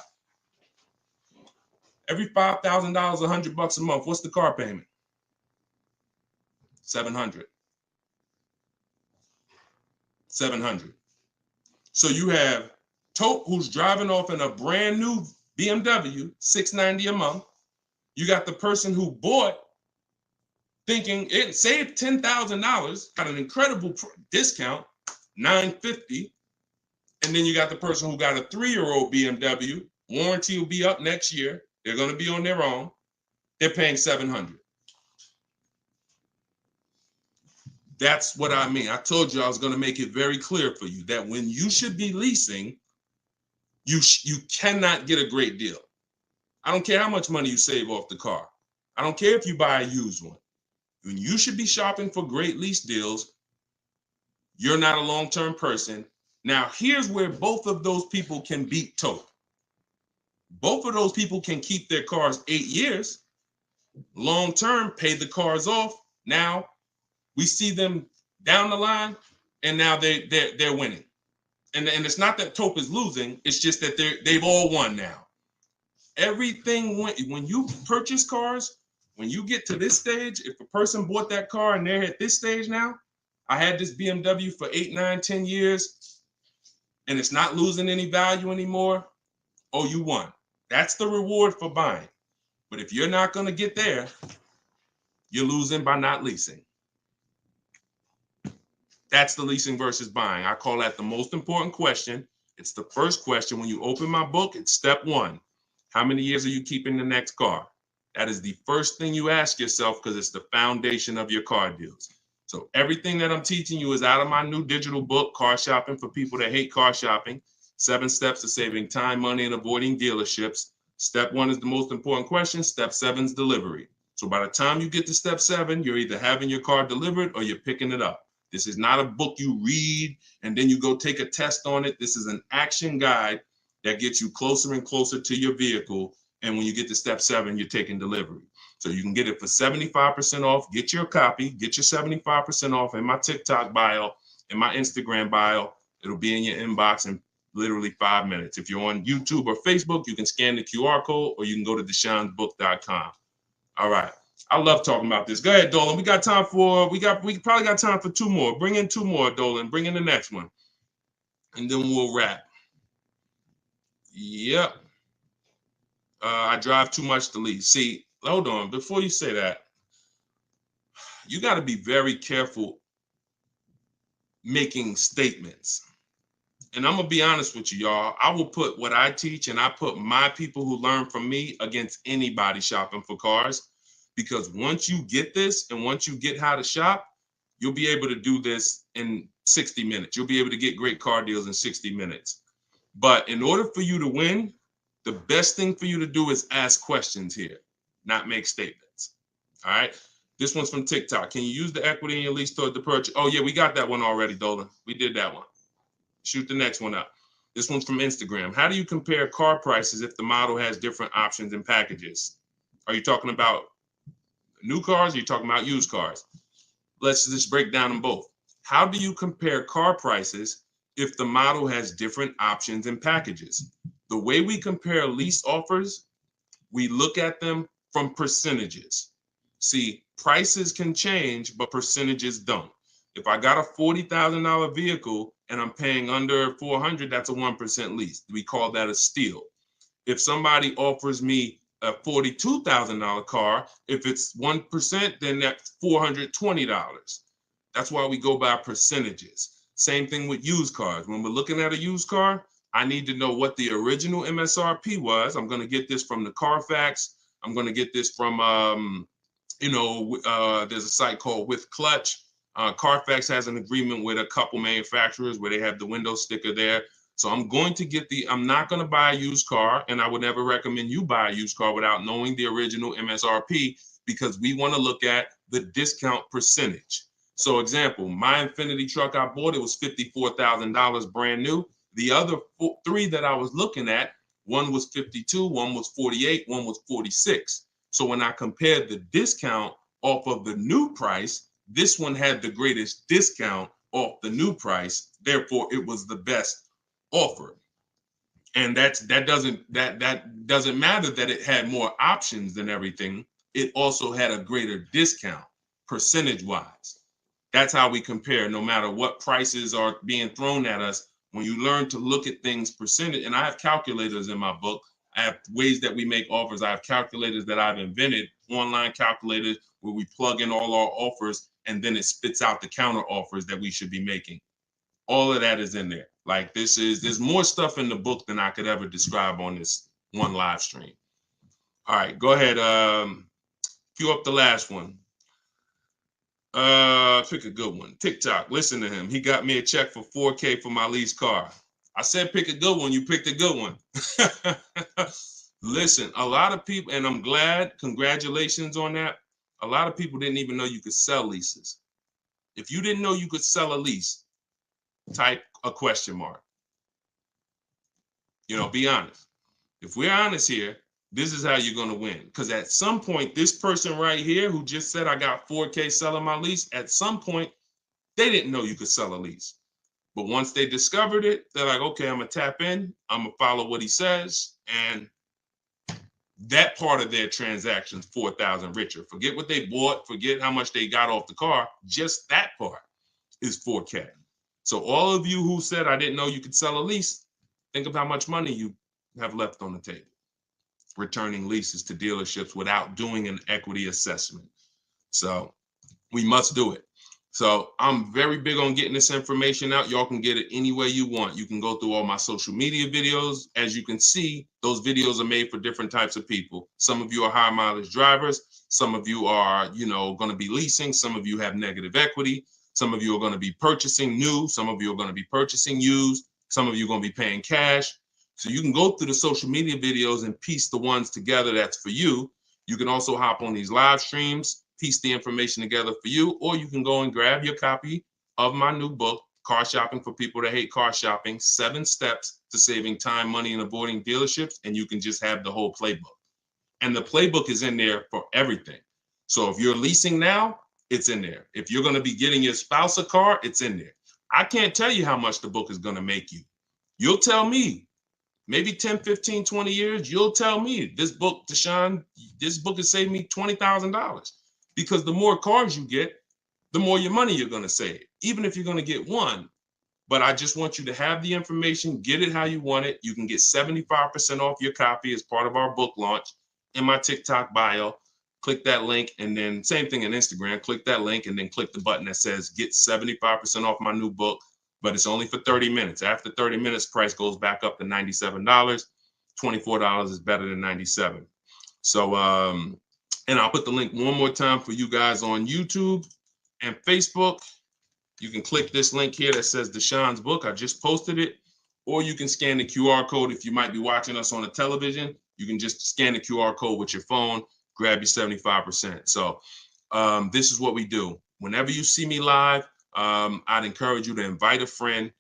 A: Every $5,000, $100 a month. What's the car payment? 700. 700. So you have Tope, who's driving off in a brand new BMW, $690 a month. You got the person who bought thinking it saved $10,000, got an incredible discount, $950. And then you got the person who got a 3-year-old BMW. Warranty will be up next year. They're going to be on their own. They're paying $700. That's what I mean. I told you I was going to make it very clear for you that when you should be leasing, you cannot get a great deal. I don't care how much money you save off the car. I don't care if you buy a used one. When you should be shopping for great lease deals, you're not a long-term person. Now, here's where both of those people can beat Tope. Both of those people can keep their cars 8 years, long-term, pay the cars off. Now, we see them down the line, and now they're winning. And it's not that Tope is losing. It's just that they've all won now. Everything when you purchase cars, when you get to this stage, if a person bought that car and they're at this stage now, I had this BMW for 8, 9, 10 years, and it's not losing any value anymore. Oh, you won. That's the reward for buying. But if you're not going to get there, you're losing by not leasing. That's the leasing versus buying. I call that the most important question. It's the first question. When you open my book, it's step 1. How many years are you keeping the next car? That is the first thing you ask yourself because it's the foundation of your car deals. So everything that I'm teaching you is out of my new digital book, Car Shopping for People That Hate Car Shopping. 7 steps to saving time, money, and avoiding dealerships. Step 1 is the most important question. Step 7 is delivery. So by the time you get to step 7, you're either having your car delivered or you're picking it up. This is not a book you read and then you go take a test on it. This is an action guide that gets you closer and closer to your vehicle. And when you get to step 7, you're taking delivery. So you can get it for 75% off. Get your copy. Get your 75% off in my TikTok bio, in my Instagram bio. It'll be in your inbox in literally 5 minutes. If you're on YouTube or Facebook, you can scan the QR code or you can go to Deshone'sBook.com. All right. I love talking about this. Go ahead, Dolan. We probably got time for 2 more. Bring in 2 more, Dolan. Bring in the next one. And then we'll wrap. Yep. I drive too much to lease. See, hold on. Before you say that, you got to be very careful making statements. And I'm going to be honest with you, y'all. I will put what I teach and I put my people who learn from me against anybody shopping for cars. Because once you get this and once you get how to shop, you'll be able to do this in 60 minutes. You'll be able to get great car deals in 60 minutes. But in order for you to win, the best thing for you to do is ask questions here, not make statements. All right. This one's from TikTok. Can you use the equity in your lease toward the purchase? Oh, yeah, we got that one already, Dolan. We did that one. Shoot the next one up. This one's from Instagram. How do you compare car prices if the model has different options and packages? Are you talking about new cars or are you talking about used cars? Let's just break down them both. How do you compare car prices if the model has different options and packages? The way we compare lease offers, we look at them from percentages. See, prices can change, but percentages don't. If I got a $40,000 vehicle and I'm paying under 400, that's a 1% lease. We call that a steal. If somebody offers me a $42,000 car, if it's 1%, then that's $420. That's why we go by percentages. Same thing with used cars. When we're looking at a used car, I need to know what the original MSRP was. I'm going to get this from the Carfax. I'm going to get this from, there's a site called With Clutch. Carfax has an agreement with a couple manufacturers where they have the window sticker there. So I'm going to get I'm not going to buy a used car, and I would never recommend you buy a used car without knowing the original MSRP, because we want to look at the discount percentage. So example, my Infinity truck I bought, it was $54,000 brand new. The other three that I was looking at, one was 52, one was 48, one was 46. So when I compared the discount off of the new price, this one had the greatest discount off the new price. Therefore, it was the best offer. And that doesn't matter that it had more options than everything. It also had a greater discount percentage wise. That's how we compare, no matter what prices are being thrown at us. When you learn to look at things percentage, and I have calculators in my book. I have ways that we make offers. I have calculators that I've invented, online calculators where we plug in all our offers and then it spits out the counter offers that we should be making. All of that is in there. Like there's more stuff in the book than I could ever describe on this one live stream. All right, go ahead. Cue up the last one. Pick a good one. TikTok. Listen to him. He got me a check for $4K for my lease car. I said pick a good one. You picked a good one. Listen, a lot of people, and I'm glad. Congratulations on that. A lot of people didn't even know you could sell leases. If you didn't know you could sell a lease, type a question mark. Be honest. If we're honest here, this is how you're going to win. Because at some point, this person right here who just said I got $4K selling my lease, at some point, they didn't know you could sell a lease. But once they discovered it, they're like, okay, I'm going to tap in. I'm going to follow what he says. And that part of their transaction's 4,000 richer. Forget what they bought. Forget how much they got off the car. Just that part is 4K. So all of you who said I didn't know you could sell a lease, think of how much money you have left on the table returning leases to dealerships without doing an equity assessment. So we must do it. So I'm very big on getting this information out. Y'all can get it any way you want. You can go through all my social media videos. As you can see, those videos are made for different types of people. Some of you are high mileage drivers. Some of you are, going to be leasing. Some of you have negative equity. Some of you are going to be purchasing new. Some of you are going to be purchasing used. Some of you are going to be paying cash. So you can go through the social media videos and piece the ones together that's for you. You can also hop on these live streams, piece the information together for you, or you can go and grab your copy of my new book, Car Shopping for People That Hate Car Shopping, 7 Steps to Saving Time, Money, and Avoiding Dealerships, and you can just have the whole playbook. And the playbook is in there for everything. So if you're leasing now, it's in there. If you're going to be getting your spouse a car, it's in there. I can't tell you how much the book is going to make you. You'll tell me. Maybe 10, 15, 20 years, you'll tell me, this book, Deshone, this book has saved me $20,000. Because the more cars you get, the more your money you're going to save, even if you're going to get one. But I just want you to have the information, get it how you want it. You can get 75% off your copy as part of our book launch in my TikTok bio. Click that link, and then same thing in Instagram. Click that link and then click the button that says get 75% off my new book. But it's only for 30 minutes. After 30 minutes, price goes back up to $97. $24 is better than $97. So, and I'll put the link one more time for you guys on YouTube and Facebook. You can click this link here that says Deshone's book. I just posted it. Or you can scan the QR code. If you might be watching us on a television, you can just scan the QR code with your phone, grab your 75%. So this is what we do. Whenever you see me live, I'd encourage you to invite a friend,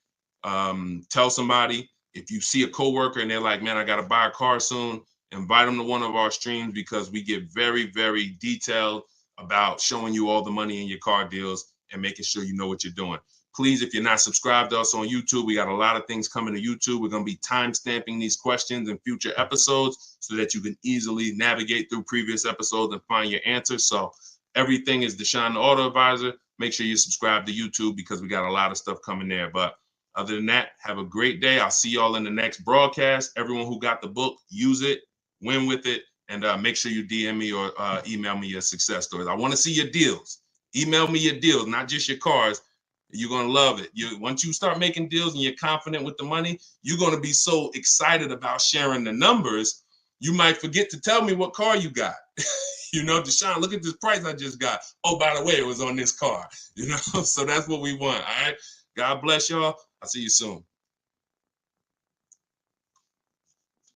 A: tell somebody. If you see a coworker and they're like, man, I got to buy a car soon, invite them to one of our streams, because we get very, very detailed about showing you all the money in your car deals and making sure you know what you're doing. Please, if you're not subscribed to us on YouTube, we got a lot of things coming to YouTube. We're going to be time stamping these questions in future episodes so that you can easily navigate through previous episodes and find your answers. So everything is Deshone the Auto Advisor. Make sure you subscribe to YouTube because we got a lot of stuff coming there. But other than that, have a great day. I'll see y'all in the next broadcast. Everyone who got the book, use it, win with it, and make sure you DM me or email me your success stories. I want to see your deals. Email me your deals, not just your cars. You're going to love it. Once you start making deals and you're confident with the money, you're going to be so excited about sharing the numbers, you might forget to tell me what car you got. You know, Deshone, look at this price I just got. Oh, by the way, it was on this car. You know, so that's what we want. All right. God bless y'all. I'll see you soon.